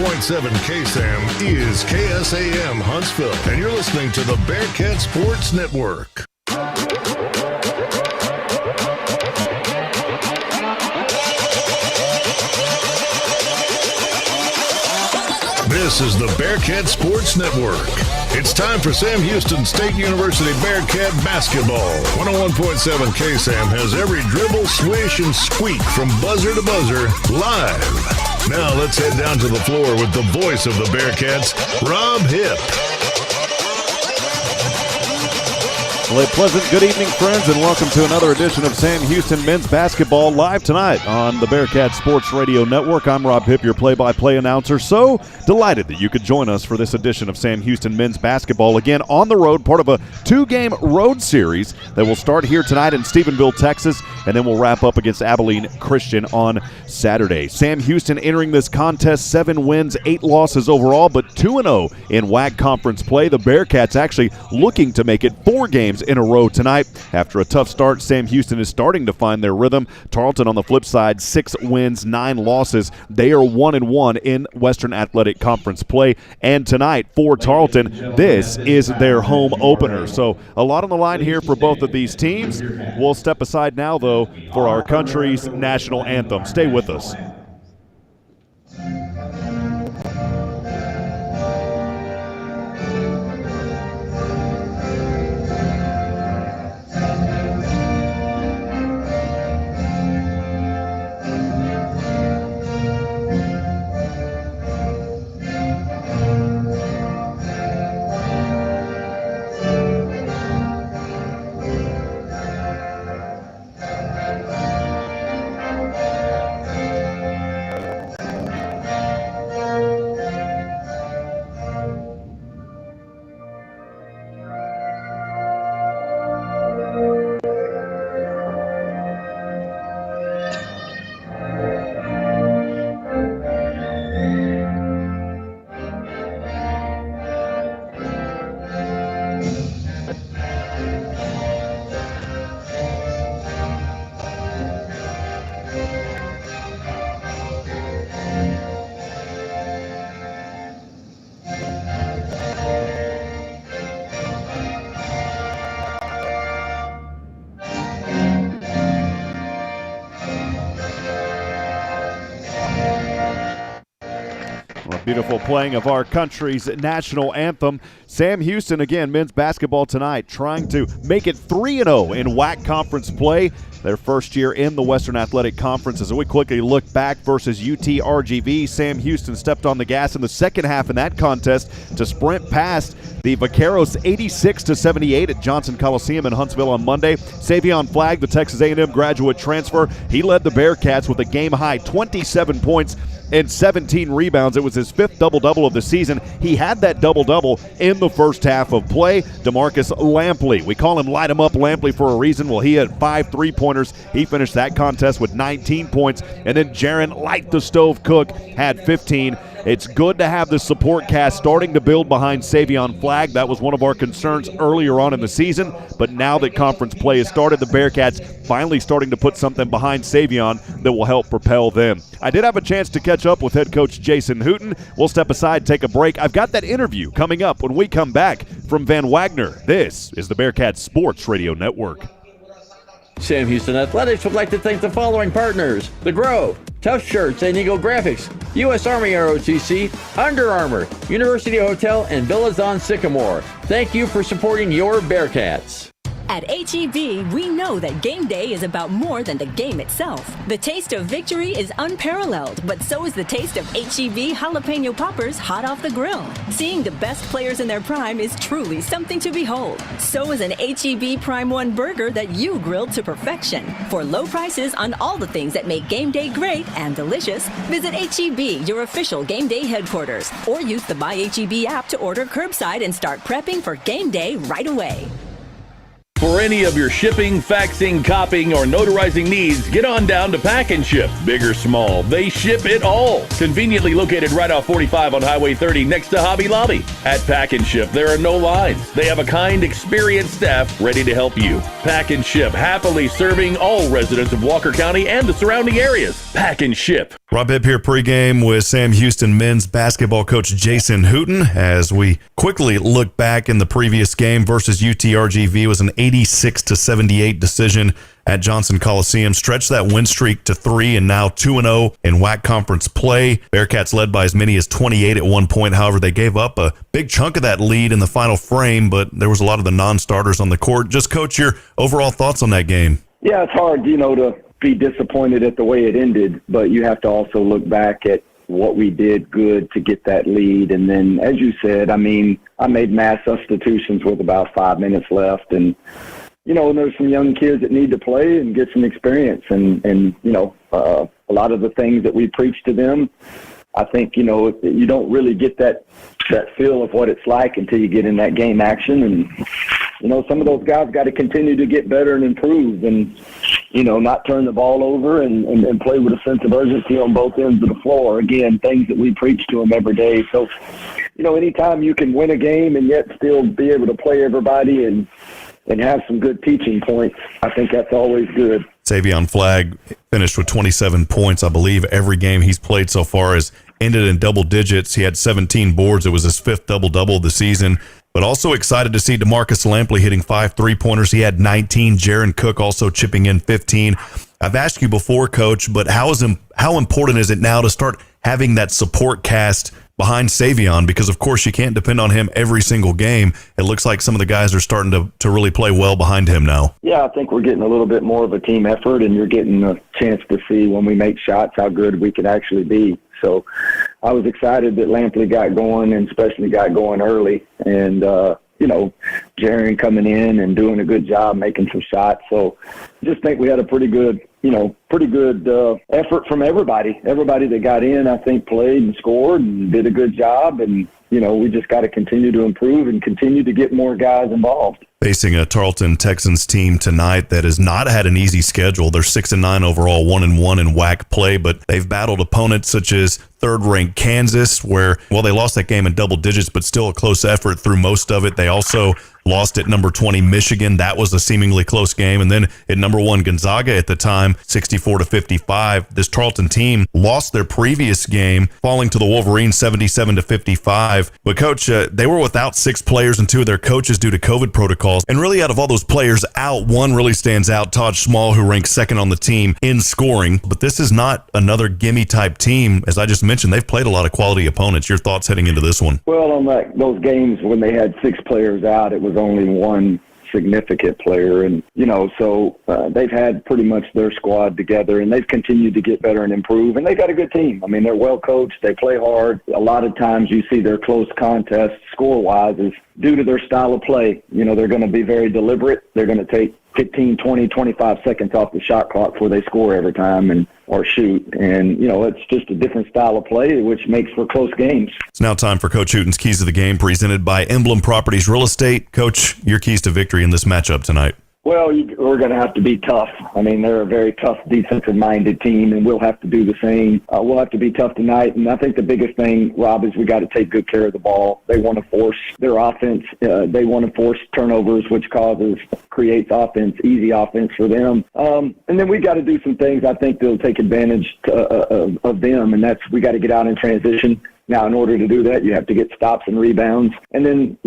KSAM is KSAM Huntsville, and you're listening to the Bearkat Sports Network. This is the Bearkat Sports Network. It's time for Sam Houston State University Bearkat basketball. 101.7 KSAM has every dribble, swish, and squeak from buzzer to buzzer live. Now let's head down to the floor with the voice of the Bearkats, Rob Hipp. Well, a pleasant good evening, friends, and welcome to another edition of Sam Houston Men's Basketball live tonight on the Bearkat Sports Radio Network. I'm Rob Hipp, your play-by-play announcer. So delighted that you could join us for this edition of Sam Houston Men's Basketball. Again, on the road, part of a two-game road series that will start here tonight in Stephenville, Texas, and then we'll wrap up against Abilene Christian on Saturday. Sam Houston entering this contest, 7 wins, 8 losses overall, but 2-0 in WAC conference play. The Bearkats actually looking to make it 4 games in a row tonight. After a tough start, Sam Houston is starting to find their rhythm. Tarleton on the flip side, 6 wins, 9 losses. They are 1-1 in Western Athletic Conference play. And tonight for Tarleton, this is their home opener. So a lot on the line here for both of these teams. We'll step aside now, though, for our country's national anthem. Stay with us. Beautiful playing of our country's national anthem. Sam Houston, again, men's basketball tonight, trying to make it 3-0 in WAC conference play. Their first year in the Western Athletic Conference. As we quickly look back versus UT-RGV, Sam Houston stepped on the gas in the second half in that contest to sprint past the Vaqueros 86-78 at Johnson Coliseum in Huntsville on Monday. Savion Flagg, the Texas A&M graduate transfer, he led the Bearkats with a game-high 27 points and 17 rebounds. It was his 5th double-double of the season. He had that double-double in the first half of play. DeMarcus Lampley, we call him Light 'em Up Lampley for a reason. Well, he had 5 3-pointers. He finished that contest with 19 points. And then Jaron Light the Stove Cook had 15. It's good to have the support cast starting to build behind Savion Flagg. That was one of our concerns earlier on in the season. But now that conference play has started, the Bearkats finally starting to put something behind Savion that will help propel them. I did have a chance to catch up with head coach Jason Hooten. We'll step aside, take a break. I've got that interview coming up when we come back from Van Wagner. This is the Bearkat Sports Radio Network. Sam Houston Athletics would like to thank the following partners: The Grove, Tough Shirts and Eagle Graphics, U.S. Army ROTC, Under Armour, University Hotel, and Villas on Sycamore. Thank you for supporting your Bearkats. At H-E-B, we know that game day is about more than the game itself. The taste of victory is unparalleled, but so is the taste of H-E-B jalapeno poppers hot off the grill. Seeing the best players in their prime is truly something to behold. So is an H-E-B Prime 1 burger that you grilled to perfection. For low prices on all the things that make game day great and delicious, visit H-E-B, your official game day headquarters, or use the Buy H-E-B app to order curbside and start prepping for game day right away. For any of your shipping, faxing, copying, or notarizing needs, get on down to Pack and Ship. Big or small, they ship it all. Conveniently located right off 45 on Highway 30 next to Hobby Lobby. At Pack and Ship, there are no lines. They have a kind, experienced staff ready to help you. Pack and Ship, happily serving all residents of Walker County and the surrounding areas. Pack and Ship. Rob Hipp here pregame with Sam Houston men's basketball coach Jason Hooten as we quickly look back in the previous game versus UTRGV. Was an 86-78 decision at Johnson Coliseum. Stretched that win streak to 3 and now 2-0 in WAC conference play. Bearkats led by as many as 28 at one point. However, they gave up a big chunk of that lead in the final frame, but there was a lot of the non-starters on the court. Just, Coach, your overall thoughts on that game? Yeah, it's hard, to be disappointed at the way it ended, but you have to also look back at what we did good to get that lead. And then, as you said, I made mass substitutions with about 5 minutes left. And, there's some young kids that need to play and get some experience. And a lot of the things that we preach to them, I think, you don't really get that feel of what it's like until you get in that game action. And, some of those guys got to continue to get better and improve and, not turn the ball over and play with a sense of urgency on both ends of the floor. Again, things that we preach to them every day. So, anytime you can win a game and yet still be able to play everybody and have some good teaching points, I think that's always good. Savion Flagg finished with 27 points. I believe every game he's played so far has ended in double digits. He had 17 boards. It was his 5th double-double of the season. But also excited to see DeMarcus Lampley hitting 5 3-pointers. He had 19. Jaron Cook also chipping in 15. I've asked you before, Coach, but how important is it now to start having that support cast behind Savion? Because, of course, you can't depend on him every single game. It looks like some of the guys are starting to really play well behind him now. Yeah, I think we're getting a little bit more of a team effort, and you're getting a chance to see when we make shots how good we can actually be. So I was excited that Lampley got going and especially got going early. And, Jaron coming in and doing a good job making some shots. So I just think we had a pretty good effort from everybody. Everybody that got in, I think, played and scored and did a good job. And, we just got to continue to improve and continue to get more guys involved. Facing a Tarleton Texans team tonight that has not had an easy schedule. They're 6-9 overall, 1-1 in WAC play, but they've battled opponents such as third-ranked Kansas, where, they lost that game in double digits, but still a close effort through most of it. They also lost at number 20 Michigan. That was a seemingly close game. And then at number 1 Gonzaga at the time, 64-55. This Tarleton team lost their previous game, falling to the Wolverines 77-55. But, Coach, they were without 6 players and 2 of their coaches due to COVID protocols. And really, out of all those players out, one really stands out, Todd Small, who ranks 2nd on the team in scoring. But this is not another gimme-type team. As I just mentioned, they've played a lot of quality opponents. Your thoughts heading into this one? Well, on those games when they had 6 players out, it was only one significant player. And, so they've had pretty much their squad together, and they've continued to get better and improve. And they've got a good team. I mean, they're well coached. They play hard. A lot of times you see their close contests score-wise is due to their style of play. They're going to be very deliberate. They're going to take 15, 20, 25 seconds off the shot clock before they score every time or shoot. And, it's just a different style of play, which makes for close games. It's now time for Coach Hooten's Keys to the Game, presented by Emblem Properties Real Estate. Coach, your keys to victory in this matchup tonight. Well, we're going to have to be tough. I mean, they're a very tough defensive-minded team, and we'll have to do the same. We'll have to be tough tonight, and I think the biggest thing, Rob, is we got to take good care of the ball. They want to force their offense. They want to force turnovers, which creates easy offense for them. And then we got to do some things I think that'll take advantage of them, and that's we got to get out in transition. Now, in order to do that, you have to get stops and rebounds. And then,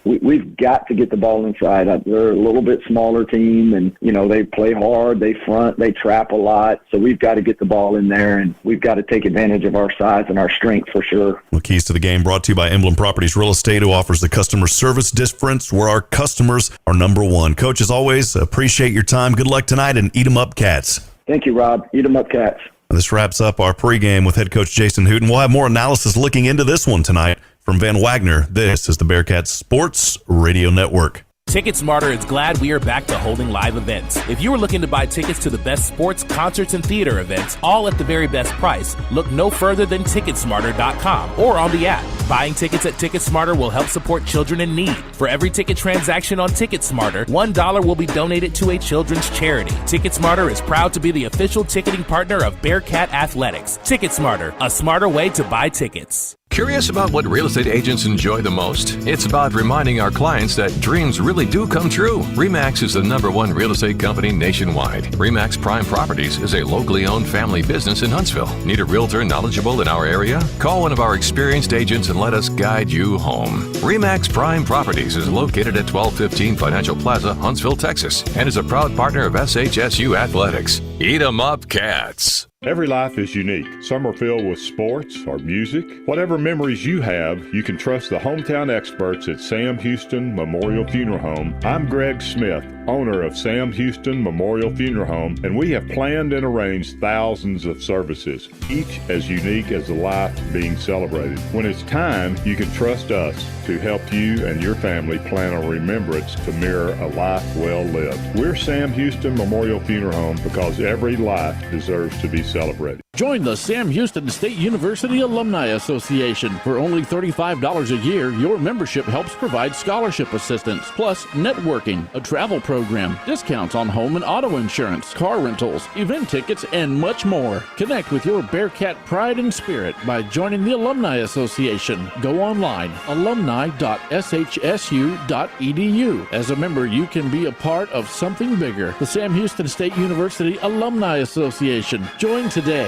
we've got to get the ball inside. They're a little bit smaller team, and, they play hard, they front, they trap a lot. So we've got to get the ball in there, and we've got to take advantage of our size and our strength for sure. Well, Keys to the Game brought to you by Emblem Properties Real Estate, who offers the customer service difference where our customers are number one. Coach, as always, appreciate your time. Good luck tonight, and eat 'em up, Cats. Thank you, Rob. Eat 'em up, Cats. This wraps up our pregame with head coach Jason Hooten. We'll have more analysis looking into this one tonight from Van Wagner. This is the Bearkats Sports Radio Network. TicketSmarter is glad we are back to holding live events. If you are looking to buy tickets to the best sports, concerts, and theater events, all at the very best price, look no further than TicketSmarter.com or on the app. Buying tickets at TicketSmarter will help support children in need. For every ticket transaction on TicketSmarter, $1 will be donated to a children's charity. TicketSmarter is proud to be the official ticketing partner of Bearkat Athletics. TicketSmarter, a smarter way to buy tickets. Curious about what real estate agents enjoy the most? It's about reminding our clients that dreams really do come true. RE/MAX is the #1 real estate company nationwide. RE/MAX Prime Properties is a locally owned family business in Huntsville. Need a realtor knowledgeable in our area? Call one of our experienced agents and let us guide you home. RE/MAX Prime Properties is located at 1215 Financial Plaza, Huntsville, Texas, and is a proud partner of SHSU Athletics. Eat 'em up, Cats. Every life is unique. Some are filled with sports or music. Whatever memories you have, you can trust the hometown experts at Sam Houston Memorial Funeral Home. I'm Greg Smith, owner of Sam Houston Memorial Funeral Home, and we have planned and arranged thousands of services, each as unique as the life being celebrated. When it's time, you can trust us to help you and your family plan a remembrance to mirror a life well lived. We're Sam Houston Memorial Funeral Home because every life deserves to be celebrated. Join the Sam Houston State University Alumni Association. For only $35 a year, your membership helps provide scholarship assistance, plus networking, a travel program, discounts on home and auto insurance, car rentals, event tickets, and much more. Connect with your Bearkat pride and spirit by joining the Alumni Association. Go online, alumni.shsu.edu. As a member, you can be a part of something bigger. The Sam Houston State University Alumni Association. Join today.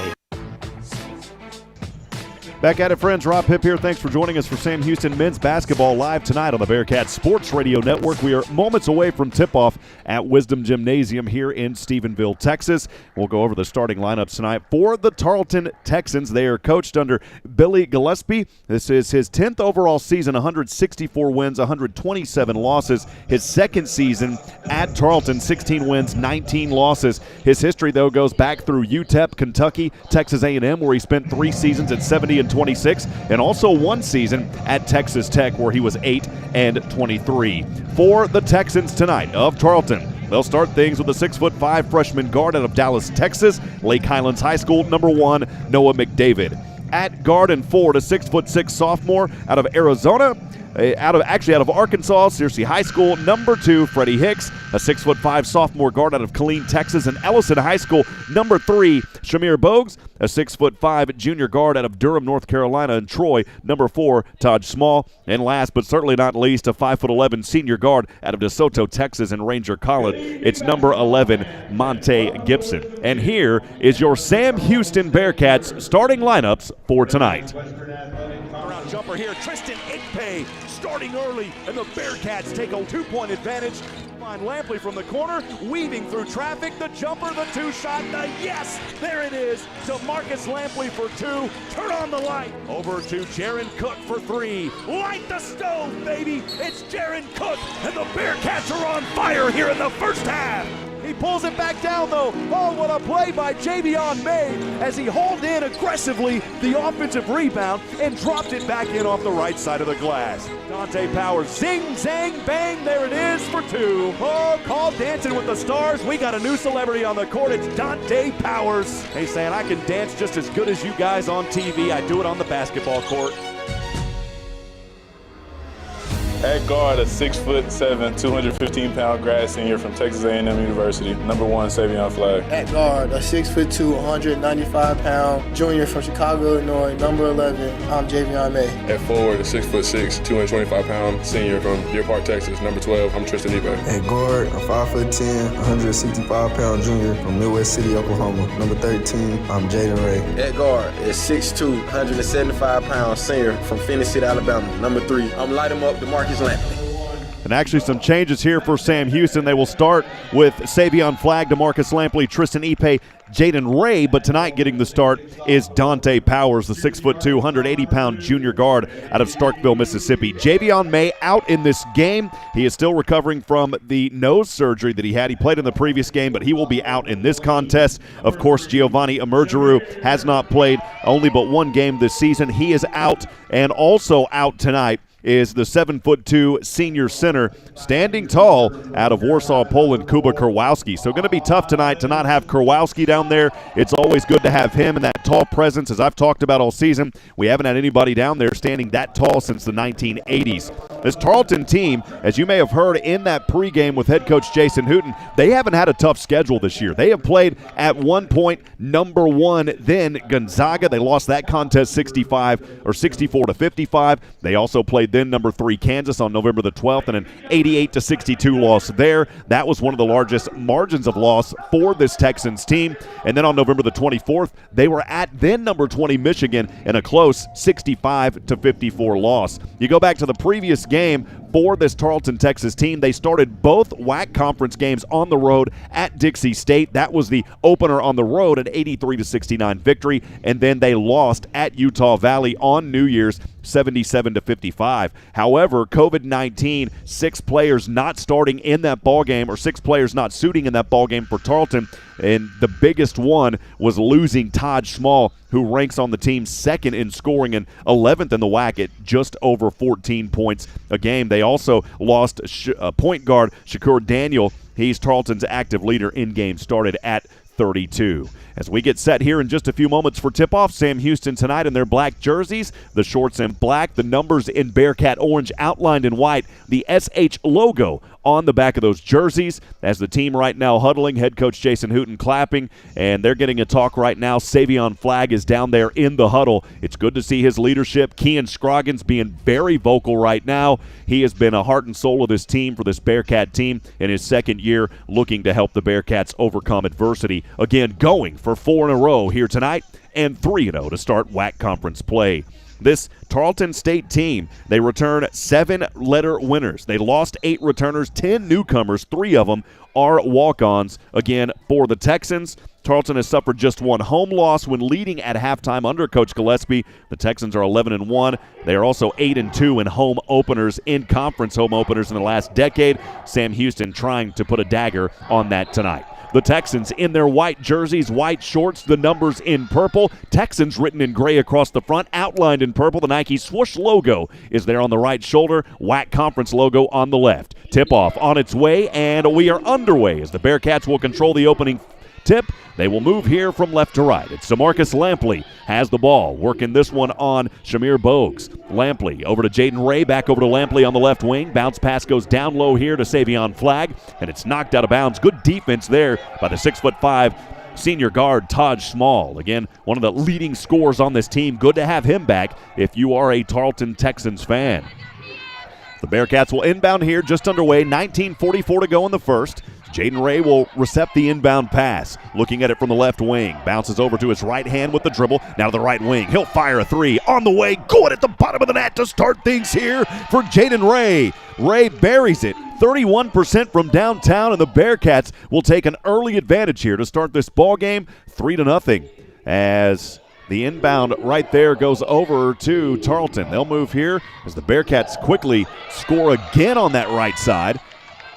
Back at it, friends. Rob Hipp here. Thanks for joining us for Sam Houston men's basketball live tonight on the Bearkats Sports Radio Network. We are moments away from tip-off at Wisdom Gymnasium here in Stephenville, Texas. We'll go over the starting lineups tonight for the Tarleton Texans. They are coached under Billy Gillespie. This is his 10th overall season, 164 wins, 127 losses. His second season at Tarleton, 16 wins, 19 losses. His history, though, goes back through UTEP, Kentucky, Texas A&M, where he spent 3 seasons at 70-26, and also 1 season at Texas Tech, where he was 8-23. For the Texans tonight of Tarleton, they'll start things with a 6'5" freshman guard out of Dallas, Texas, Lake Highlands High School, #1, Noah McDavid. At guard and forward, a 6'6" sophomore out of Arizona, out of Arkansas, Searcy High School, #2, Freddie Hicks, a 6'5" sophomore guard out of Killeen, Texas, and Ellison High School, #3, Shamir Bogues, a 6'5" junior guard out of Durham, North Carolina, and Troy, #4, Taj Small, and last but certainly not least, a 5'11" senior guard out of DeSoto, Texas, and Ranger College. It's #11, Monte Gibson. And here is your Sam Houston Bearkats starting lineups for tonight. Around jumper here, Tristan Ikpe starting early, and the Bearkats take a 2-point advantage. Find Lampley from the corner, weaving through traffic, the jumper, the 2-shot, the yes! There it is, to Marcus Lampley for 2. Turn on the light. Over to Jaron Cook for 3. Light the stove, baby! It's Jaron Cook, and the Bearkats are on fire here in the first half. He pulls it back down, though. Oh, what a play by Javion May as he hauled in aggressively the offensive rebound and dropped it back in off the right side of the glass. Dante Powers, zing, zang, bang, there it is for 2. Oh, called Dancing with the Stars. We got a new celebrity on the court. It's Dante Powers. He's saying, I can dance just as good as you guys on TV. I do it on the basketball court. At guard, a 6'7", 215-pound grad senior from Texas A&M University, #1, Savion Flagg. At guard, a 6'2", 195-pound junior from Chicago, Illinois, #11, I'm Javion May. At forward, a 6'6", 225-pound senior from Deer Park, Texas, #12, I'm Tristan Ikpe. At guard, a 5'10", 165-pound junior from Midwest City, Oklahoma, #13, I'm Jaden Ray. At guard, a 6'2", 175-pound senior from Phoenix City, Alabama, #3, I'm Light 'em Up, DeMarcus Lampley. And actually some changes here for Sam Houston. They will start with Savion Flagg, DeMarcus Lampley, Tristan Ikpe, Jaden Ray, but tonight getting the start is Dante Powers, the 6'2", 180-pound junior guard out of Starkville, Mississippi. Javion May out in this game. He is still recovering from the nose surgery that he had. He played in the previous game, but he will be out in this contest. Of course, Giovanni Emergeru has not played only but 1 game this season. He is out, and also out tonight is the 7'2" senior center, standing tall out of Warsaw, Poland, Kuba Kurwowski. So going to be tough tonight to not have Kurwowski down there. It's always good to have him and that tall presence. As I've talked about all season, we haven't had anybody down there standing that tall since the 1980s. This Tarleton team, as you may have heard in that pregame with head coach Jason Hooten, they haven't had a tough schedule this year. They have played at one point number 1, then Gonzaga. They lost that contest 64-55. They also played then number 3 Kansas on November the 12th and an 88-62 loss there. That was one of the largest margins of loss for this Texans team. And then on November the 24th, they were at then number 20 Michigan in a close 65-54 loss. You go back to the previous game for this Tarleton, Texas team. They started both WAC conference games on the road at Dixie State. That was the opener on the road, an 83-69 victory, and then they lost at Utah Valley on New Year's 77-55. However, COVID-19, 6 players not starting in that ball game, or 6 players not suiting in that ball game for Tarleton, and the biggest one was losing Todd Small, who ranks on the team 2nd in scoring and 11th in the WAC at just over 14 points a game. They also lost point guard Shakur Daniel. He's Tarleton's active leader in game started at 32. As we get set here in just a few moments for tip-off, Sam Houston tonight in their black jerseys, the shorts in black, the numbers in Bearcat orange outlined in white, the SH logo on the back of those jerseys. As the team right now huddling, head coach Jason Hooten clapping, and they're getting a talk right now. Savion Flagg is down there in the huddle. It's good to see his leadership. Kean Scroggins being very vocal right now. He has been a heart and soul of this team for this Bearcat team in his 2nd year, looking to help the Bearcats overcome adversity. Again, going for 4 in a row here tonight and 3-0 to start WAC conference play. This Tarleton State team, they return 7-letter winners. They lost 8 returners, 10 newcomers. 3 of them are walk-ons. Again, for the Texans, Tarleton has suffered just 1 home loss when leading at halftime under Coach Gillespie. The Texans are 11-1. They are also 8-2 in home openers, in conference home openers in the last decade. Sam Houston trying to put a dagger on that tonight. The Texans in their white jerseys, white shorts, the numbers in purple. Texans written in gray across the front, outlined in purple. The Nike swoosh logo is there on the right shoulder. WAC conference logo on the left. Tip-off on its way, and we are underway as the Bearcats will control the opening tip. They will move here from left to right. It's DeMarcus Lampley has the ball, working this one on Shamir Bogues. Lampley over to Jaden Ray, back over to Lampley on the left wing. Bounce pass goes down low here to Savion Flagg, and it's knocked out of bounds. Good defense there by the 6'5" senior guard Todd Small. Again, one of the leading scorers on this team. Good to have him back if you are a Tarleton Texans fan. The Bearcats will inbound here, just underway, 19:44 to go in the first. Jaden Ray will recept the inbound pass. Looking at it from the left wing. Bounces over to his right hand with the dribble. Now to the right wing. He'll fire a 3. On the way. Good at the bottom of the net to start things here for Jaden Ray. Ray buries it. 31% from downtown, and the Bearcats will take an early advantage here to start this ball game 3-0. As the inbound right there goes over to Tarleton. They'll move here as the Bearcats quickly score again on that right side.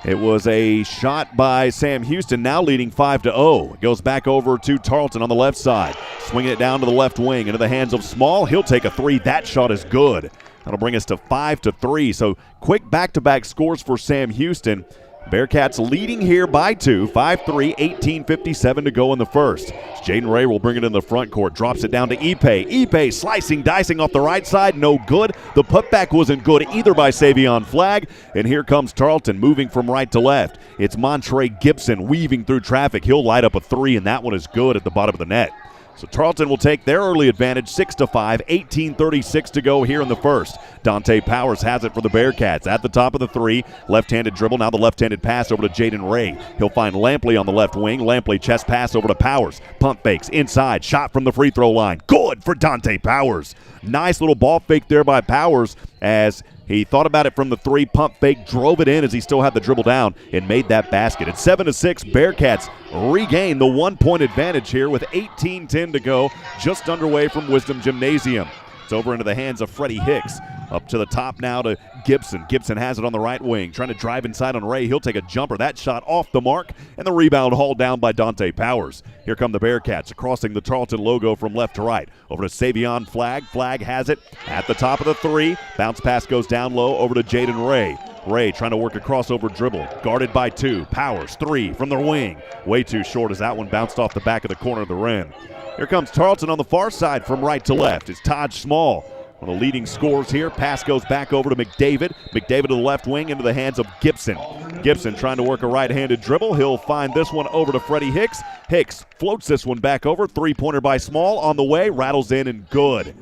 It was a shot by Sam Houston, now leading 5-0. It goes back over to Tarleton on the left side. Swinging it down to the left wing into the hands of Small. He'll take a 3. That shot is good. That'll bring us to 5-3. So quick back-to-back scores for Sam Houston. Bearcats leading here by 2, 5-3, 18:57 to go in the first. Jaden Ray will bring it in the front court, drops it down to Ipe. Ipe slicing, dicing off the right side, no good. The putback wasn't good either by Savion Flagg, and here comes Tarleton moving from right to left. It's Montre Gibson weaving through traffic. He'll light up a 3, and that one is good at the bottom of the net. So Tarleton will take their early advantage, 6-5, 18:36 to go here in the first. Dante Powers has it for the Bearcats at the top of the 3. Left-handed dribble, now the left-handed pass over to Jaden Ray. He'll find Lampley on the left wing. Lampley chest pass over to Powers. Pump fakes inside, shot from the free throw line. Good for Dante Powers. Nice little ball fake there by Powers as he thought about it from the 3, pump fake, drove it in as he still had the dribble down and made that basket. It's 7-6. Bearcats regain the 1-point advantage here with 18:10 to go, just underway from Wisdom Gymnasium. It's over into the hands of Freddie Hicks. Up to the top now to Gibson. Gibson has it on the right wing, trying to drive inside on Ray. He'll take a jumper. That shot off the mark, and the rebound hauled down by Dante Powers. Here come the Bearcats, crossing the Tarleton logo from left to right. Over to Savion Flagg. Flagg has it at the top of the three. Bounce pass goes down low over to Jaden Ray. Ray trying to work a crossover dribble. Guarded by two. Powers, three from the wing. Way too short as that one bounced off the back of the corner of the rim. Here comes Tarleton on the far side from right to left. It's Todd Small, one of the leading scorers here. Pass goes back over to McDavid. McDavid to the left wing into the hands of Gibson. Gibson trying to work a right-handed dribble. He'll find this one over to Freddie Hicks. Hicks floats this one back over. Three-pointer by Small on the way. Rattles in and good.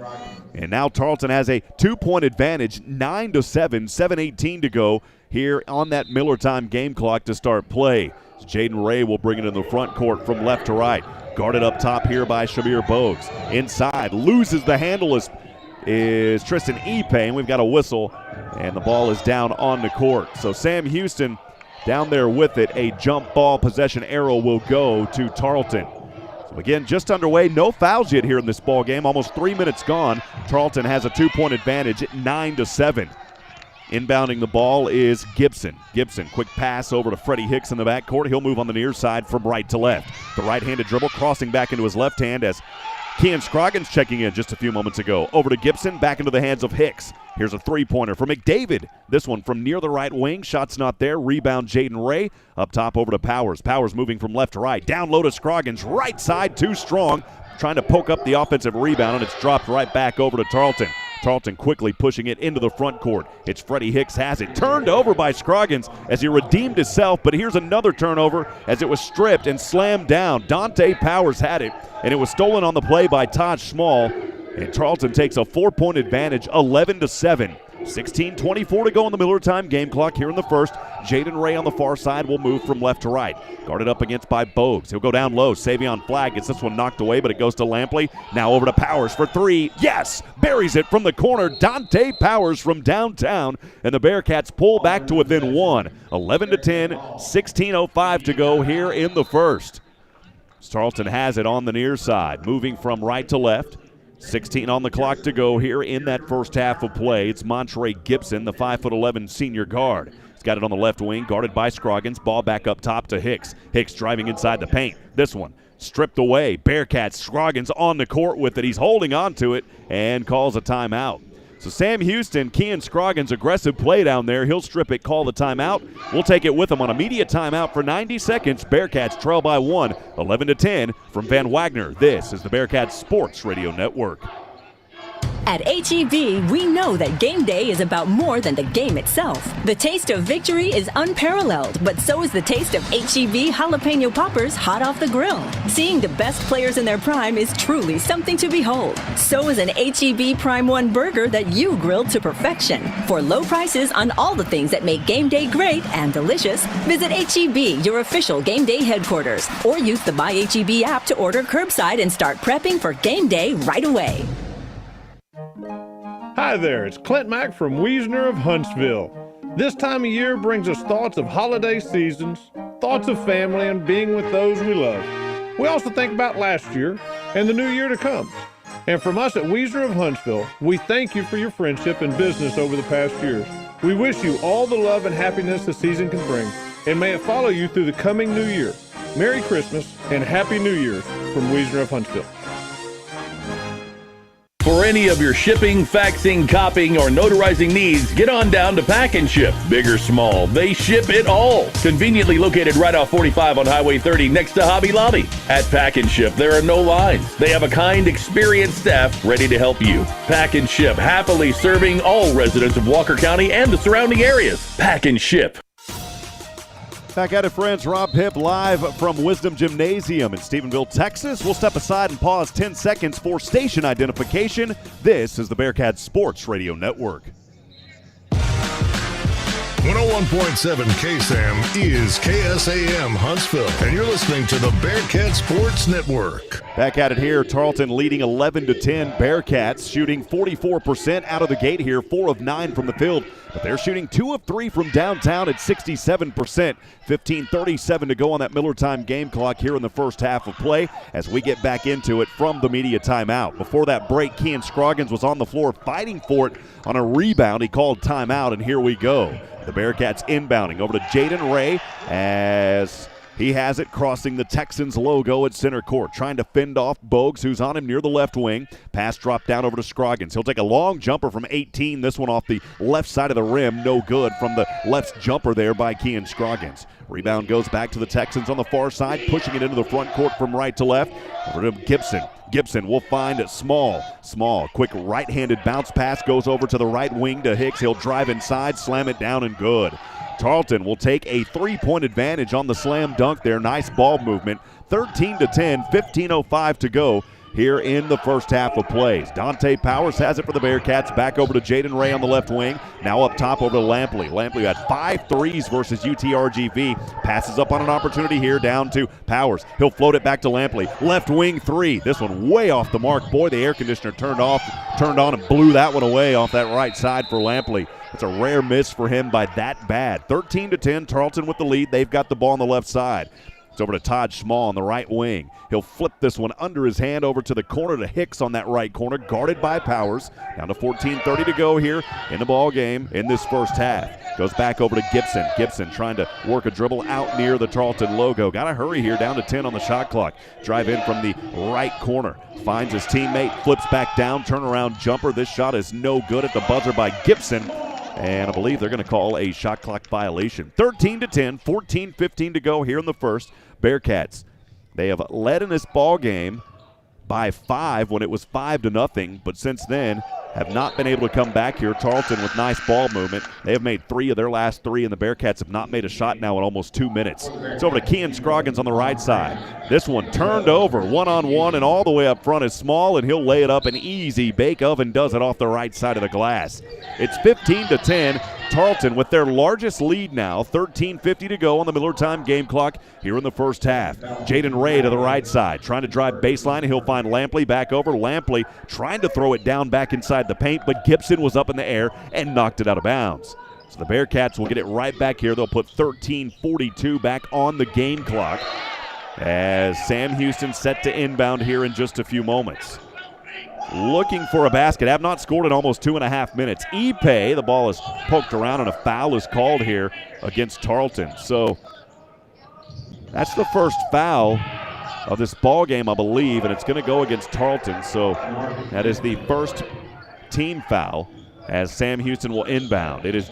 And now Tarleton has a 2-point advantage, 9-7, 7:18 to go here on that Miller time game clock to start play. Jaden Ray will bring it in the front court from left to right. Guarded up top here by Shamir Bogues. Inside, loses the handle is Tristan Ipe, and we've got a whistle, and the ball is down on the court. So Sam Houston down there with it. A jump ball possession arrow will go to Tarleton. So again, just underway. No fouls yet here in this ball game. Almost 3 minutes gone. Tarleton has a 2-point advantage at 9-7. Inbounding the ball is Gibson. Gibson, quick pass over to Freddie Hicks in the backcourt. He'll move on the near side from right to left. The right-handed dribble crossing back into his left hand as Kean Scroggins checking in just a few moments ago. Over to Gibson, back into the hands of Hicks. Here's a three-pointer for McDavid. This one from near the right wing. Shot's not there. Rebound Jaden Ray. Up top over to Powers. Powers moving from left to right. Down low to Scroggins. Right side, too strong. Trying to poke up the offensive rebound, and it's dropped right back over to Tarleton. Tarleton quickly pushing it into the front court. It's Freddie Hicks has it. Turned over by Scroggins as he redeemed himself, but here's another turnover as it was stripped and slammed down. Dante Powers had it, and it was stolen on the play by Todd Small. And Tarleton takes a 4-point advantage, 11-7. 16:24 to go on the Miller time game clock here in the first. Jaden Ray on the far side will move from left to right. Guarded up against by Bogues. He'll go down low. Savion Flagg gets this one knocked away, but it goes to Lampley. Now over to Powers for three. Yes! Buries it from the corner. Dante Powers from downtown. And the Bearcats pull back to within one. 11-10, 16:05 to go here in the first. Tarleton has it on the near side, moving from right to left. 16 on the clock to go here in that first half of play. It's Montre Gibson, the 5'11" senior guard. He's got it on the left wing, guarded by Scroggins. Ball back up top to Hicks. Hicks driving inside the paint. This one stripped away. Bearcats, Scroggins on the court with it. He's holding on to it and calls a timeout. So Sam Houston, Kean Scroggins, aggressive play down there. He'll strip it, call the timeout. We'll take it with him on immediate timeout for 90 seconds. Bearcats trail by one, 11-10 from Van Wagner. This is the Bearcats Sports Radio Network. At H-E-B, we know that game day is about more than the game itself. The taste of victory is unparalleled, but so is the taste of H-E-B jalapeno poppers hot off the grill. Seeing the best players in their prime is truly something to behold. So is an H-E-B Prime 1 burger that you grilled to perfection. For low prices on all the things that make game day great and delicious, visit H-E-B, your official game day headquarters, or use the My H-E-B app to order curbside and start prepping for game day right away. Hi there, it's Clint Mack from Wiesner of Huntsville. This time of year brings us thoughts of holiday seasons, thoughts of family and being with those we love. We also think about last year and the new year to come. And from us at Wiesner of Huntsville, we thank you for your friendship and business over the past years. We wish you all the love and happiness the season can bring, and may it follow you through the coming new year. Merry Christmas and Happy New Year from Wiesner of Huntsville. For any of your shipping, faxing, copying, or notarizing needs, get on down to Pack and Ship. Big or small, they ship it all. Conveniently located right off 45 on Highway 30 next to Hobby Lobby. At Pack and Ship, there are no lines. They have a kind, experienced staff ready to help you. Pack and Ship, happily serving all residents of Walker County and the surrounding areas. Pack and Ship. Back at it, friends. Rob Hipp live from Wisdom Gymnasium in Stephenville, Texas. We'll step aside and pause 10 seconds for station identification. This is the Bearcats Sports Radio Network. 101.7 KSAM is KSAM Huntsville, and you're listening to the Bearcat Sports Network. Back at it here, Tarleton leading 11-10. Bearcats shooting 44% out of the gate here, 4 of 9 from the field, but they're shooting 2 of 3 from downtown at 67%. 15:37 to go on that Miller time game clock here in the first half of play as we get back into it from the media timeout. Before that break, Kean Scroggins was on the floor fighting for it on a rebound. He called timeout, and here we go. The Bearcats inbounding over to Jaden Ray as he has it crossing the Texans logo at center court, trying to fend off Bogues, who's on him near the left wing. Pass dropped down over to Scroggins. He'll take a long jumper from 18. This one off the left side of the rim. No good from the left jumper there by Kean Scroggins. Rebound goes back to the Texans on the far side, pushing it into the front court from right to left. Over to Gibson. Gibson will find Small. Small, quick right-handed bounce pass goes over to the right wing to Hicks. He'll drive inside, slam it down, and good. Tarleton will take a 3-point advantage on the slam dunk there. Nice ball movement. 13-10, 15:05 to go here in the first half of plays. Dante Powers has it for the Bearcats. Back over to Jaden Ray on the left wing. Now up top over to Lampley. Lampley had 5 threes versus UTRGV. Passes up on an opportunity here down to Powers. He'll float it back to Lampley. Left wing 3. This one way off the mark. Boy, the air conditioner turned on and blew that one away off that right side for Lampley. It's a rare miss for him by that bad. 13-10, Tarleton with the lead. They've got the ball on the left side. It's over to Todd Small on the right wing. He'll flip this one under his hand over to the corner to Hicks on that right corner, guarded by Powers. Down to 14:30 to go here in the ball game in this first half. Goes back over to Gibson. Gibson trying to work a dribble out near the Tarleton logo. Got to hurry here, down to 10 on the shot clock. Drive in from the right corner. Finds his teammate, flips back down, turnaround jumper. This shot is no good at the buzzer by Gibson. And I believe they're going to call a shot clock violation. 13-10, 14:15 to go here in the first. Bearcats, they have led in this ball game by 5 when it was 5-0, but since then have not been able to come back here. Tarleton with nice ball movement. They have made 3 of their last 3, and the Bearcats have not made a shot now in almost 2 minutes. It's over to Kean Scroggins on the right side. This one turned over, one-on-one, and all the way up front is Small, and he'll lay it up an easy bake oven, does it off the right side of the glass. It's 15-10. Tarleton with their largest lead now, 13:50 to go on the Miller time game clock here in the first half. Jaden Ray to the right side, trying to drive baseline. He'll find Lampley back over. Lampley trying to throw it down back inside the paint, but Gibson was up in the air and knocked it out of bounds. So the Bearcats will get it right back here. They'll put 13:42 back on the game clock as Sam Houston set to inbound here in just a few moments. Looking for a basket. Have not scored in almost 2.5 minutes. Ipe, the ball is poked around and a foul is called here against Tarleton. So that's the first foul of this ball game, I believe, and it's going to go against Tarleton. So that is the first team foul as Sam Houston will inbound. It is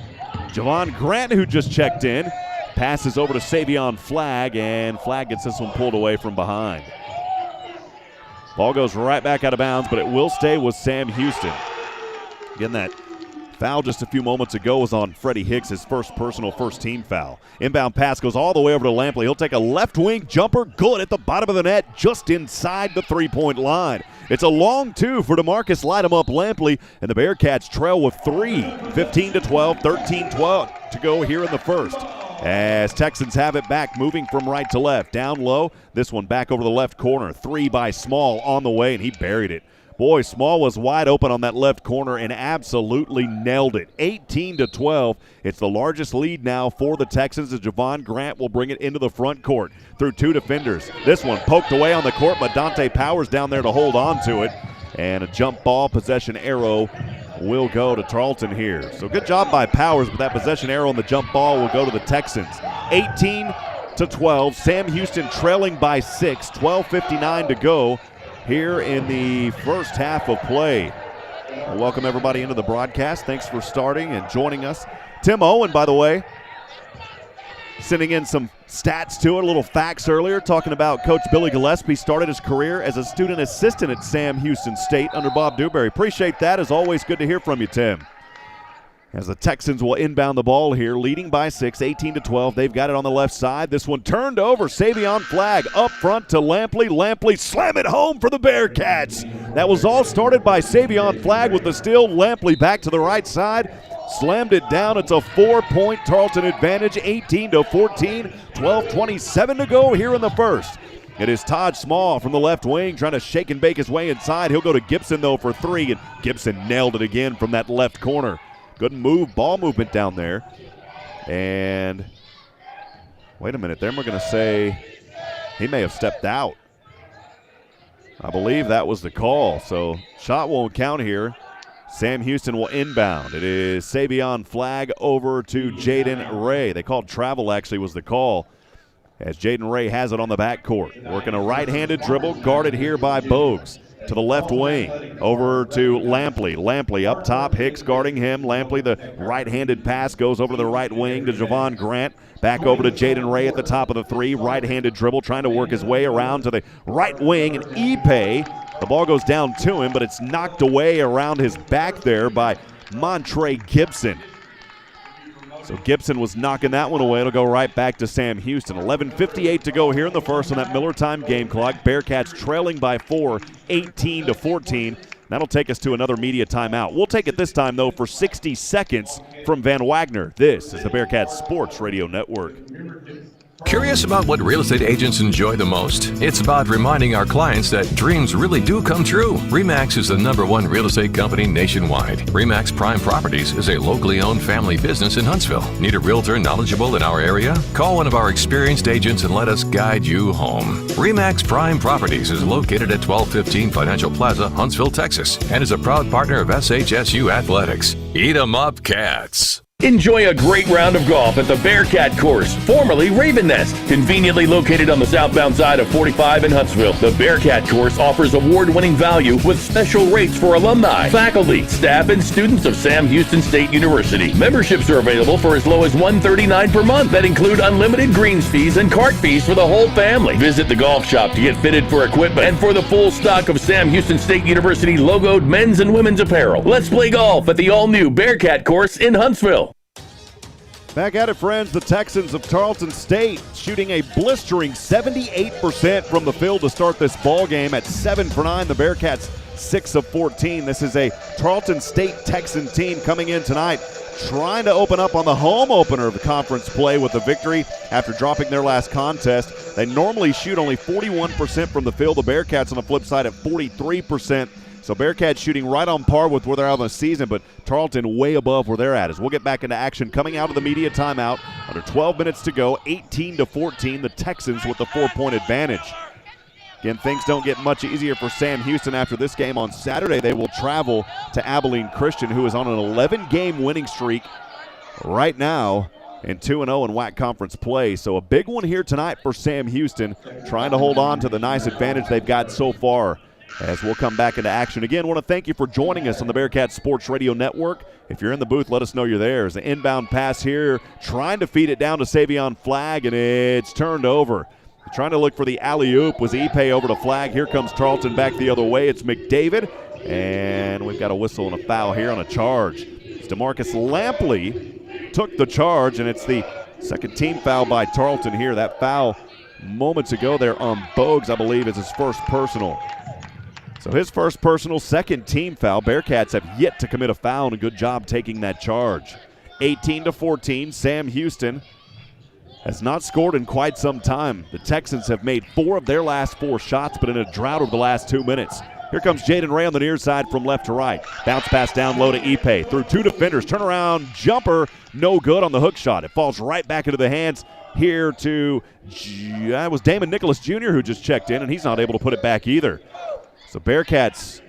Javon Grant who just checked in. Passes over to Savion Flagg, and Flagg gets this one pulled away from behind. Ball goes right back out of bounds, but it will stay with Sam Houston. Again, that foul just a few moments ago was on Freddie Hicks, his first personal first-team foul. Inbound pass goes all the way over to Lampley. He'll take a left-wing jumper, good at the bottom of the net, just inside the three-point line. It's a long 2 for DeMarcus Light-em-up Lampley, and the Bearcats trail with 3. 15-12, 13-12 to go here in the first. As Texans have it back, moving from right to left. Down low, this one back over the left corner. 3 by Small on the way, and he buried it. Boy, Small was wide open on that left corner and absolutely nailed it. 18-12. It's the largest lead now for the Texans as Javon Grant will bring it into the front court through 2 defenders. This one poked away on the court, but Dante Powers down there to hold on to it. And a jump ball possession arrow will go to Tarleton here. So good job by Powers, but that possession arrow and the jump ball will go to the Texans. 18-12. Sam Houston trailing by 6. 12:59 to go here in the first half of play. Welcome everybody into the broadcast. Thanks for starting and joining us. Tim Owen, by the way, sending in some stats to it, a little facts earlier, talking about Coach Billy Gillespie started his career as a student assistant at Sam Houston State under Bob Dewberry. Appreciate that. As always, good to hear from you, Tim. as the Texans will inbound the ball here, leading by 6, 18-12. They've got it on the left side. This one turned over. Savion Flagg up front to Lampley. Lampley slam it home for the Bearkats. That was all started by Savion Flagg with the steal. Lampley back to the right side. Slammed it down. It's a 4-point Tarleton advantage, 18-14. 12:27 to go here in the first. It is Todd Small from the left wing trying to shake and bake his way inside. He'll go to Gibson, though, for 3, and Gibson nailed it again from that left corner. Good move, ball movement down there. And wait a minute, then we're going to say he may have stepped out. I believe that was the call, so shot won't count here. Sam Houston will inbound. It is Savion Flagg over to Jaden Ray. They called travel, actually, was the call, as Jaden Ray has it on the backcourt. Working a right-handed dribble, guarded here by Bogues. To the left wing, over to Lampley. Lampley up top, Hicks guarding him. Lampley, the right-handed pass, goes over to the right wing to Javon Grant. Back over to Jaden Ray at the top of the 3. Right-handed dribble, trying to work his way around to the right wing. And Ipe, the ball goes down to him, but it's knocked away around his back there by Montre Gibson. So Gibson was knocking that one away. It'll go right back to Sam Houston. 11:58 to go here in the first on that Miller time game clock. Bearkats trailing by 4, 18-14. That'll take us to another media timeout. We'll take it this time, though, for 60 seconds from Van Wagner. This is the Bearkats Sports Radio Network. Curious about what real estate agents enjoy the most? It's about reminding our clients that dreams really do come true. RE/MAX is the #1 real estate company nationwide. RE/MAX Prime Properties is a locally owned family business in Huntsville. Need a realtor knowledgeable in our area? Call one of our experienced agents and let us guide you home. RE/MAX Prime Properties is located at 1215 Financial Plaza, Huntsville, Texas, and is a proud partner of SHSU Athletics. Eat 'em up, Cats. Enjoy a great round of golf at the Bearkat course, formerly Raven Nest. Conveniently located on the southbound side of 45 in Huntsville, the Bearkat course offers award-winning value with special rates for alumni, faculty, staff, and students of Sam Houston State University. Memberships are available for as low as $139 per month that include unlimited greens fees and cart fees for the whole family. Visit the golf shop to get fitted for equipment and for the full stock of Sam Houston State University logoed men's and women's apparel. Let's play golf at the all-new Bearkat course in Huntsville. Back at it, friends. The Texans of Tarleton State shooting a blistering 78% from the field to start this ball game at 7 for 9. The Bearkats 6 of 14. This is a Tarleton State Texan team coming in tonight trying to open up on the home opener of the conference play with a victory after dropping their last contest. They normally shoot only 41% from the field. The Bearkats on the flip side at 43%. So Bearkats shooting right on par with where they're at on the season, but Tarleton way above where they're at. As we'll get back into action coming out of the media timeout. Under 12 minutes to go, 18-14, the Texans with the 4-point advantage. Again, things don't get much easier for Sam Houston after this game. On Saturday, they will travel to Abilene Christian, who is on an 11-game winning streak right now and 2-0 in WAC conference play. So a big one here tonight for Sam Houston, trying to hold on to the nice advantage they've got so far. As we'll come back into action. Again, I want to thank you for joining us on the Bearkats Sports Radio Network. If you're in the booth, let us know you're there. There's an inbound pass here, trying to feed it down to Savion Flagg, and it's turned over. Trying to look for the alley-oop was Ipe over to Flagg. Here comes Tarleton back the other way. It's McDavid, and we've got a whistle and a foul here on a charge. It's DeMarcus Lampley took the charge, and it's the second team foul by Tarleton here. That foul moments ago there on Bogues, I believe, is his first personal. So his first personal, second team foul. Bearkats have yet to commit a foul, and a good job taking that charge. 18-14, Sam Houston has not scored in quite some time. The Texans have made 4 of their last 4 shots, but in a drought over the last 2 minutes. Here comes Jaden Ray on the near side from left to right. Bounce pass down low to Ipe. Through 2 defenders, turnaround jumper, no good on the hook shot. It falls right back into the hands here to, it was Damon Nicholas Jr. who just checked in, and he's not able to put it back either. So Bearkats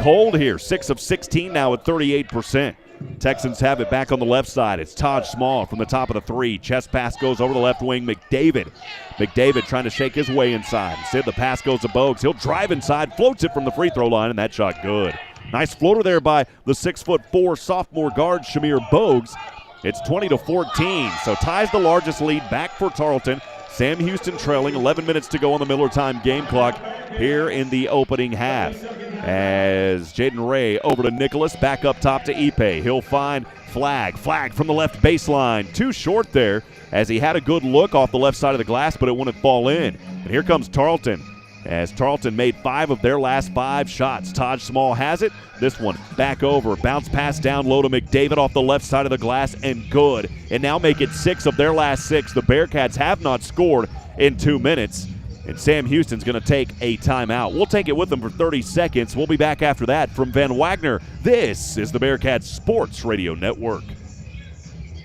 cold here, 6 of 16 now at 38%. Texans have it back on the left side. It's Todd Small from the top of the 3. Chest pass goes over the left wing. McDavid trying to shake his way inside. Instead, the pass goes to Bogues. He'll drive inside, floats it from the free throw line, and that shot good. Nice floater there by the 6'4" sophomore guard, Shamir Bogues. It's 20-14, so ties the largest lead back for Tarleton. Sam Houston trailing, 11 minutes to go on the Miller time game clock here in the opening half. as Jaden Ray over to Nicholas, back up top to Ipe. He'll find Flag from the left baseline. Too short there as he had a good look off the left side of the glass, but it wouldn't fall in. And here comes Tarleton, as Tarleton made 5 of their last 5 shots. Taj Small has it. This one back over. Bounce pass down low to McDavid off the left side of the glass, and good. And now make it 6 of their last 6. The Bearcats have not scored in 2 minutes. And Sam Houston's going to take a timeout. We'll take it with them for 30 seconds. We'll be back after that from Van Wagner. This is the Bearcats Sports Radio Network.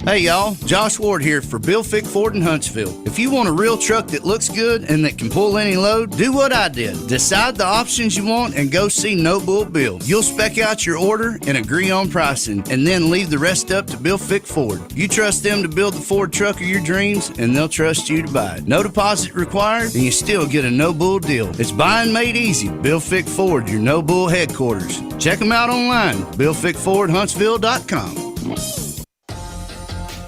Hey y'all, Josh Ward here for Bill Fick Ford in Huntsville. If you want a real truck that looks good and that can pull any load, do what I did. Decide the options you want and go see No Bull Bill. You'll spec out your order and agree on pricing, and then leave the rest up to Bill Fick Ford. You trust them to build the Ford truck of your dreams, and they'll trust you to buy it. No deposit required, and you still get a No Bull deal. It's buying made easy. Bill Fick Ford, your No Bull headquarters. Check them out online, BillFickFordHuntsville.com.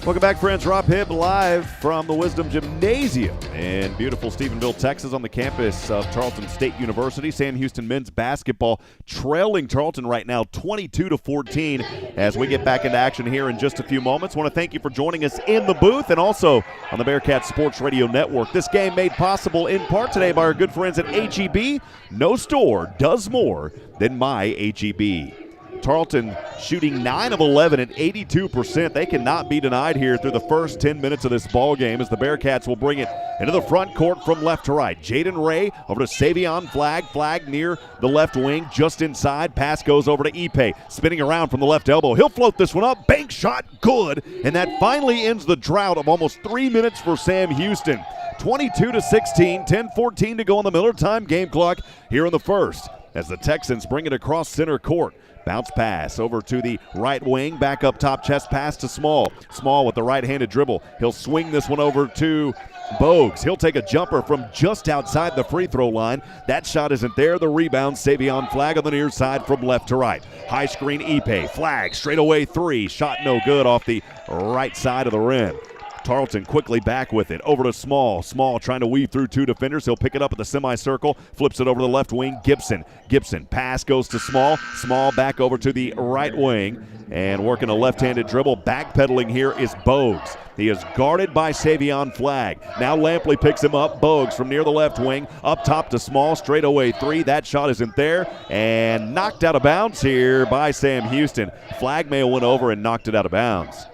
Welcome back, friends. Rob Hipp live from the Wisdom Gymnasium in beautiful Stephenville, Texas, on the campus of Tarleton State University. Sam Houston men's basketball trailing Tarleton right now 22-14 as we get back into action here in just a few moments. I want to thank you for joining us in the booth and also on the Bearcats Sports Radio Network. This game made possible in part today by our good friends at H-E-B. No store does more than my H-E-B. Tarleton shooting 9 of 11 at 82%. They cannot be denied here through the first 10 minutes of this ball game as the Bearcats will bring it into the front court from left to right. Jaden Ray over to Savion Flag. Flag near the left wing, just inside. Pass goes over to Ipe, spinning around from the left elbow. He'll float this one up. Bank shot, good. And that finally ends the drought of almost 3 minutes for Sam Houston. 22-16, 10-14 to go on the Miller time game clock here in the first as the Texans bring it across center court. Bounce pass over to the right wing, back up top, chest pass to Small. Small with the right-handed dribble. He'll swing this one over to Bogues. He'll take a jumper from just outside the free throw line. That shot isn't there. The rebound, Savion Flag on the near side from left to right. High screen Ipe. Flag straight away 3. Shot no good off the right side of the rim. Tarleton quickly back with it. Over to Small. Small trying to weave through 2 defenders. He'll pick it up at the semicircle. Flips it over to the left wing. Gibson. Pass goes to Small. Small back over to the right wing. And working a left-handed dribble. Backpedaling here is Bogues. He is guarded by Savion Flag. Now Lampley picks him up. Bogues from near the left wing. Up top to Small. Straight away 3. That shot isn't there. And knocked out of bounds here by Sam Houston. Flag may have went over and knocked it out of bounds.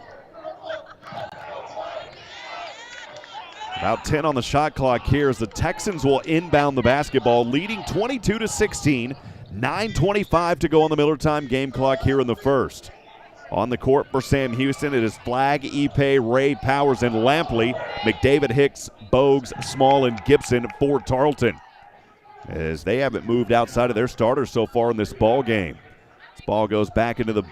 About 10 on the shot clock here as the Texans will inbound the basketball, leading 22-16. 9:25 to go on the Miller time game clock here in the first. On the court for Sam Houston, it is Flag, Ipe, Ray, Powers, and Lampley. McDavid, Hicks, Bogues, Small, and Gibson for Tarleton, as they haven't moved outside of their starters so far in this ball game. This ball goes back into the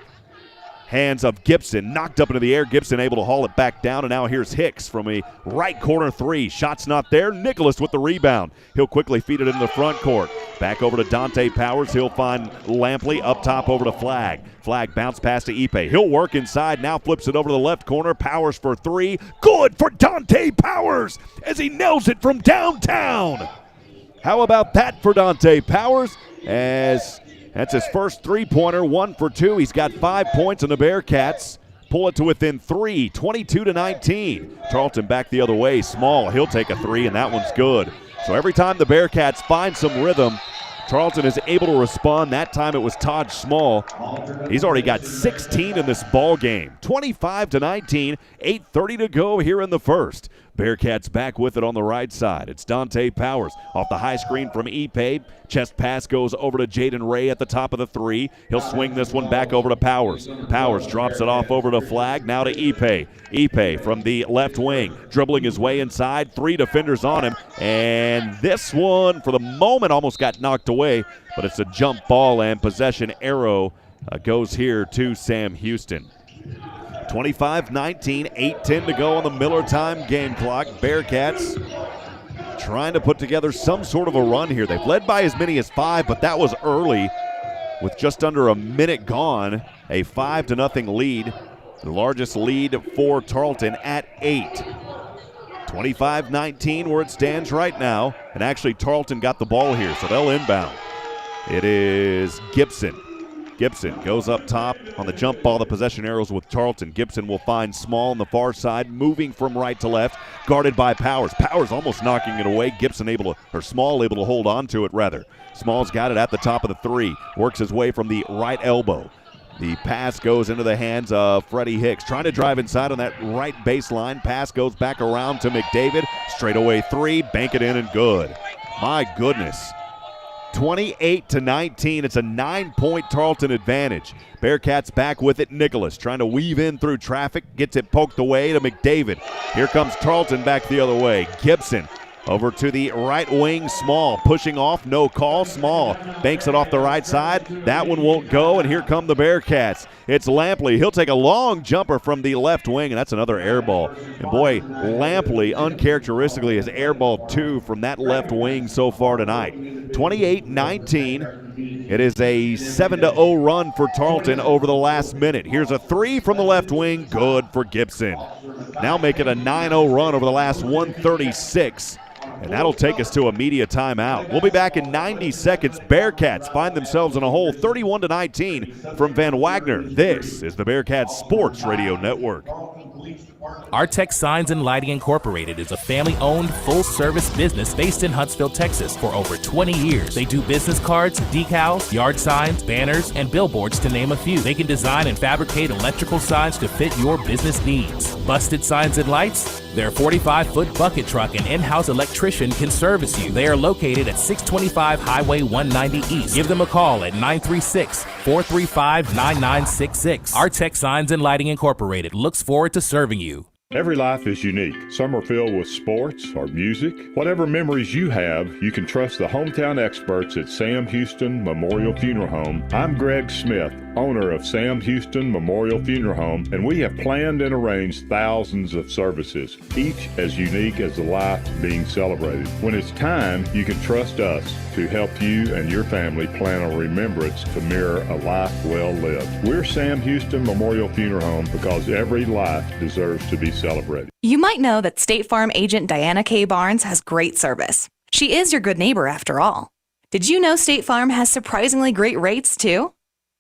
hands of Gibson, knocked up into the air. Gibson able to haul it back down, and now here's Hicks from a right corner 3. Shot's not there. Nicholas with the rebound. He'll quickly feed it into the front court. Back over to Dante Powers. He'll find Lampley up top over to Flag. Flag bounce pass to Ipe. He'll work inside. Now flips it over to the left corner. Powers for 3. Good for Dante Powers as he nails it from downtown. How about that for Dante Powers, as that's his first three-pointer, 1 for 2. He's got 5 points, and the Bearcats pull it to within 3, 22-19. Tarleton back the other way. Small, he'll take a 3, and that one's good. So every time the Bearcats find some rhythm, Tarleton is able to respond. That time it was Taj Small. He's already got 16 in this ball game. 25-19, 8:30 to go here in the first. Bearcats back with it on the right side. It's Dante Powers off the high screen from Ipe. Chest pass goes over to Jaden Ray at the top of the 3. He'll swing this one back over to Powers. Powers drops it off over to Flag. Now to Ipe. Ipe from the left wing, dribbling his way inside. 3 defenders on him. And this one, for the moment, almost got knocked away. But it's a jump ball, and possession arrow goes here to Sam Houston. 25-19, 8:10 to go on the Miller time game clock. Bearcats trying to put together some sort of a run here. They've led by as many as 5, but that was early with just under a minute gone. A 5-0 lead, the largest lead for Tarleton at 8. 25-19 where it stands right now, and actually Tarleton got the ball here, so they'll inbound. It is Gibson. Gibson goes up top on the jump ball. The possession arrows with Tarleton. Gibson will find Small on the far side, moving from right to left, guarded by Powers. Powers almost knocking it away. Gibson Small able to hold on to it, rather. Small's got it at the top of the three. Works his way from the right elbow. The pass goes into the hands of Freddie Hicks. Trying to drive inside on that right baseline. Pass goes back around to McDavid. Straightaway three. Bank it in and good. My goodness. 28-19. It's a 9-point Tarleton advantage. Bearkats back with it. Nicholas trying to weave in through traffic. Gets it poked away to McDavid. Here comes Tarleton back the other way. Gibson over to the right wing. Small pushing off. No call. Small banks it off the right side. That one won't go, and here come the Bearkats. It's Lampley. He'll take a long jumper from the left wing, and that's another air ball. And boy, Lampley uncharacteristically has airballed two from that left wing so far tonight. 28-19. It is a 7-0 run for Tarleton over the last minute. Here's a three from the left wing. Good for Gibson. Now make it a 9-0 run over the last 136. And that'll take us to a media timeout. We'll be back in 90 seconds. Bearkats find themselves in a hole 31-19 from Van Wagner. This is the Bearkats Sports Radio Network. Artex Signs and Lighting Incorporated is a family-owned, full-service business based in Huntsville, Texas for over 20 years. They do business cards, decals, yard signs, banners, and billboards, to name a few. They can design and fabricate electrical signs to fit your business needs. Busted signs and lights? Their 45-foot bucket truck and in-house electrician can service you. They are located at 625 Highway 190 East. Give them a call at 936-435-9966. Artex Signs and Lighting Incorporated looks forward to serving you. Every life is unique. Some are filled with sports or music. Whatever memories you have, you can trust the hometown experts at Sam Houston Memorial Funeral Home. I'm Greg Smith, owner of Sam Houston Memorial Funeral Home, and we have planned and arranged thousands of services, each as unique as the life being celebrated. When it's time, you can trust us to help you and your family plan a remembrance to mirror a life well lived. We're Sam Houston Memorial Funeral Home because every life deserves to be celebrated. You might know that State Farm agent Diana K. Barnes has great service. She is your good neighbor after all. Did you know State Farm has surprisingly great rates too?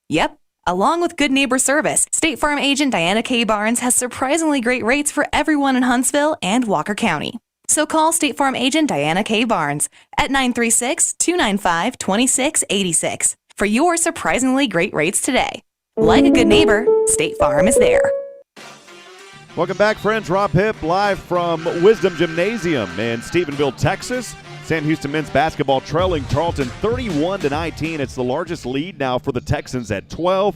Yep. Along with good neighbor service, State Farm agent Diana K. Barnes has surprisingly great rates for everyone in Huntsville and Walker County. So call State Farm agent Diana K. Barnes at 936-295-2686 for your surprisingly great rates today. Like a good neighbor, State Farm is there. Welcome back, friends. Rob Hipp live from Wisdom Gymnasium in Stephenville, Texas. Sam Houston men's basketball trailing Tarleton 31-19. It's the largest lead now for the Texans at 12.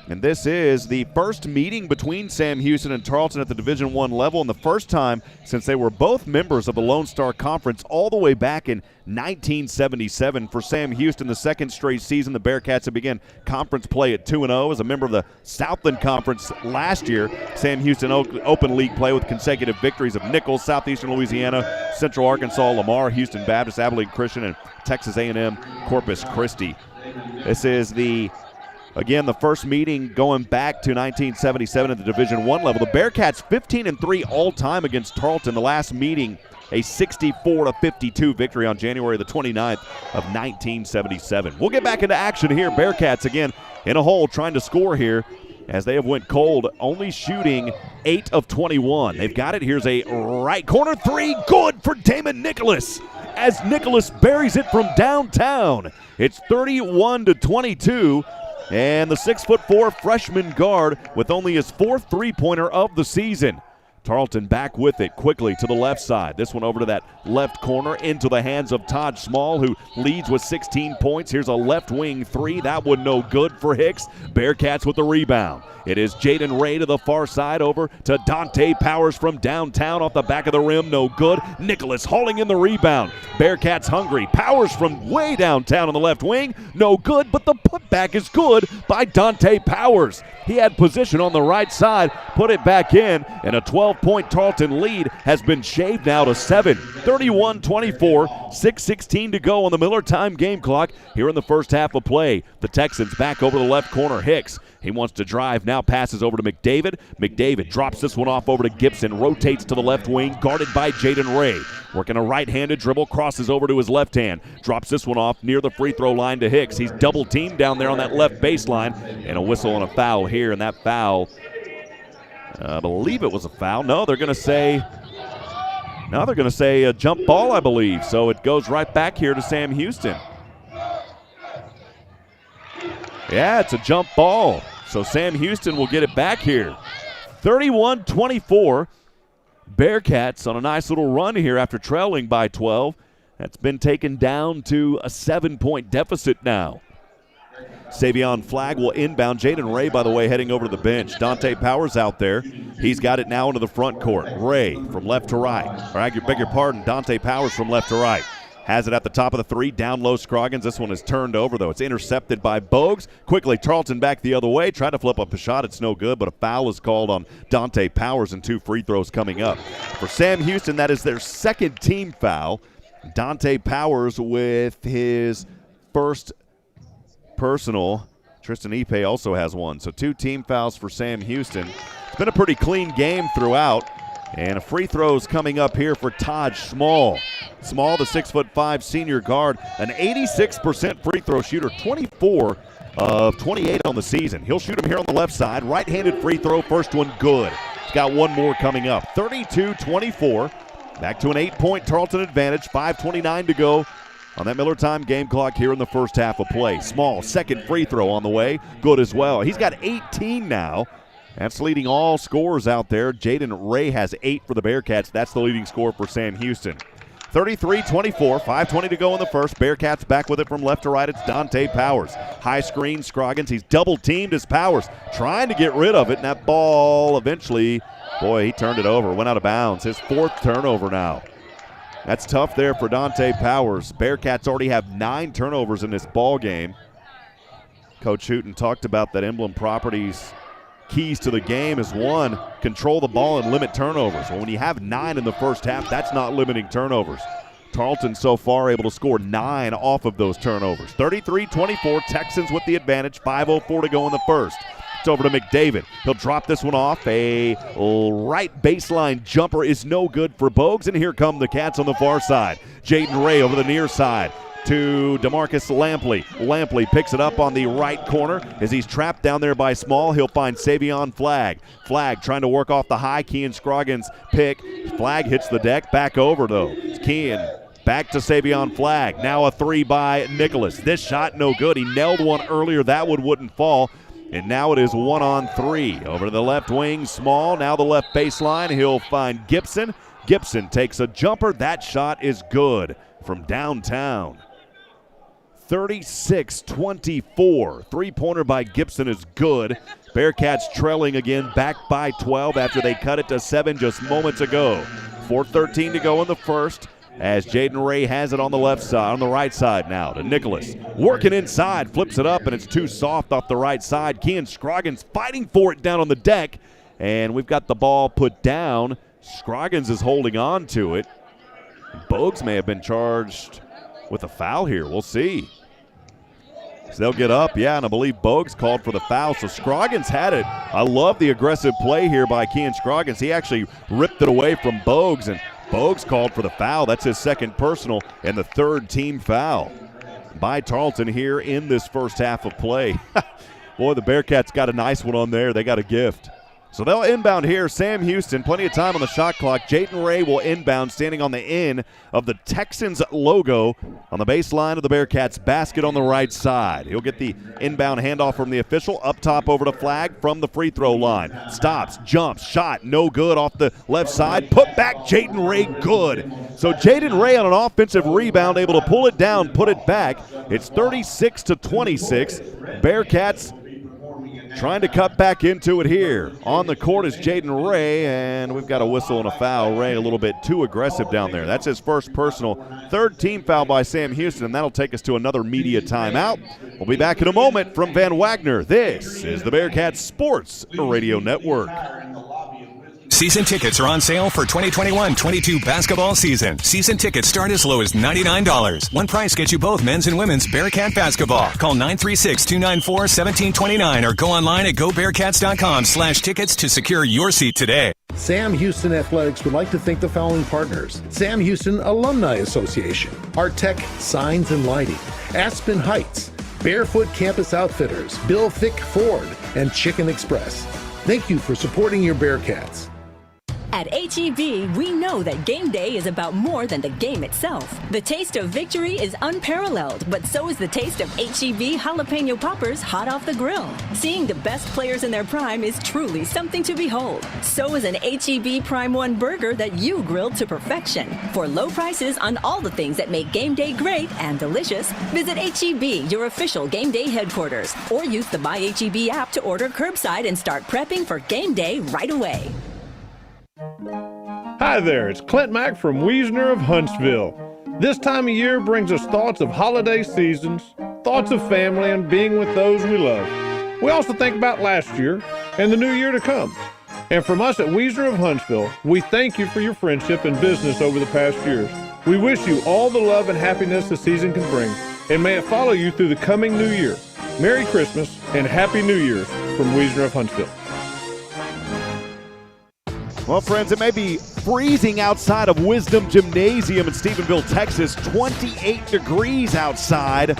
And this is the first meeting between Sam Houston and Tarleton at the Division I level, and the first time since they were both members of the Lone Star Conference all the way back in 1977. For Sam Houston, the second straight season, the Bearkats have begun conference play at 2-0. As a member of the Southland Conference last year, Sam Houston open league play with consecutive victories of Nichols, Southeastern Louisiana, Central Arkansas, Lamar, Houston Baptist, Abilene Christian, and Texas A&M Corpus Christi. This is again, the first meeting going back to 1977 at the Division I level. The Bearkats 15-3 all-time against Tarleton. The last meeting, a 64-52 victory on January the 29th of 1977. We'll get back into action here. Bearkats again in a hole trying to score here as they have went cold, only shooting 8 of 21. They've got it. Here's a right corner three. Good for Damon Nicholas as Nicholas buries it from downtown. It's 31-22. And the 6'4" freshman guard with only his fourth three-pointer of the season. Tarleton back with it quickly to the left side. This one over to that left corner into the hands of Todd Small, who leads with 16 points. Here's a left wing three. That one no good for Hicks. Bearkats with the rebound. It is Jaden Ray to the far side over to Dante Powers from downtown off the back of the rim. No good. Nicholas hauling in the rebound. Bearkats hungry. Powers from way downtown on the left wing. No good, but the putback is good by Dante Powers. He had position on the right side, put it back in, and a 12-point Tarleton lead has been shaved now to 7. 31-24, 6:16 to go on the Miller time game clock here in the first half of play. The Texans back over the left corner. Hicks, he wants to drive, now passes over to McDavid. McDavid drops this one off over to Gibson, rotates to the left wing, guarded by Jaden Ray. Working a right-handed dribble, crosses over to his left hand, drops this one off near the free throw line to Hicks. He's double-teamed down there on that left baseline, and a whistle and a foul here, and that foul, I believe it was a foul. No, they're going to say a jump ball, I believe. So it goes right back here to Sam Houston. Yeah, it's a jump ball. So Sam Houston will get it back here. 31-24. Bearkats on a nice little run here after trailing by 12. That's been taken down to a 7-point deficit now. Savion Flagg will inbound. Jaden Ray, by the way, heading over to the bench. Dante Powers out there. He's got it now into the front court. Ray from left to right. Or I beg your pardon, Dante Powers from left to right. Has it at the top of the three, down low Scroggins. This one is turned over, though. It's intercepted by Bogues. Quickly, Tarleton back the other way. Tried to flip up a shot. It's no good, but a foul is called on Dante Powers and 2 free throws coming up. For Sam Houston, that is their second team foul. Dante Powers with his first personal. Tristan Ipe also has one. So 2 team fouls for Sam Houston. It's been a pretty clean game throughout. And a free throw's coming up here for Taj Small. Small, the 6'5" senior guard, an 86% free throw shooter, 24 of 28 on the season. He'll shoot him here on the left side. Right-handed free throw, first one good. He's got one more coming up. 32-24. Back to an 8-point Tarleton advantage. 5:29 to go on that Miller time game clock here in the first half of play. Small, second free throw on the way. Good as well. He's got 18 now. That's leading all scorers out there. Jaden Ray has 8 for the Bearcats. That's the leading scorer for Sam Houston. 33-24, 5:20 to go in the first. Bearcats back with it from left to right. It's Dante Powers. High screen, Scroggins. He's double-teamed as Powers, trying to get rid of it, and that ball eventually, boy, he turned it over. Went out of bounds. His 4th turnover now. That's tough there for Dante Powers. Bearcats already have 9 turnovers in this ball game. Coach Hooten talked about that Emblem Properties keys to the game is 1, control the ball and limit turnovers. Well, when you have 9 in the first half, that's not limiting turnovers. Tarleton so far able to score 9 off of those turnovers. 33-24, Texans with the advantage, 5:04 to go in the first. It's over to McDavid. He'll drop this one off. A right baseline jumper is no good for Bogues, and here come the Cats on the far side. Jaden Ray over the near side to DeMarcus Lampley. Lampley picks it up on the right corner as he's trapped down there by Small. He'll find Savion Flagg. Flagg trying to work off the high. Kean Scroggins pick. Flagg hits the deck. Back over, though. It's Kean. Back to Savion Flagg. Now a 3 by Nicholas. This shot no good. He nailed one earlier. That one wouldn't fall. And now it is 1-on-3. Over to the left wing, Small. Now the left baseline. He'll find Gibson. Gibson takes a jumper. That shot is good from downtown. 36-24. 3-pointer by Gibson is good. Bearcats trailing again, back by 12 after they cut it to 7 just moments ago. 4:13 to go in the first as Jaden Ray has it on the left side, on the right side now to Nicholas. Working inside, flips it up, and it's too soft off the right side. Kean Scroggins fighting for it down on the deck, and we've got the ball put down. Scroggins is holding on to it. Bogues may have been charged with a foul here. We'll see. So they'll get up, yeah, and I believe Bogues called for the foul. So Scroggins had it. I love the aggressive play here by Kean Scroggins. He actually ripped it away from Bogues, and Bogues called for the foul. That's his second personal and the 3rd team foul by Tarleton here in this first half of play. Boy, the Bearcats got a nice one on there. They got a gift. So they'll inbound here. Sam Houston, plenty of time on the shot clock. Jaden Ray will inbound, standing on the end of the Texans logo on the baseline of the Bearcats basket on the right side. He'll get the inbound handoff from the official. Up top over to Flagg from the free throw line. Stops, jumps, shot, no good off the left side. Put back, Jaden Ray, good. So Jaden Ray on an offensive rebound, able to pull it down, put it back. It's 36-26. Bearcats trying to cut back into it here. On the court is Jaden Ray, and we've got a whistle and a foul. Ray a little bit too aggressive down there. That's his first personal. 3rd team foul by Sam Houston, and that'll take us to another media timeout. We'll be back in a moment from Van Wagner. This is the Bearcats Sports Radio Network. Season tickets are on sale for 2021-22 basketball season. Season tickets start as low as $99. One price gets you both men's and women's Bearcat basketball. Call 936-294-1729 or go online at gobearcats.com/tickets to secure your seat today. Sam Houston Athletics would like to thank the following partners: Sam Houston Alumni Association, Art Tech Signs and Lighting, Aspen Heights, Barefoot Campus Outfitters, Bill Fick Ford, and Chicken Express. Thank you for supporting your Bearcats. At H-E-B, we know that game day is about more than the game itself. The taste of victory is unparalleled, but so is the taste of H-E-B jalapeno poppers hot off the grill. Seeing the best players in their prime is truly something to behold. So is an H-E-B Prime 1 burger that you grilled to perfection. For low prices on all the things that make game day great and delicious, visit H-E-B, your official game day headquarters, or use the My H-E-B app to order curbside and start prepping for game day right away. Hi there, it's Clint Mack from Wiesner of Huntsville. This time of year brings us thoughts of holiday seasons, thoughts of family, and being with those we love. We also think about last year and the new year to come. And from us at Wiesner of Huntsville, we thank you for your friendship and business over the past years. We wish you all the love and happiness the season can bring, and may it follow you through the coming new year. Merry Christmas and Happy New Year's from Wiesner of Huntsville. Well, friends, it may be freezing outside of Wisdom Gymnasium in Stephenville, Texas. 28 degrees outside.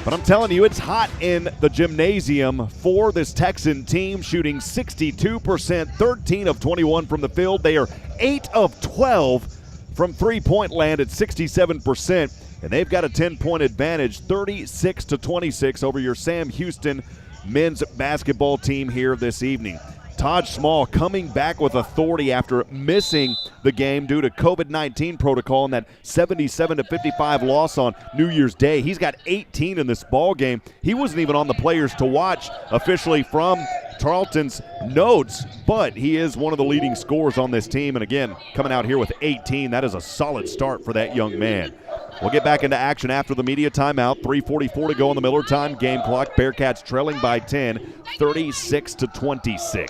But I'm telling you, it's hot in the gymnasium for this Texan team, shooting 62%, 13 of 21 from the field. They are 8 of 12 from three-point land at 67%. And they've got a 10-point advantage, 36-26 over your Sam Houston men's basketball team here this evening. Todd Small coming back with authority after missing the game due to COVID-19 protocol in that 77-55 loss on New Year's Day. He's got 18 in this ball game. He wasn't even on the players to watch officially from Tarleton's notes, but he is one of the leading scorers on this team. And again, coming out here with 18, that is a solid start for that young man. We'll get back into action after the media timeout. 3:44 to go on the Miller time game clock. Bearcats trailing by 10, 36-26.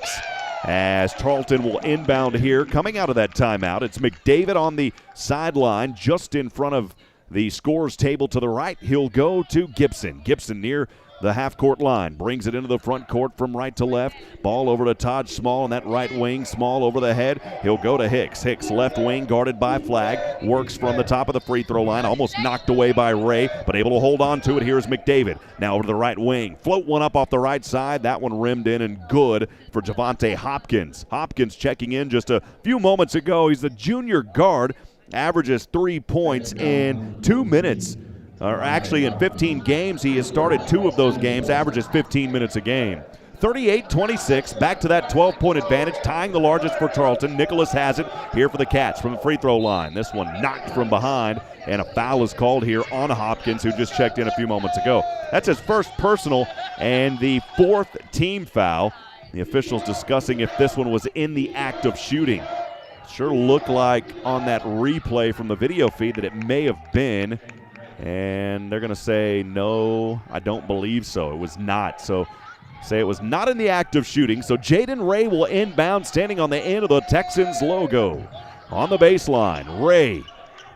As Tarleton will inbound here. Coming out of that timeout, it's McDavid on the sideline just in front of the scorer's table to the right. He'll go to Gibson. Gibson near the half-court line. Brings it into the front court from right to left. Ball over to Todd Small on that right wing. Small over the head. He'll go to Hicks. Hicks left wing guarded by Flagg. Works from the top of the free throw line. Almost knocked away by Ray, but able to hold on to it. Here's McDavid. Now over to the right wing. Float one up off the right side. That one rimmed in and good for Javante Hopkins. Hopkins checking in just a few moments ago. He's the junior guard. Averages 3 points in 2 minutes. Or actually in 15 games, he has started 2 of those games, averages 15 minutes a game. 38-26, back to that 12-point advantage, tying the largest for Tarleton. Nicholas has it here for the Cats from the free throw line. This one knocked from behind, and a foul is called here on Hopkins, who just checked in a few moments ago. That's his first personal and the 4th team foul. The officials discussing if this one was in the act of shooting. Sure looked like on that replay from the video feed that it may have been. And they're going to say, no, I don't believe so. It was not. So say it was not in the act of shooting. So Jaden Ray will inbound, standing on the end of the Texans logo. On the baseline, Ray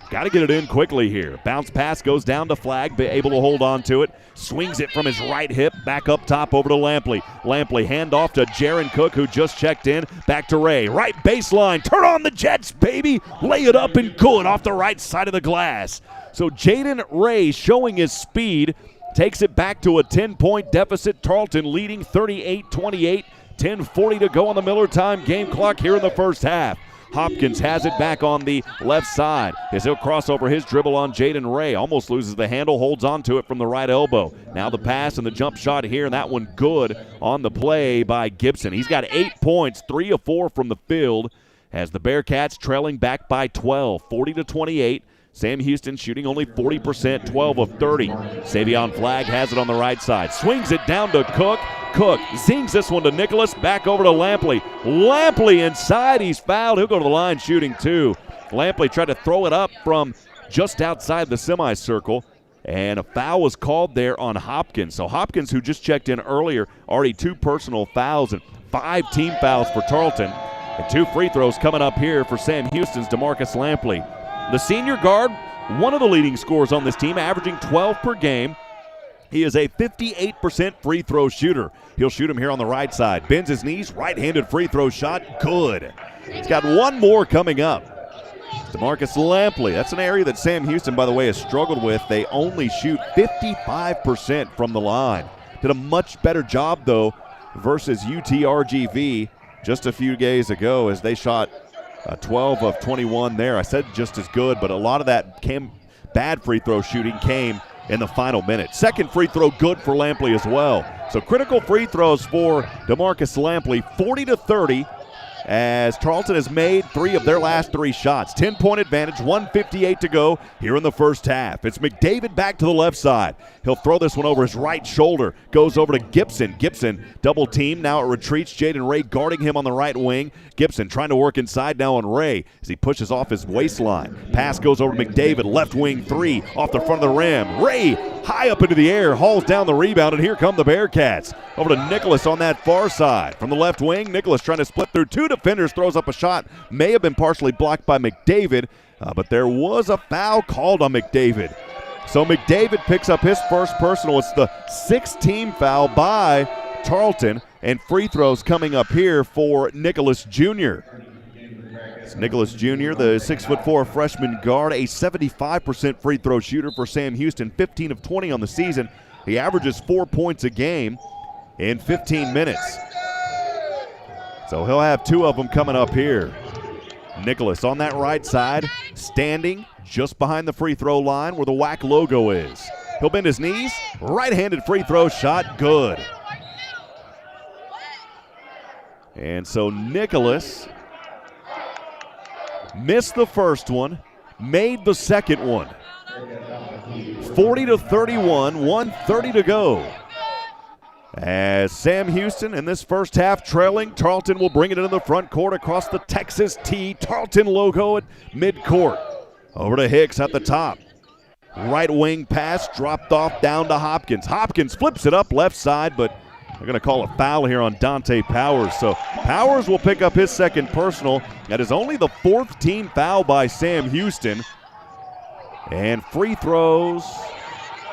got to get it in quickly here. Bounce pass goes down to Flagg, able to hold on to it. Swings it from his right hip, back up top over to Lampley. Lampley hand off to Jaron Cook, who just checked in. Back to Ray. Right baseline. Turn on the Jets, baby. Lay it up and good off the right side of the glass. So Jaden Ray showing his speed. Takes it back to a 10-point deficit. Tarleton leading 38-28. 10:40 to go on the Miller time game clock here in the first half. Hopkins has it back on the left side as he'll cross over his dribble on Jaden Ray. Almost loses the handle, holds on to it from the right elbow. Now the pass and the jump shot here, and that one good on the play by Gibson. He's got 8 points, 3 of 4 from the field as the Bearcats trailing back by 12, 40-28. Sam Houston shooting only 40%, 12 of 30. Savion Flagg has it on the right side. Swings it down to Cook. Cook zings this one to Nicholas. Back over to Lampley. Lampley inside. He's fouled. He'll go to the line shooting 2. Lampley tried to throw it up from just outside the semicircle, and a foul was called there on Hopkins. So Hopkins, who just checked in earlier, already 2 personal fouls and 5 team fouls for Tarleton. And 2 free throws coming up here for Sam Houston's DeMarcus Lampley. The senior guard, one of the leading scorers on this team, averaging 12 per game. He is a 58% free throw shooter. He'll shoot him here on the right side. Bends his knees, right-handed free throw shot, good. He's got one more coming up. DeMarcus Lampley, that's an area that Sam Houston, by the way, has struggled with. They only shoot 55% from the line. Did a much better job, though, versus UTRGV just a few days ago as they shot 12 of 21 there. I said just as good, but a lot of that bad free throw shooting came in the final minute. Second free throw good for Lampley as well. So critical free throws for DeMarcus Lampley, 40-30, as Tarleton has made 3 of their last 3 shots. 10-point advantage, 1:58 to go here in the first half. It's McDavid back to the left side. He'll throw this one over his right shoulder. Goes over to Gibson. Gibson double team. Now it retreats. Jaden Ray guarding him on the right wing. Gibson trying to work inside now on Ray as he pushes off his waistline. Pass goes over to McDavid. Left wing 3 off the front of the rim. Ray high up into the air. Hauls down the rebound, and here come the Bearcats. Over to Nicholas on that far side. From the left wing, Nicholas trying to split through 2 defenders. Throws up a shot. May have been partially blocked by McDavid, but there was a foul called on McDavid. So McDavid picks up his first personal. It's the 6th team foul by Tarleton, and free throws coming up here for Nicholas Jr. It's Nicholas Jr., the 6'4" freshman guard, a 75% free throw shooter for Sam Houston, 15 of 20 on the season. He averages 4 points a game in 15 minutes. So he'll have 2 of them coming up here. Nicholas on that right side, standing just behind the free throw line where the WAC logo is. He'll bend his knees, right-handed free throw shot, good. And so Nicholas missed the first one, made the second one. 40-31, 1:30 to go. As Sam Houston in this first half trailing, Tarleton will bring it into the front court across the Texas T Tarleton logo at midcourt. Over to Hicks at the top. Right wing pass dropped off down to Hopkins. Hopkins flips it up left side, but they're going to call a foul here on Dante Powers. So Powers will pick up his second personal. That is only the 4th team foul by Sam Houston. And free throws.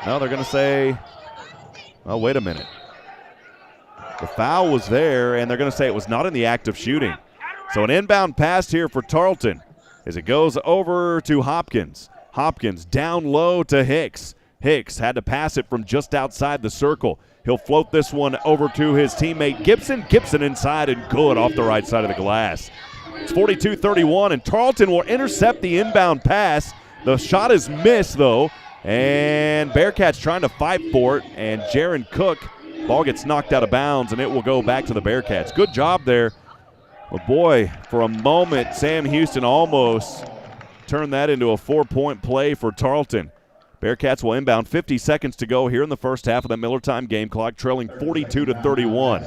Now they're going to say, oh, wait a minute. The foul was there, and they're going to say it was not in the act of shooting. So an inbound pass here for Tarleton as it goes over to Hopkins. Hopkins down low to Hicks. Hicks had to pass it from just outside the circle. He'll float this one over to his teammate Gibson. Gibson inside and good off the right side of the glass. It's 42-31, and Tarleton will intercept the inbound pass. The shot is missed, though, and Bearcats trying to fight for it, and Jaron Cook, ball gets knocked out of bounds, and it will go back to the Bearcats. Good job there. But boy, for a moment, Sam Houston almost turned that into a 4-point play for Tarleton. Bearcats will inbound, 50 seconds to go here in the first half of the Miller time game clock, trailing 42-31.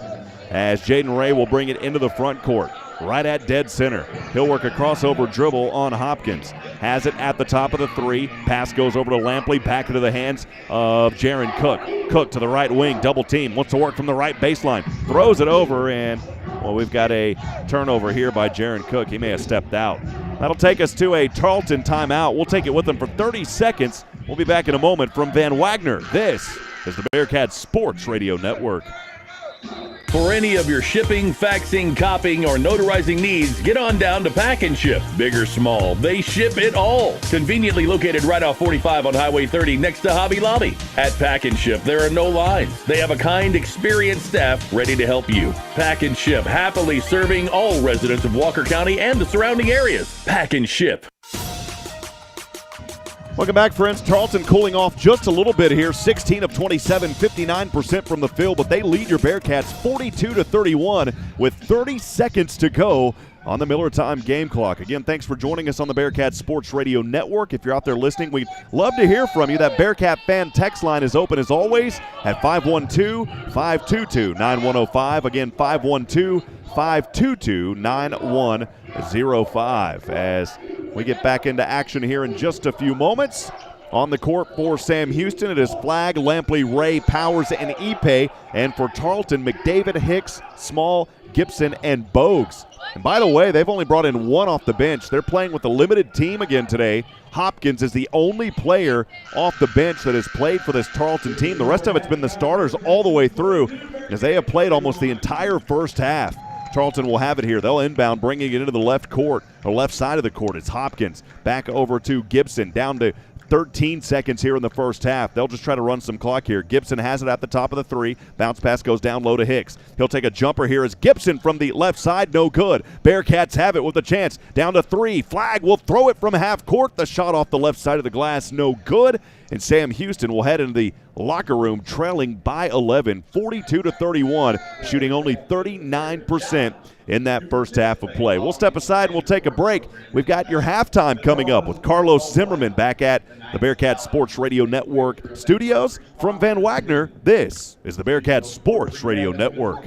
As Jaden Ray will bring it into the front court, right at dead center. He'll work a crossover dribble on Hopkins. Has it at the top of the 3. Pass goes over to Lampley, back into the hands of Jaron Cook. Cook to the right wing, double team, wants to work from the right baseline. Throws it over, and, well, we've got a turnover here by Jaron Cook. He may have stepped out. That'll take us to a Tarleton timeout. We'll take it with them for 30 seconds. We'll be back in a moment from Van Wagner. This is the Bearcats Sports Radio Network. For any of your shipping, faxing, copying, or notarizing needs, get on down to Pack and Ship. Big or small, they ship it all. Conveniently located right off 45 on Highway 30 next to Hobby Lobby. At Pack and Ship, there are no lines. They have a kind, experienced staff ready to help you. Pack and Ship, happily serving all residents of Walker County and the surrounding areas. Pack and Ship. Welcome back, friends. Tarleton cooling off just a little bit here. 16 of 27, 59% from the field, but they lead your Bearcats 42-31 with 30 seconds to go on the Miller time game clock. Again, thanks for joining us on the Bearcats Sports Radio Network. If you're out there listening, we'd love to hear from you. That Bearcat fan text line is open as always at 512-522-9105. Again, 512-522-9105. As we get back into action here in just a few moments On the court for Sam Houston, it is Flagg, Lampley, Ray, Powers, and Ipe. And for Tarleton, McDavid, Hicks, Small, Gibson, and Bogues. And by the way, they've only brought in one off the bench. They're playing with a limited team again today. Hopkins is the only player off the bench that has played for this Tarleton team. The rest of it's been the starters all the way through, as they have played almost the entire first half. Tarleton will have it here. They'll inbound, bringing it into the left court, or left side of the court. It's Hopkins back over to Gibson, down to 13 seconds here in the first half. They'll just try to run some clock here. Gibson has it at the top of the three. Bounce pass goes down low to Hicks. He'll take a jumper here as Gibson from the left side. No good. Bearcats have it with a chance. Down to three. Flagg will throw it from half court. The shot off the left side of the glass. No good. And Sam Houston will head into the locker room trailing by 11, 42-31, shooting only 39% in that first half of play. We'll step aside and we'll take a break. We've got your halftime coming up with Carlos Zimmermann back at the Bearcats Sports Radio Network studios. From Van Wagner, this is the Bearcats Sports Radio Network.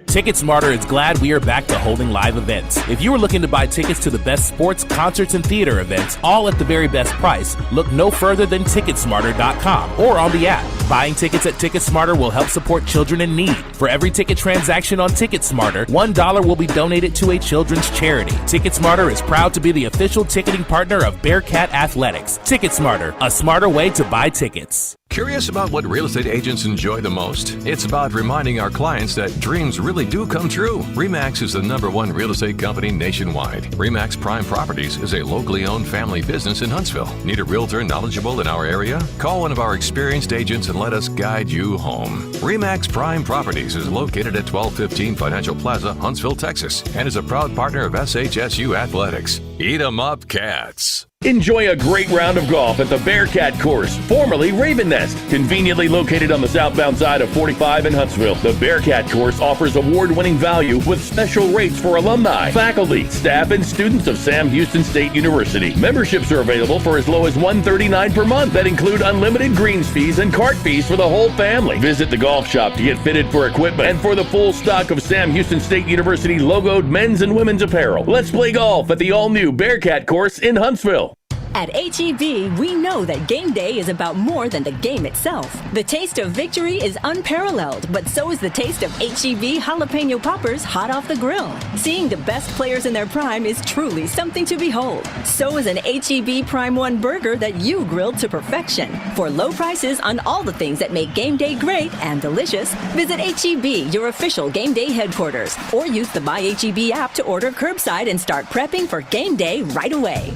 TicketSmarter is glad we are back to holding live events. If you are looking to buy tickets to the best sports, concerts, and theater events, all at the very best price, look no further than TicketSmarter.com or on the app. Buying tickets at TicketSmarter will help support children in need. For every ticket transaction on TicketSmarter, $1 will be donated to a children's charity. TicketSmarter is proud to be the official ticketing partner of Bearcat Athletics. TicketSmarter, a smarter way to buy tickets. Curious about what real estate agents enjoy the most? It's about reminding our clients that dreams really do come true. RE/MAX is the #1 real estate company nationwide. RE/MAX Prime Properties is a locally owned family business in Huntsville. Need a realtor knowledgeable in our area? Call one of our experienced agents and let us guide you home. RE/MAX Prime Properties is located at 1215 Financial Plaza, Huntsville, Texas, and is a proud partner of SHSU Athletics. Eat 'em up, Cats. Enjoy a great round of golf at the Bearkat course, formerly Raven Nest. Conveniently located on the southbound side of 45 in Huntsville, the Bearkat course offers award-winning value with special rates for alumni, faculty, staff, and students of Sam Houston State University. Memberships are available for as low as $139 per month that include unlimited greens fees and cart fees for the whole family. Visit the golf shop to get fitted for equipment and for the full stock of Sam Houston State University logoed men's and women's apparel. Let's play golf at the all-new Bearkat course in Huntsville. At H-E-B, we know that game day is about more than the game itself. The taste of victory is unparalleled, but so is the taste of H-E-B jalapeno poppers hot off the grill. Seeing the best players in their prime is truly something to behold. So is an H-E-B Prime 1 burger that you grilled to perfection. For low prices on all the things that make game day great and delicious, visit H-E-B, your official game day headquarters, or use the My H-E-B app to order curbside and start prepping for game day right away.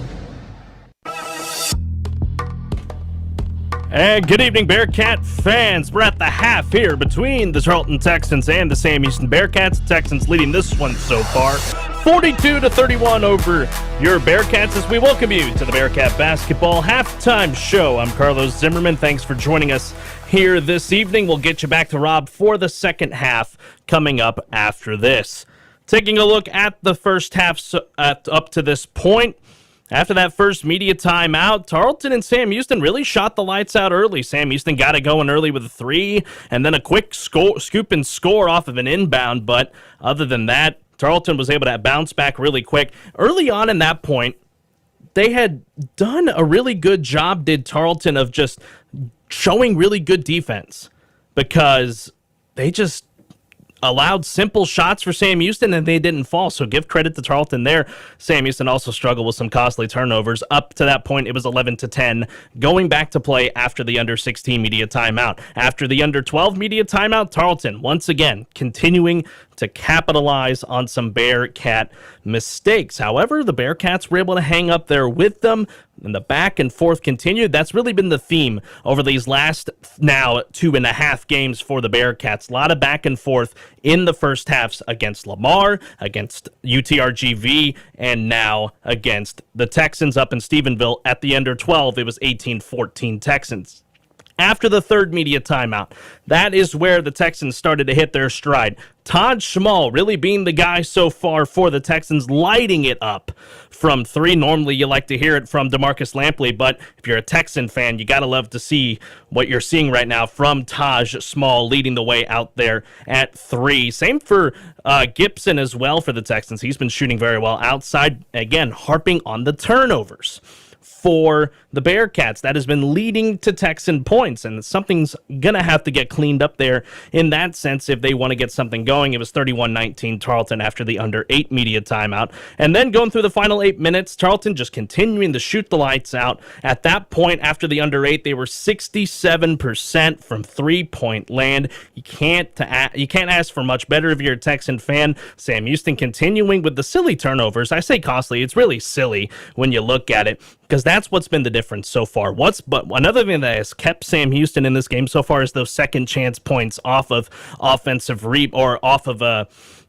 And good evening, Bearcat fans. We're at the half here between the Tarleton Texans and the Sam Houston Bearcats. The Texans leading this one so far, 42-31 over your Bearcats, as we welcome you to the Bearcat Basketball Halftime Show. I'm Carlos Zimmermann. Thanks for joining us here this evening. We'll get you back to Rob for the second half coming up after this. Taking a look at the first half up to this point. After that first media timeout, Tarleton and Sam Houston really shot the lights out early. Sam Houston got it going early with a three, and then a quick scoop and score off of an inbound. But other than that, Tarleton was able to bounce back really quick. Early on in that point, they had done a really good job, did Tarleton, of just showing really good defense, because they just allowed simple shots for Sam Houston, and they didn't fall, so give credit to Tarleton there. Sam Houston also struggled with some costly turnovers. Up to that point, it was 11-10, going back to play after the under-16 media timeout. After the under-12 media timeout, Tarleton, once again, continuing to capitalize on some Bearcat mistakes. However, the Bearcats were able to hang up there with them, and the back and forth continued. That's really been the theme over these last now 2.5 games for the Bearcats. A lot of back and forth in the first halves against Lamar, against UTRGV, and now against the Texans up in Stephenville. At the under 12, it was 18-14 Texans. After the third media timeout, that is where the Texans started to hit their stride. Todd Schmall really being the guy so far for the Texans, lighting it up from three. Normally you like to hear it from DeMarcus Lampley, but if you're a Texan fan, you got to love to see what you're seeing right now from Taj Schmall leading the way out there at three. Same for Gibson as well for the Texans. He's been shooting very well outside, again, harping on the turnovers. for the Bearcats. That has been leading to Texan points, and something's going to have to get cleaned up there in that sense if they want to get something going. It was 31-19 Tarleton after the under 8 media timeout. And then going through the final 8 minutes, Tarleton just continuing to shoot the lights out. At that point, after the under 8, they were 67% from three-point land. You can't ask for much better if you're a Texan fan. Sam Houston continuing with the silly turnovers. I say costly. It's really silly when you look at it, because that's what's been the difference so far. But another thing that has kept Sam Houston in this game so far is those second chance points off of offensive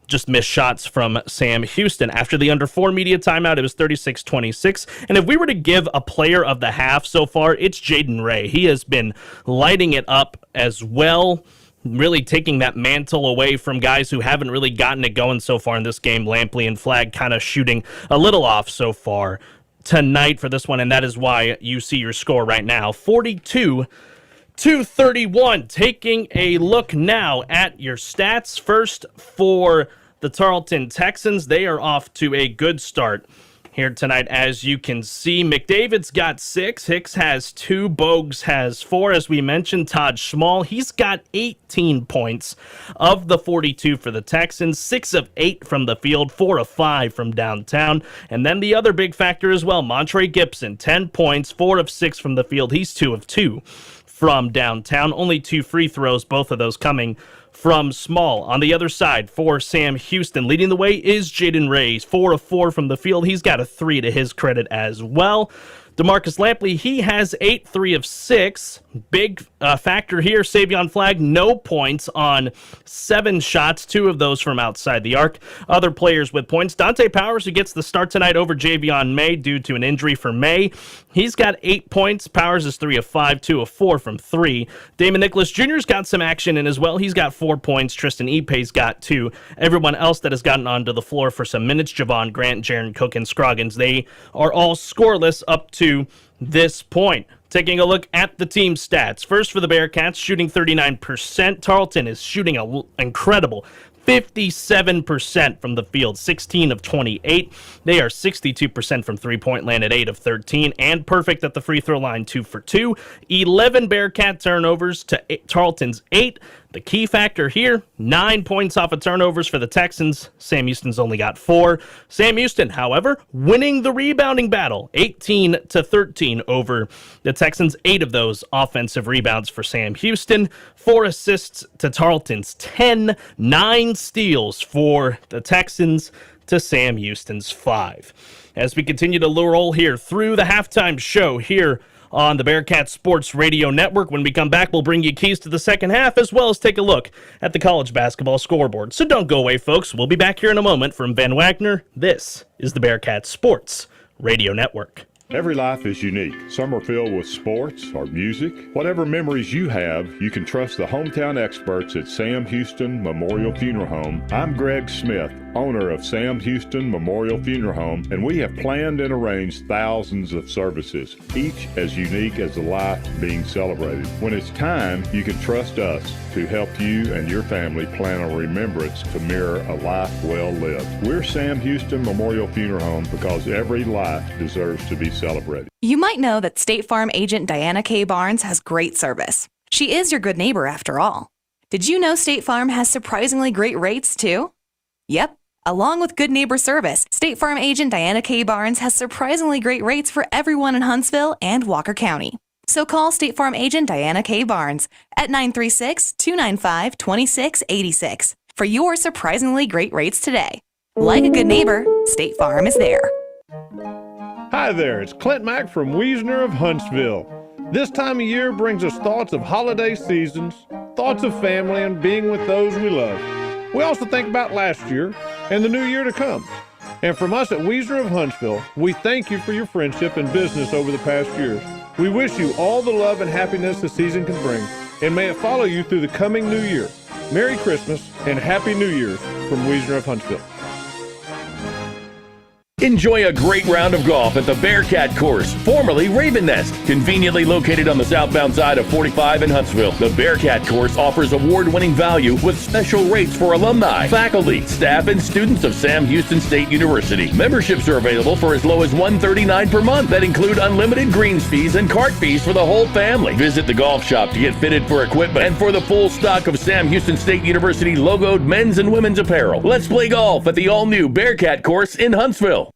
just missed shots from Sam Houston. After the under 4 media timeout, it was 36-26. And if we were to give a player of the half so far, it's Jaden Ray. He has been lighting it up as well, really taking that mantle away from guys who haven't really gotten it going so far in this game. Lampley and Flagg kind of shooting a little off so far tonight for this one, and that is why you see your score right now, 42-31. Taking a look now at your stats. First, for the Tarleton Texans, they are off to a good start here tonight. As you can see, McDavid's got 6, Hicks has 2, Bogues has 4. As we mentioned, Todd Schmall, he's got 18 points of the 42 for the Texans, 6 of 8 from the field, 4 of 5 from downtown. And then the other big factor as well, Montre Gibson, 10 points, 4 of 6 from the field. He's 2 of 2 from downtown. Only 2 free throws, both of those coming from Small. On the other side, for Sam Houston, leading the way is Jaden Ray, 4 of 4 from the field. He's got a 3 to his credit as well. DeMarcus Lampley, he has 8, 3 of 6. Big factor here, Savion Flagg, no points on 7 shots, 2 of those from outside the arc. Other players with points, Dante Powers, who gets the start tonight over Javion May due to an injury for May. He's got 8 points. Powers is 3 of 5, 2 of 4 from 3. Damon Nicholas Jr.'s got some action in as well. He's got 4 points. Tristan Ipe's got 2. Everyone else that has gotten onto the floor for some minutes, Javon Grant, Jaron Cook, and Scroggins, they are all scoreless up to this point. Taking a look at the team stats. First for the Bearcats, shooting 39%. Tarleton is shooting an incredible 57% from the field, 16 of 28. They are 62% from three-point land at 8 of 13, and perfect at the free throw line, 2 for 2. 11 Bearcat turnovers to Tarleton's 8. The key factor here, 9 points off of turnovers for the Texans. Sam Houston's only got 4. Sam Houston, however, winning the rebounding battle, 18-13 over the Texans. 8 of those offensive rebounds for Sam Houston. 4 assists to Tarleton's 10. 9 steals for the Texans to Sam Houston's 5. As we continue to roll here through the halftime show here on the Bearcat Sports Radio Network. When we come back, we'll bring you keys to the second half, as well as take a look at the college basketball scoreboard. So don't go away, folks. We'll be back here in a moment. From Van Wagner, this is the Bearcat Sports Radio Network. Every life is unique. Some are filled with sports or music. Whatever memories you have, you can trust the hometown experts at Sam Houston Memorial Funeral Home. I'm Greg Smith, owner of Sam Houston Memorial Funeral Home, and we have planned and arranged thousands of services, each as unique as the life being celebrated. When it's time, you can trust us to help you and your family plan a remembrance to mirror a life well lived. We're Sam Houston Memorial Funeral Home because every life deserves to be celebrated. You might know that State Farm agent Diana K. Barnes has great service. She is your good neighbor after all. Did you know State Farm has surprisingly great rates too? Yep. Along with good neighbor service, State Farm agent Diana K. Barnes has surprisingly great rates for everyone in Huntsville and Walker County. So call State Farm agent Diana K. Barnes at 936-295-2686 for your surprisingly great rates today. Like a good neighbor, State Farm is there. Hi there, it's Clint Mack from Wiesner of Huntsville. This time of year brings us thoughts of holiday seasons, thoughts of family, and being with those we love. We also think about last year and the new year to come. And from us at Wiesner of Huntsville, we thank you for your friendship and business over the past years. We wish you all the love and happiness the season can bring, and may it follow you through the coming new year. Merry Christmas and Happy New Year's from Wiesner of Huntsville. Enjoy a great round of golf at the Bearkat course, formerly Raven Nest. Conveniently located on the southbound side of 45 in Huntsville, the Bearkat course offers award-winning value with special rates for alumni, faculty, staff, and students of Sam Houston State University. Memberships are available for as low as $139 per month that include unlimited greens fees and cart fees for the whole family. Visit the golf shop to get fitted for equipment and for the full stock of Sam Houston State University logoed men's and women's apparel. Let's play golf at the all-new Bearkat course in Huntsville.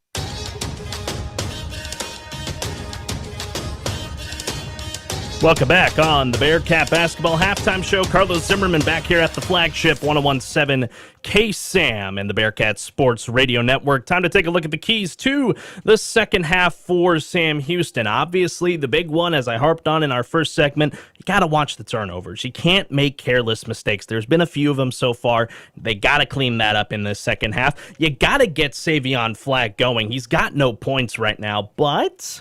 Welcome back on the Bearcat Basketball Halftime Show. Carlos Zimmermann back here at the flagship 1017 KSAM and the Bearcat Sports Radio Network. Time to take a look at the keys to the second half for Sam Houston. Obviously, the big one, as I harped on in our first segment, you got to watch the turnovers. You can't make careless mistakes. There's been a few of them so far. They got to clean that up in the second half. You got to get Savion Flagg going. He's got no points right now, but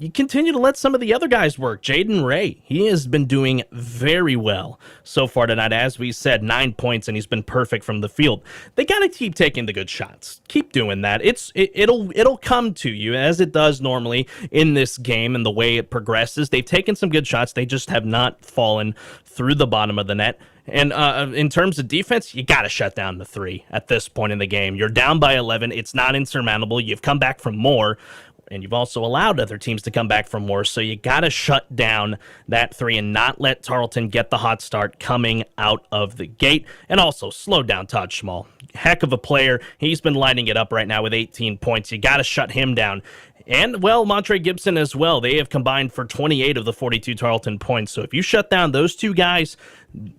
you continue to let some of the other guys work. Jaden Ray, he has been doing very well so far tonight. As we said, 9 points, and he's been perfect from the field. They got to keep taking the good shots. Keep doing that. It'll come to you, as it does normally in this game and the way it progresses. They've taken some good shots. They just have not fallen through the bottom of the net. And in terms of defense, you got to shut down the three at this point in the game. You're down by 11. It's not insurmountable. You've come back from more. And you've also allowed other teams to come back from more, so you got to shut down that three and not let Tarleton get the hot start coming out of the gate. And also slow down Todd Schmall. Heck of a player. He's been lighting it up right now with 18 points. You got to shut him down. And, well, Montre Gibson as well. They have combined for 28 of the 42 Tarleton points. So if you shut down those two guys,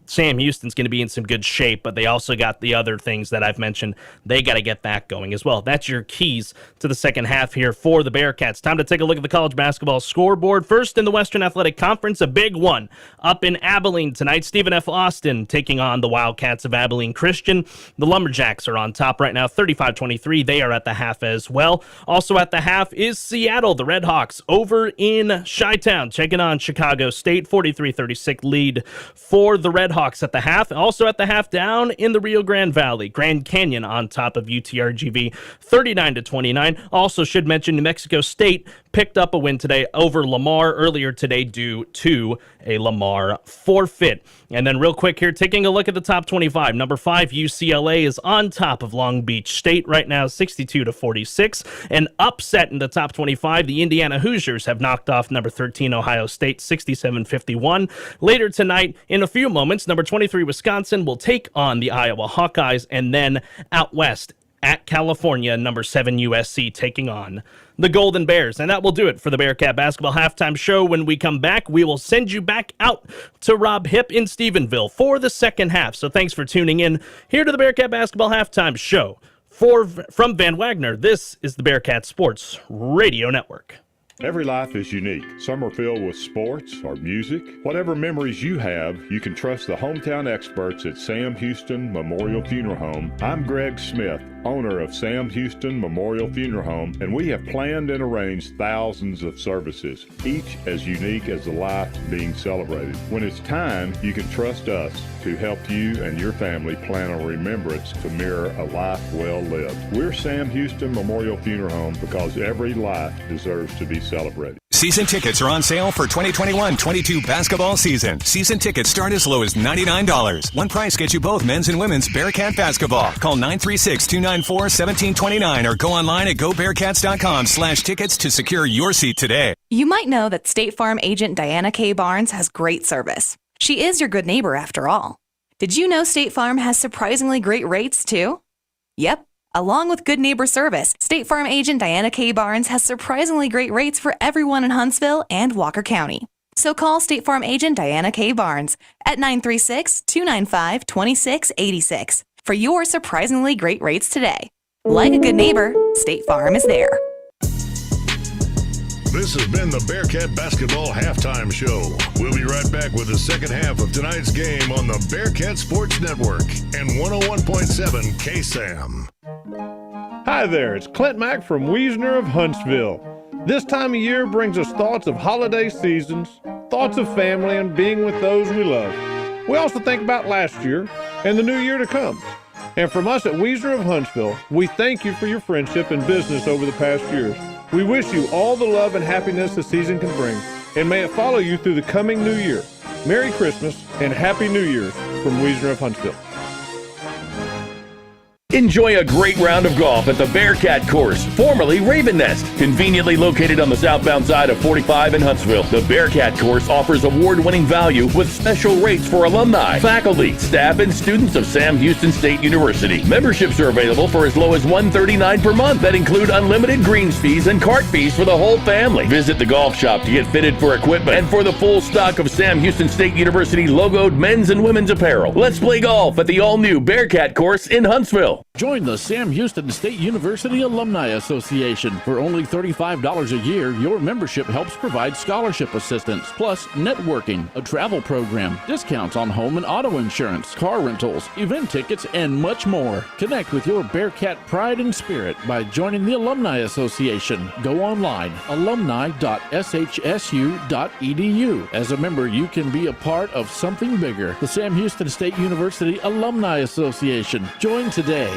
Sam Houston's going to be in some good shape, but they also got the other things that I've mentioned. They got to get that going as well. That's your keys to the second half here for the Bearcats. Time to take a look at the college basketball scoreboard. First in the Western Athletic Conference, a big one up in Abilene tonight. Stephen F. Austin taking on the Wildcats of Abilene Christian. The Lumberjacks are on top right now, 35-23. They are at the half as well. Also at the half is Seattle, the Redhawks, over in Chi-Town, taking on Chicago State, 43-36 lead for the Redhawks at the half. Also at the half down in the Rio Grande Valley, Grand Canyon on top of UTRGV, 39-29. Also should mention New Mexico State picked up a win today over Lamar earlier today due to a Lamar forfeit. And then real quick here, taking a look at the top 25. Number 5, UCLA is on top of Long Beach State right now, 62-46. An upset in the top 25. The Indiana Hoosiers have knocked off number 13, Ohio State, 67-51. Later tonight, in a few moments, number 23, Wisconsin will take on the Iowa Hawkeyes. And then out west at California, number 7, USC taking on the Golden Bears. And that will do it for the Bearcat Basketball Halftime Show. When we come back, we will send you back out to Rob Hipp in Stephenville for the second half. So thanks for tuning in here to the Bearcat Basketball Halftime Show. From Van Wagner, this is the Bearcat Sports Radio Network. Every life is unique. Some are filled with sports or music. Whatever memories you have, you can trust the hometown experts at Sam Houston Memorial Funeral Home. I'm Greg Smith, owner of Sam Houston Memorial Funeral Home, and we have planned and arranged thousands of services, each as unique as the life being celebrated. When it's time, you can trust us to help you and your family plan a remembrance to mirror a life well lived. We're Sam Houston Memorial Funeral Home because every life deserves to be celebrated. Season tickets are on sale for 2021-22 basketball season. Season tickets start as low as $99. One price gets you both men's and women's Bearcat basketball. Call 936-294-1729 or go online at gobearcats.com/tickets to secure your seat today. You might know that State Farm agent Diana K. Barnes has great service. She is your good neighbor after all. Did you know State Farm has surprisingly great rates too? Yep. Along with good neighbor service, State Farm agent Diana K. Barnes has surprisingly great rates for everyone in Huntsville and Walker County. So call State Farm agent Diana K. Barnes at 936-295-2686 for your surprisingly great rates today. Like a good neighbor, State Farm is there. This has been the Bearcat Basketball Halftime Show. We'll be right back with the second half of tonight's game on the Bearcat Sports Network and 101.7 KSAM. Hi there, it's Clint Mack from Wiesner of Huntsville. This time of year brings us thoughts of holiday seasons, thoughts of family, and being with those we love. We also think about last year and the new year to come. And from us at Wiesner of Huntsville, we thank you for your friendship and business over the past years. We wish you all the love and happiness the season can bring, and may it follow you through the coming new year. Merry Christmas and Happy New Year's from Wiesner of Huntsville. Enjoy a great round of golf at the Bearkat course, formerly Raven Nest. Conveniently located on the southbound side of 45 in Huntsville, the Bearkat course offers award-winning value with special rates for alumni, faculty, staff, and students of Sam Houston State University. Memberships are available for as low as $139 per month that include unlimited greens fees and cart fees for the whole family. Visit the golf shop to get fitted for equipment and for the full stock of Sam Houston State University logoed men's and women's apparel. Let's play golf at the all-new Bearkat course in Huntsville. Join the Sam Houston State University Alumni Association. For only $35 a year, your membership helps provide scholarship assistance, plus networking, a travel program, discounts on home and auto insurance, car rentals, event tickets, and much more. Connect with your Bearkat pride and spirit by joining the Alumni Association. Go online, alumni.shsu.edu. As a member, you can be a part of something bigger. The Sam Houston State University Alumni Association. Join today.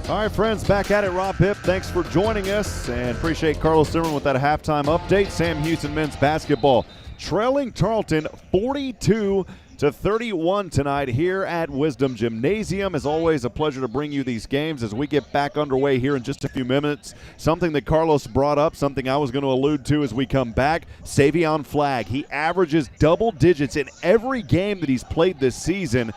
All right, friends, back at it. Rob Hipp, thanks for joining us, and appreciate Carlos Zimmermann with that halftime update. Sam Houston men's basketball trailing Tarleton 42-31 tonight here at Wisdom Gymnasium. As always, a pleasure to bring you these games as we get back underway here in just a few minutes. Something that Carlos brought up, something I was going to allude to as we come back, Savion Flagg. He averages double digits in every game that he's played this season.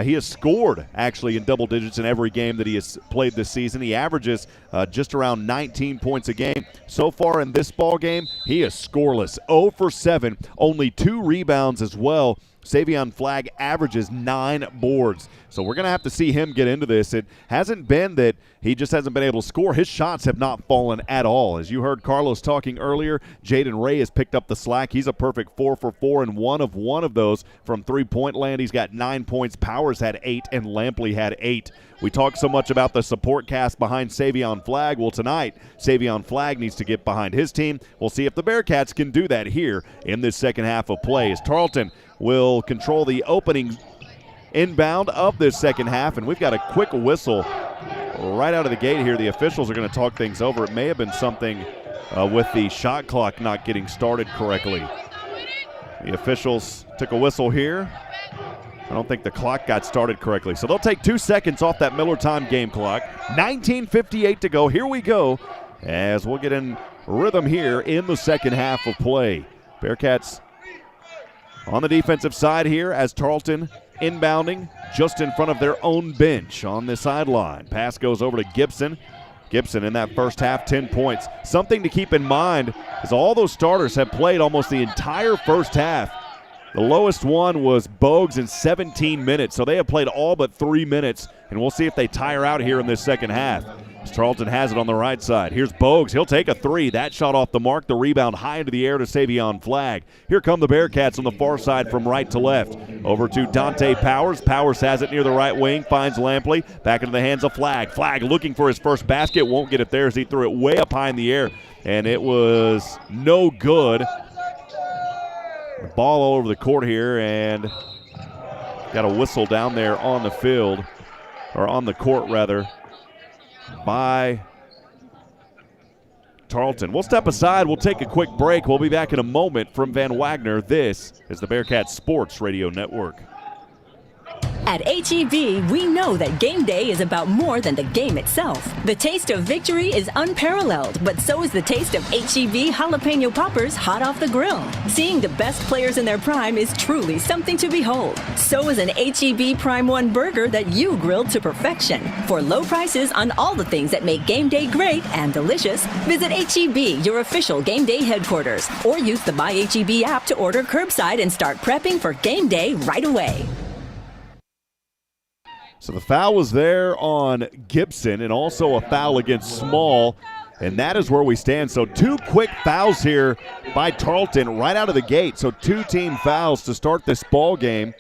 He has scored, actually, in double digits in every game that he has played this season. He averages just around 19 points a game. So far in this ball game, he is scoreless. 0 for 7, only 2 rebounds as well. Savion Flagg averages 9 boards. So we're going to have to see him get into this. It hasn't been that he just hasn't been able to score. His shots have not fallen at all. As you heard Carlos talking earlier, Jaden Ray has picked up the slack. He's a perfect 4 for 4, and one of those from three-point land. He's got 9 points. Powers had 8, and Lampley had 8. We talk so much about the support cast behind Savion Flagg. Well, tonight, Savion Flagg needs to get behind his team. We'll see if the Bearkats can do that here in this second half of play, as Tarleton will control the opening inbound of this second half, and we've got a quick whistle right out of the gate here. The officials are going to talk things over. It may have been something with the shot clock not getting started correctly. The officials took a whistle here. I don't think the clock got started correctly. So they'll take 2 seconds off that Miller time game clock. 19:58 to go. Here we go as we'll get in rhythm here in the second half of play. Bearkats on the defensive side here as Tarleton inbounding just in front of their own bench on the sideline. Pass goes over to Gibson. Gibson in that first half, 10 points. Something to keep in mind is all those starters have played almost the entire first half. The lowest one was Bogues in 17 minutes, so they have played all but 3 minutes, and we'll see if they tire out here in this second half. As Tarleton has it on the right side. Here's Bogues. He'll take a 3. That shot off the mark. The rebound high into the air to Savion Flagg. Here come the Bearkats on the far side from right to left. Over to Dante Powers. Powers has it near the right wing. Finds Lampley. Back into the hands of Flagg. Flagg looking for his first basket. Won't get it there as he threw it way up high in the air. And it was no good. The ball all over the court here, and got a whistle down there on the field, or on the court rather, by Tarleton. We'll step aside. We'll take a quick break. We'll be back in a moment from Van Wagner. This is the Bearkats Sports Radio Network. At H-E-B, we know that game day is about more than the game itself. The taste of victory is unparalleled, but so is the taste of H-E-B jalapeno poppers hot off the grill. Seeing the best players in their prime is truly something to behold. So is an H-E-B Prime 1 burger that you grilled to perfection. For low prices on all the things that make game day great and delicious, visit H-E-B, your official game day headquarters, or use the My H-E-B app to order curbside and start prepping for game day right away. So the foul was there on Gibson, and also a foul against Small, and that is where we stand. So 2 quick fouls here by Tarleton right out of the gate. So 2 team fouls to start this ball game.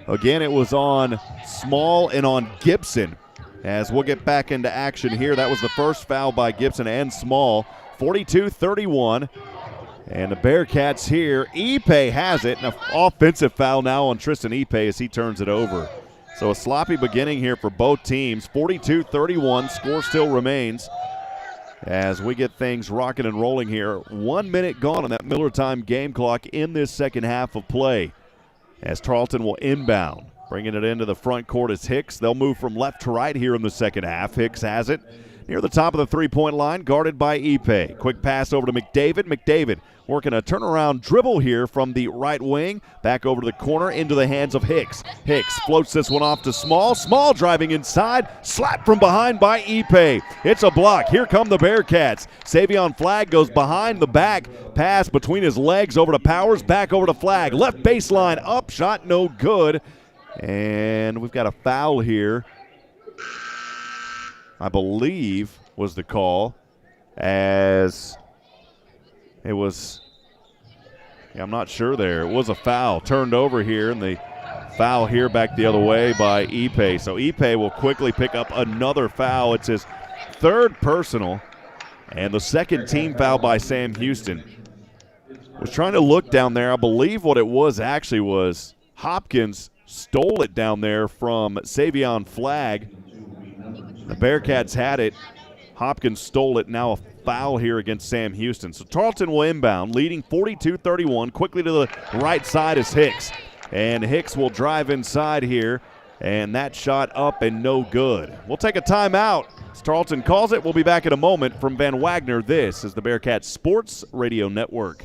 Again, it was on Small and on Gibson. As we'll get back into action here, that was the first foul by Gibson and Small. 42-31. And the Bearkats here, Ipe has it, and an offensive foul now on Tristan Ipe as he turns it over. So a sloppy beginning here for both teams. 42-31, score still remains as we get things rocking and rolling here. 1 minute gone on that Miller time game clock in this second half of play as Tarleton will inbound. Bringing it into the front court is Hicks. They'll move from left to right here in the second half. Hicks has it near the top of the three-point line, guarded by Ipe. Quick pass over to McDavid. McDavid working a turnaround dribble here from the right wing. Back over to the corner into the hands of Hicks. Hicks floats this one off to Small. Small driving inside. Slap from behind by Ipe. It's a block. Here come the Bearcats. Savion Flagg goes behind the back. Pass between his legs over to Powers. Back over to Flagg. Left baseline up. Shot no good. And we've got a foul here, I believe was the call, as it was, I'm not sure there. It was a foul turned over here, and the foul here back the other way by Ipe. So Ipe will quickly pick up another foul. It's his third personal and the second team foul by Sam Houston. Was trying to look down there. I believe what it was actually was Hopkins stole it down there from Savion Flagg. The Bearcats had it. Hopkins stole it. Now a foul here against Sam Houston. So Tarleton will inbound, leading 42-31. Quickly to the right side is Hicks. And Hicks will drive inside here. And that shot up and no good. We'll take a timeout. As Tarleton calls it, we'll be back in a moment from Van Wagner. This is the Bearcats Sports Radio Network.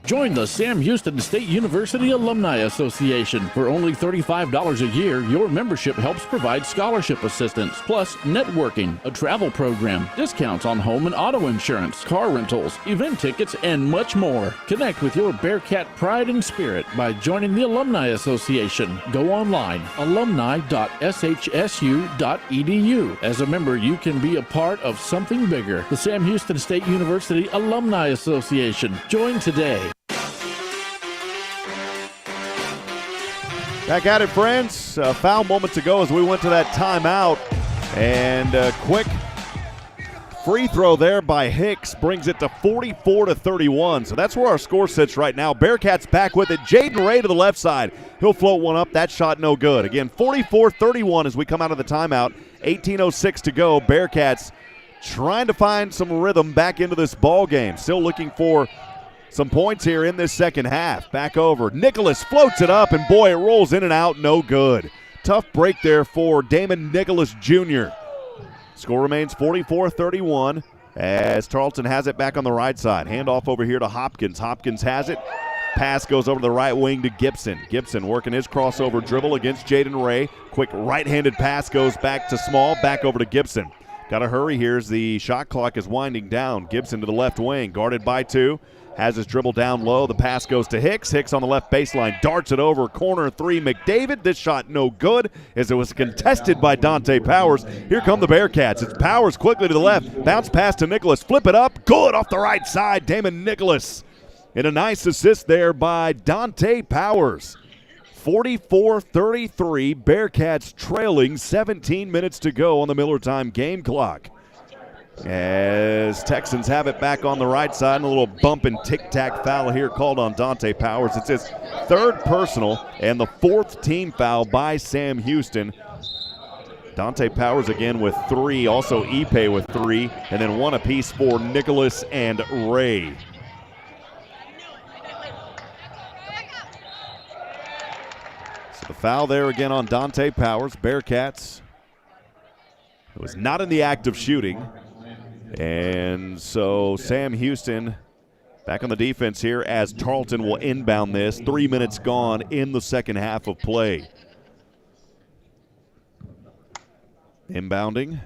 Join the Sam Houston State University Alumni Association. For only $35 a year, your membership helps provide scholarship assistance, plus networking, a travel program, discounts on home and auto insurance, car rentals, event tickets, and much more. Connect with your Bearcat pride and spirit by joining the Alumni Association. Go online, alumni.shsu.edu. As a member, you can be a part of something bigger. The Sam Houston State University Alumni Association. Join today. Back at it, friends. Foul moments ago as we went to that timeout. And a quick free throw there by Hicks brings it to 44-31. So that's where our score sits right now. Bearcats back with it. Jaden Ray to the left side. He'll float one up. That shot no good. Again, 44-31 as we come out of the timeout. 18:06 to go. Bearcats trying to find some rhythm back into this ball game. Still looking for some points here in this second half. Back over. Nicholas floats it up, and boy, it rolls in and out. No good. Tough break there for Damon Nicholas Jr. Score remains 44-31 as Tarleton has it back on the right side. Handoff over here to Hopkins. Hopkins has it. Pass goes over to the right wing to Gibson. Gibson working his crossover dribble against Jaden Ray. Quick right-handed pass goes back to Small. Back over to Gibson. Got to hurry here as the shot clock is winding down. Gibson to the left wing. Guarded by two. Has his dribble down low. The pass goes to Hicks. Hicks on the left baseline. Darts it over. Corner three. McDavid. This shot no good as it was contested by Dante Powers. Here come the Bearcats. It's Powers quickly to the left. Bounce pass to Nicholas. Flip it up. Good off the right side. Damon Nicholas. And a nice assist there by Dante Powers. 44-33. Bearcats trailing. 17 minutes to go on the Miller time game clock. As Texans have it back on the right side, and a little bump and tic-tac foul here called on Dante Powers. It's his third personal and the fourth team foul by Sam Houston. Dante Powers again with three, also Ipe with three, and then one apiece for Nicholas and Ray. So the foul there again on Dante Powers. Bearcats, who was not in the act of shooting. And so Sam Houston back on the defense here as Tarleton will inbound this. 3 minutes gone in the second half of play. Inbounding.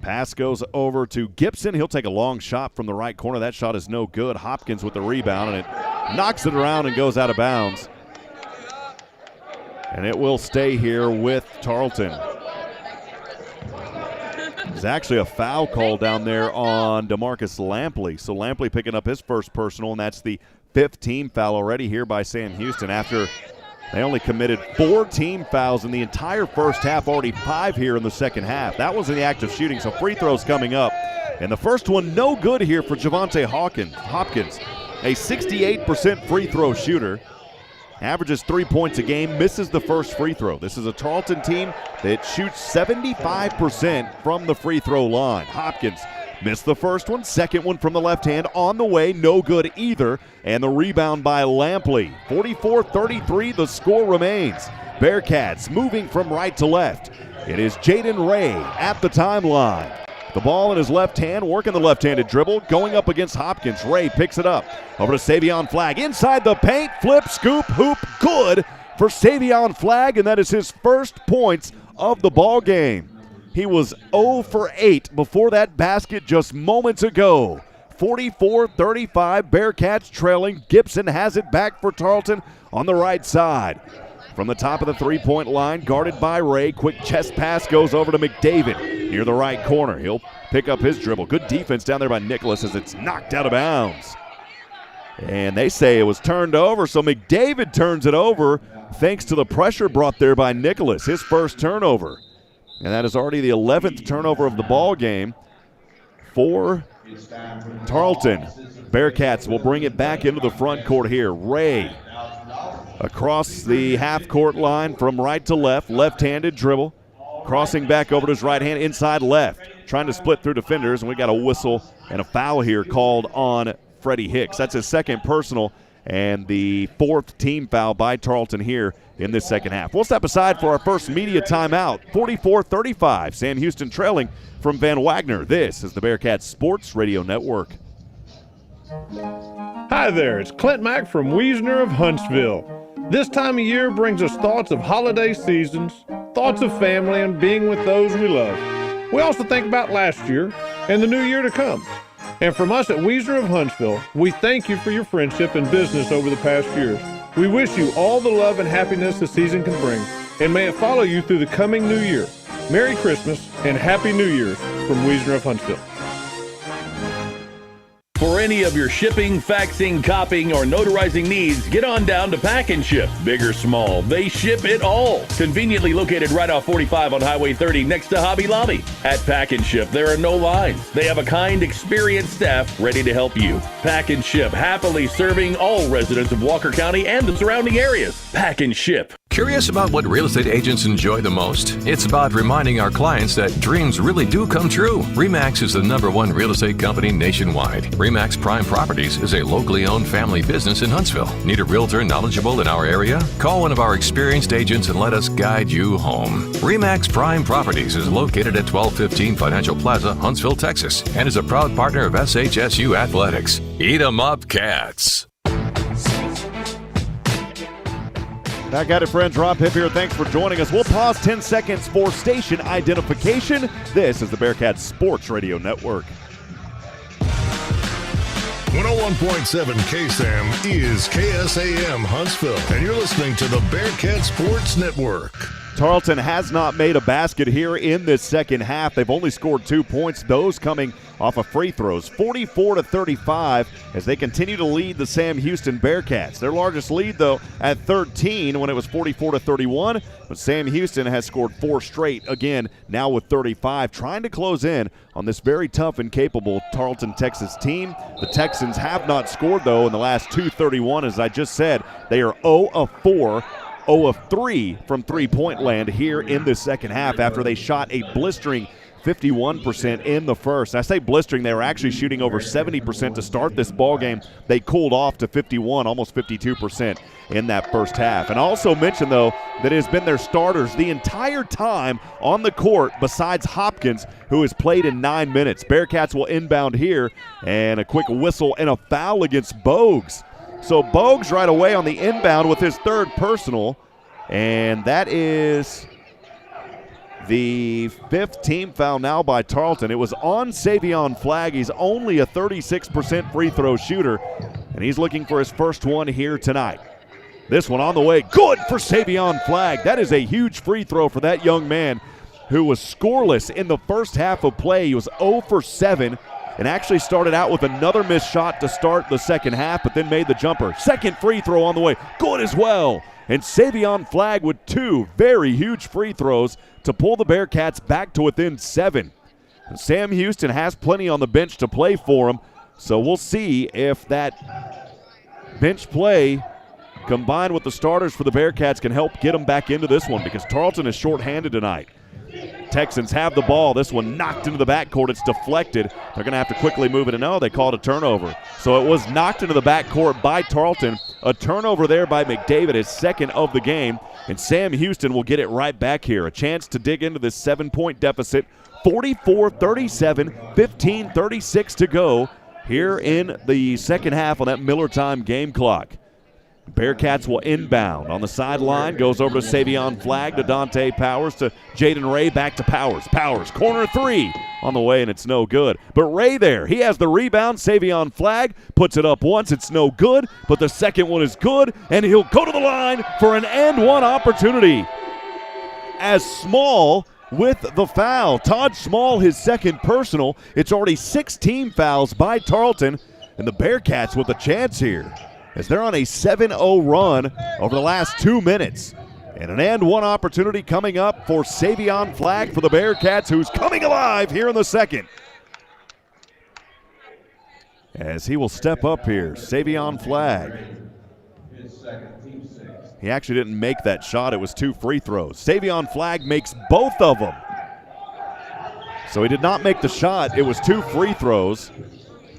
Pass goes over to Gibson. He'll take a long shot from the right corner. That shot is no good. Hopkins with the rebound, and it knocks it around and goes out of bounds. And it will stay here with Tarleton. There's actually a foul call down there on DeMarcus Lampley. So Lampley picking up his first personal, and that's the fifth team foul already here by Sam Houston after they only committed 4 team fouls in the entire first half, already 5 here in the second half. That was in the act of shooting, so free throws coming up. And the first one no good here for Javante Hopkins, a 68% free throw shooter. averages 3 points a game, misses the first free throw. This is a Tarleton team that shoots 75% from the free throw line. Hopkins missed the first one, second one from the left hand on the way, no good either. And the rebound by Lampley. 44-33, the score remains. Bearkats moving from right to left. It is Jaden Ray at the timeline. The ball in his left hand, working the left-handed dribble, going up against Hopkins. Ray picks it up. Over to Savion Flagg. Inside the paint, flip, scoop, hoop, good for Savion Flagg, and that is his first points of the ball game. He was 0 for 8 before that basket just moments ago. 44-35, Bearkats trailing. Gibson has it back for Tarleton on the right side. From the top of the three-point line, guarded by Ray. Quick chest pass goes over to McDavid near the right corner. He'll pick up his dribble. Good defense down there by Nicholas as it's knocked out of bounds. And they say it was turned over, so McDavid turns it over thanks to the pressure brought there by Nicholas, his first turnover. And that is already the 11th turnover of the ball game for Tarleton. Bearkats will bring it back into the front court here. Ray across the half-court line from right to left, left-handed dribble, crossing back over to his right hand, inside left, trying to split through defenders, and we got a whistle and a foul here called on Freddie Hicks. That's his second personal and the fourth team foul by Tarleton here in this second half. We'll step aside for our first media timeout. 44-35, Sam Houston trailing from Van Wagner. This is the Bearkats Sports Radio Network. Hi there, it's Clint Mack from Wiesner of Huntsville. This time of year brings us thoughts of holiday seasons, thoughts of family, and being with those we love. We also think about last year and the new year to come. And from us at Wiesner of Huntsville, we thank you for your friendship and business over the past years. We wish you all the love and happiness the season can bring, and may it follow you through the coming new year. Merry Christmas and Happy New Year's from Wiesner of Huntsville. For any of your shipping, faxing, copying, or notarizing needs, get on down to Pack and Ship. Big or small, they ship it all. Conveniently located right off 45 on Highway 30 next to Hobby Lobby. At Pack and Ship, there are no lines. They have a kind, experienced staff ready to help you. Pack and Ship, happily serving all residents of Walker County and the surrounding areas. Pack and Ship. Curious about what real estate agents enjoy the most? It's about reminding our clients that dreams really do come true. RE/MAX is the #1 real estate company nationwide. RE/MAX Prime Properties is a locally owned family business in Huntsville. Need a realtor knowledgeable in our area? Call one of our experienced agents and let us guide you home. RE/MAX Prime Properties is located at 1215 Financial Plaza, Huntsville, Texas, and is a proud partner of SHSU Athletics. Eat 'em up, Cats. Back at it, friends. Rob Hipp here. Thanks for joining us. We'll pause 10 seconds for station identification. This is the Bearkats Sports Radio Network. 101.7 KSAM is KSAM Huntsville, and you're listening to the Bearkats Sports Network. Tarleton has not made a basket here in this second half. They've only scored 2 points, those coming off of free throws. 44-35 as they continue to lead the Sam Houston Bearkats. Their largest lead, though, at 13 when it was 44-31. But Sam Houston has scored 4 straight, again, now with 35, trying to close in on this very tough and capable Tarleton, Texas team. The Texans have not scored, though, in the last 2:31. As I just said, they are 0 of 4. 0 of 3 from three-point land here in the second half after they shot a blistering 51% in the first. I say blistering, they were actually shooting over 70% to start this ball game. They cooled off to 51, almost 52% in that first half. And I also mentioned, though, that it has been their starters the entire time on the court besides Hopkins, who has played in 9 minutes. Bearkats will inbound here, and a quick whistle and a foul against Bogues. So Bogues right away on the inbound with his third personal, and that is the 5th team foul now by Tarleton. It was on Savion Flagg. He's only a 36% free throw shooter, and he's looking for his first one here tonight. This one on the way, good for Savion Flagg. That is a huge free throw for that young man who was scoreless in the first half of play. He was 0 for 7. And actually started out with another missed shot to start the second half, but then made the jumper. Second free throw on the way, good as well. And Savion Flagg with 2 very huge free throws to pull the Bearkats back to within 7. And Sam Houston has plenty on the bench to play for him, so we'll see if that bench play combined with the starters for the Bearcats, can help get them back into this one because Tarleton is shorthanded tonight. Texans have the ball. This one knocked into the backcourt. It's deflected. They're going to have to quickly move it. And no, they called a turnover. So it was knocked into the backcourt by Tarleton. A turnover there by McDavid, his second of the game. And Sam Houston will get it right back here. A chance to dig into this 7-point deficit. 44-37, 15:36 to go here in the second half on that Miller time game clock. Bearcats will inbound on the sideline. Goes over to Savion Flagg, to Dante Powers, to Jaden Ray, back to Powers. Powers, corner three on the way, and it's no good. But Ray there, he has the rebound. Savion Flagg puts it up once. It's no good, but the second one is good, and he'll go to the line for an and one opportunity. As Small with the foul. Todd Small, his second personal. It's already 6 team fouls by Tarleton, and the Bearcats with a chance here, as they're on a 7-0 run over the last 2 minutes. And an and one opportunity coming up for Savion Flagg for the Bearcats, who's coming alive here in the second. As he will step up here, Savion Flagg. He actually didn't make that shot. It was 2 free throws. Savion Flagg makes both of them. So he did not make the shot. It was 2 free throws,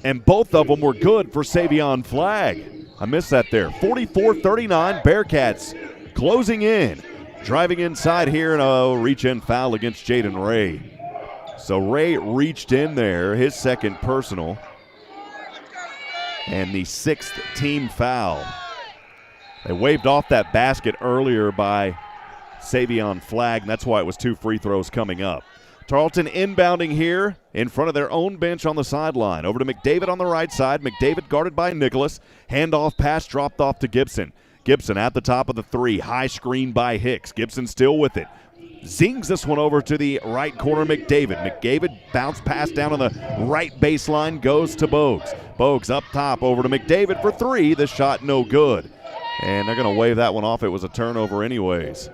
and both of them were good for Savion Flagg. I missed that there. 44-39, Bearcats closing in. Driving inside here, and a reach-in foul against Jaden Ray. So Ray reached in there, his second personal, and the 6th team foul. They waved off that basket earlier by Savion Flagg, and that's why it was 2 free throws coming up. Tarleton inbounding here in front of their own bench on the sideline. Over to McDavid on the right side. McDavid guarded by Nicholas. Handoff pass dropped off to Gibson. Gibson at the top of the 3. High screen by Hicks. Gibson still with it. Zings this one over to the right corner, McDavid. McDavid bounce pass down on the right baseline, goes to Bogues. Bogues up top over to McDavid for 3. The shot no good. And they're going to wave that one off. It was a turnover anyways.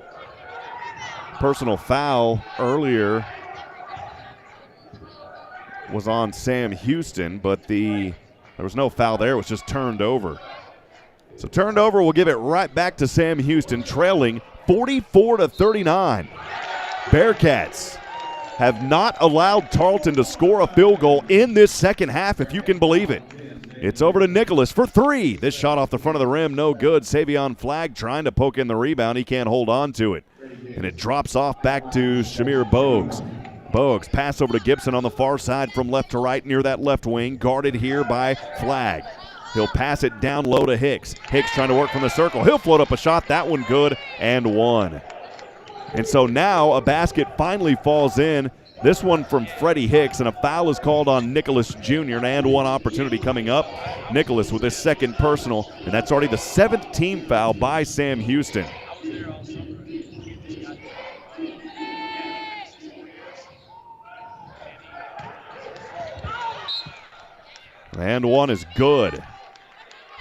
Personal foul earlier was on Sam Houston, but there was no foul there. It was just turned over. So turned over will give it right back to Sam Houston, trailing 44-39. Bearcats have not allowed Tarleton to score a field goal in this second half, if you can believe it. It's over to Nicholas for 3. This shot off the front of the rim, no good. Savion Flagg trying to poke in the rebound. He can't hold on to it. And it drops off back to Shamir Bogues. Bogues pass over to Gibson on the far side from left to right near that left wing, guarded here by Flagg. He'll pass it down low to Hicks. Hicks trying to work from the circle. He'll float up a shot. That one good and one. And so now a basket finally falls in. This one from Freddie Hicks, and a foul is called on Nicholas Jr. And one opportunity coming up. Nicholas with his second personal, and that's already the 7th team foul by Sam Houston. And one is good.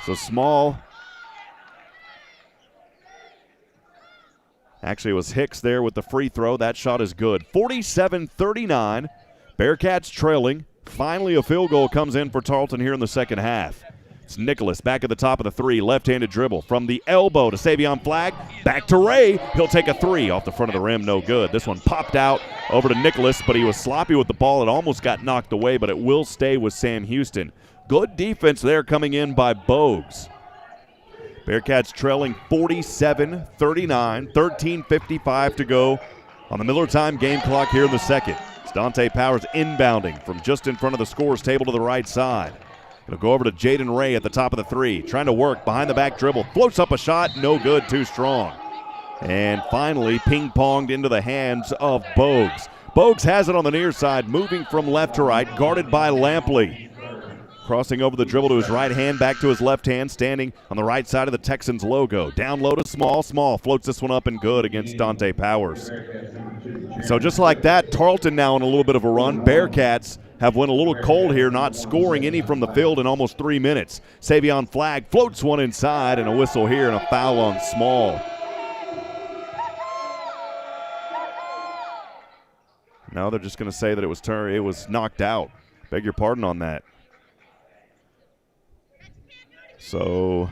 So Small. Actually, it was Hicks there with the free throw. That shot is good. 47-39. Bearcats trailing. Finally, a field goal comes in for Tarleton here in the second half. It's Nicholas back at the top of the 3. Left-handed dribble from the elbow to Savion Flagg. Back to Ray. He'll take a 3 off the front of the rim. No good. This one popped out over to Nicholas, but he was sloppy with the ball. It almost got knocked away, but it will stay with Sam Houston. Good defense there coming in by Bogues. Bearcats trailing 47-39, 13:55 to go on the Miller time game clock here in the second. It's Dante Powers inbounding from just in front of the scorer's table to the right side. It'll go over to Jaden Ray at the top of the 3, trying to work behind the back dribble. Floats up a shot, no good, too strong. And finally ping-ponged into the hands of Bogues. Bogues has it on the near side, moving from left to right, guarded by Lampley. Crossing over the dribble to his right hand, back to his left hand, standing on the right side of the Texans logo. Down low to Small. Small floats this one up and good against Dante Powers. So just like that, Tarleton now in a little bit of a run. Bearcats have went a little cold here, not scoring any from the field in almost 3 minutes. Savion Flagg floats one inside, and a whistle here and a foul on Small. Now they're just going to say that it was knocked out. Beg your pardon on that. So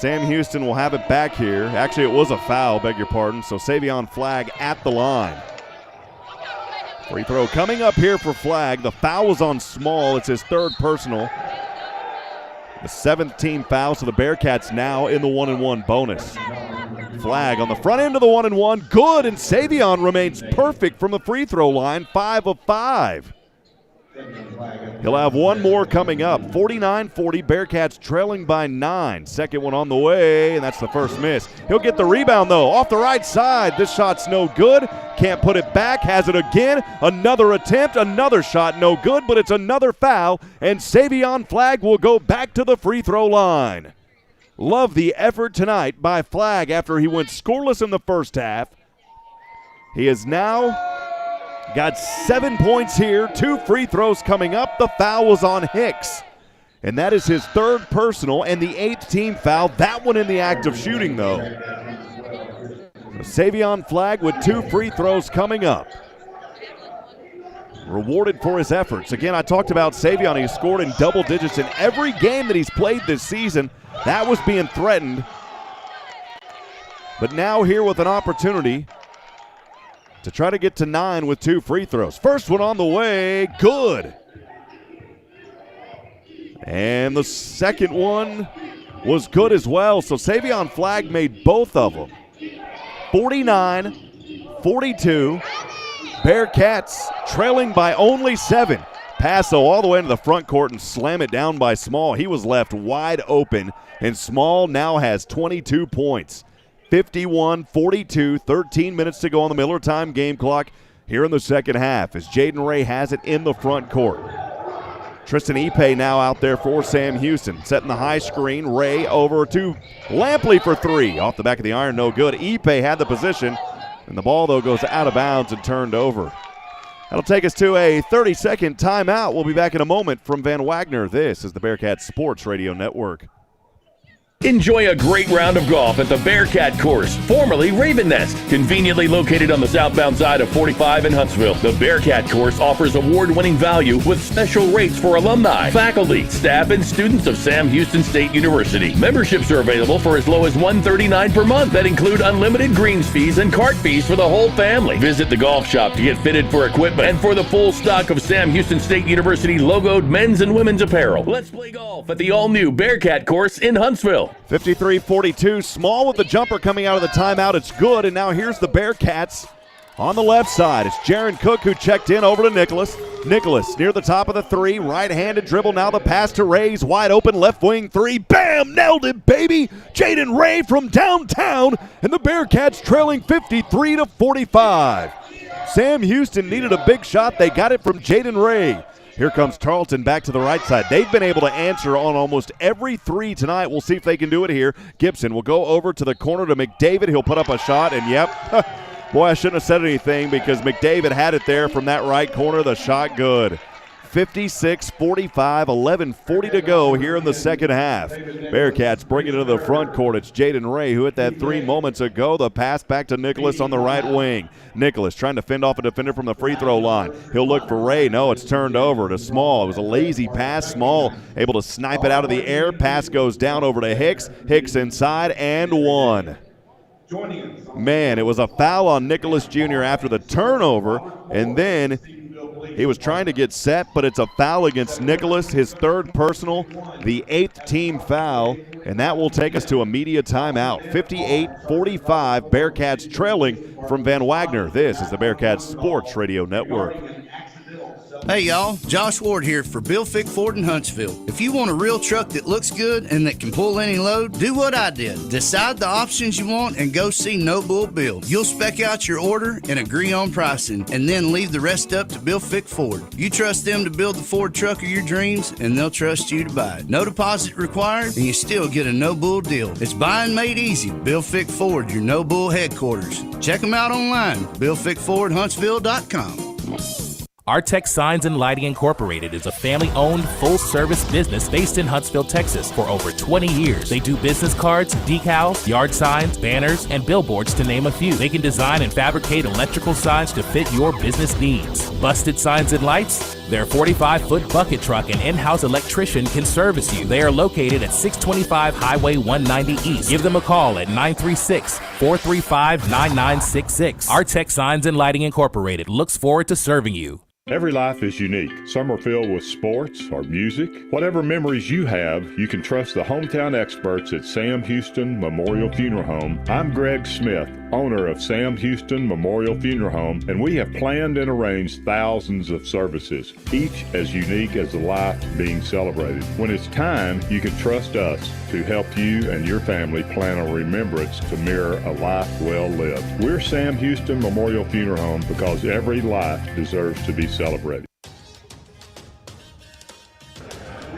Sam Houston will have it back here. Actually, it was a foul, beg your pardon. So Savion Flagg at the line. Free throw coming up here for Flagg. The foul was on Small. It's his third personal. The 7th team foul, so the Bearcats now in the 1-and-1 bonus. Flagg on the front end of the 1-and-1. Good, and Savion remains perfect from the free throw line, 5 of 5. He'll have one more coming up. 49-40, Bearcats trailing by 9. Second one on the way, and that's the first miss. He'll get the rebound, though, off the right side. This shot's no good. Can't put it back. Has it again. Another attempt. Another shot no good, but it's another foul, and Savion Flagg will go back to the free throw line. Love the effort tonight by Flagg after he went scoreless in the first half. He is now got 7 points here, 2 free throws coming up. The foul was on Hicks, and that is his third personal and the 8th team foul. That one in the act of shooting, though. Savion Flagg with 2 free throws coming up. Rewarded for his efforts. Again, I talked about Savion. He scored in double digits in every game that he's played this season. That was being threatened. But now here with an opportunity to try to get to 9 with 2 free throws. First one on the way, good. And the second one was good as well. So Savion Flagg made both of them. 49-42. Bearcats trailing by only 7. Pass, though, all the way into the front court and slam it down by Small. He was left wide open, and Small now has 22 points. 51-42, 13 minutes to go on the Miller time game clock here in the second half as Jaden Ray has it in the front court. Tristan Ipe now out there for Sam Houston. Setting the high screen, Ray over to Lampley for 3. Off the back of the iron, no good. Ipe had the position, and the ball, though, goes out of bounds and turned over. That'll take us to a 30-second timeout. We'll be back in a moment from Van Wagner. This is the Bearcats Sports Radio Network. Enjoy a great round of golf at the Bearkat Course, formerly Raven Nest. Conveniently located on the southbound side of 45 in Huntsville, the Bearkat Course offers award-winning value with special rates for alumni, faculty, staff, and students of Sam Houston State University. Memberships are available for as low as $139 per month that include unlimited greens fees and cart fees for the whole family. Visit the golf shop to get fitted for equipment and for the full stock of Sam Houston State University logoed men's and women's apparel. Let's play golf at the all-new Bearkat Course in Huntsville. 53-42, Small with the jumper coming out of the timeout. It's good, and now here's the Bearcats on the left side. It's Jaron Cook who checked in over to Nicholas. Nicholas near the top of the 3, right-handed dribble. Now the pass to Ray's wide open left wing 3. Bam! Nailed it, baby! Jaden Ray from downtown, and the Bearcats trailing 53-45. Sam Houston needed a big shot. They got it from Jaden Ray. Here comes Tarleton back to the right side. They've been able to answer on almost every 3 tonight. We'll see if they can do it here. Gibson will go over to the corner to McDavid. He'll put up a shot, and yep. Boy, I shouldn't have said anything because McDavid had it there from that right corner. The shot good. 56-45, 11:40 to go here in the second half. Bearcats bring it to the front court. It's Jaden Ray who hit that 3 moments ago. The pass back to Nicholas on the right wing. Nicholas trying to fend off a defender from the free throw line. He'll look for Ray. No, it's turned over to Small. It was a lazy pass. Small able to snipe it out of the air. Pass goes down over to Hicks. Hicks inside and 1. Man, it was a foul on Nicholas Jr. after the turnover, and then he was trying to get set, but it's a foul against Nicholas, his third personal, the 8th team foul, and that will take us to a media timeout. 58-45, Bearcats trailing from Van Wagner. This is the Bearcats Sports Radio Network. Hey y'all, Josh Ward here for Bill Fick Ford in Huntsville. If you want a real truck that looks good and that can pull any load, do what I did. Decide the options you want and go see No Bull Bill. You'll spec out your order and agree on pricing, and then leave the rest up to Bill Fick Ford. You trust them to build the Ford truck of your dreams, and they'll trust you to buy it. No deposit required, and you still get a No Bull deal. It's buying made easy. Bill Fick Ford, your No Bull headquarters. Check them out online, BillFickFordHuntsville.com. Artec Signs and Lighting Incorporated is a family-owned, full-service business based in Huntsville, Texas for over 20 years. They do business cards, decals, yard signs, banners, and billboards to name a few. They can design and fabricate electrical signs to fit your business needs. Busted signs and lights? Their 45-foot bucket truck and in-house electrician can service you. They are located at 625 Highway 190 East. Give them a call at 936-435-9966. Our Tech Signs and Lighting Incorporated looks forward to serving you. Every life is unique. Some are filled with sports or music. Whatever memories you have, you can trust the hometown experts at Sam Houston Memorial Funeral Home. I'm Greg Smith, owner of Sam Houston Memorial Funeral Home, and we have planned and arranged thousands of services, each as unique as the life being celebrated. When it's time, you can trust us to help you and your family plan a remembrance to mirror a life well lived. We're Sam Houston Memorial Funeral Home because every life deserves to be celebrated.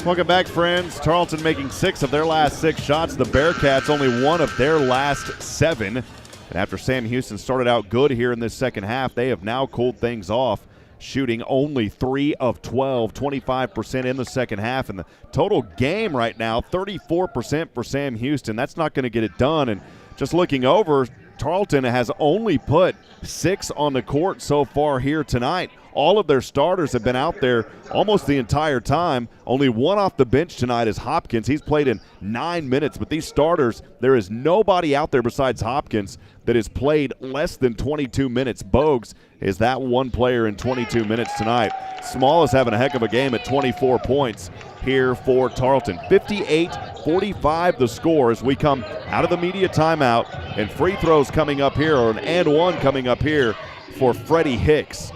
Welcome back, friends. Tarleton making 6 of their last 6 shots. The Bearkats only 1 of their last 7. And after Sam Houston started out good here in this second half, they have now cooled things off, shooting only 3 of 12, 25% in the second half. And the total game right now, 34% for Sam Houston. That's not going to get it done. And just looking over, Tarleton has only put 6 on the court so far here tonight. All of their starters have been out there almost the entire time. Only 1 off the bench tonight is Hopkins. He's played in 9 minutes, but these starters, there is nobody out there besides Hopkins that has played less than 22 minutes. Bogues is that one player in 22 minutes tonight. Small is having a heck of a game at 24 points here for Tarleton. 58-45 the score as we come out of the media timeout, and free throws coming up here, or an and one coming up here for Freddie Hicks.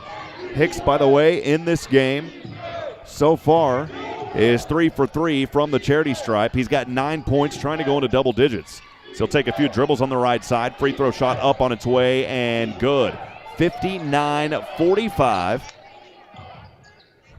Hicks, by the way, in this game so far is 3 for 3 from the charity stripe. He's got 9 points, trying to go into double digits. So he'll take a few dribbles on the right side. Free throw shot up on its way and good. 59-45.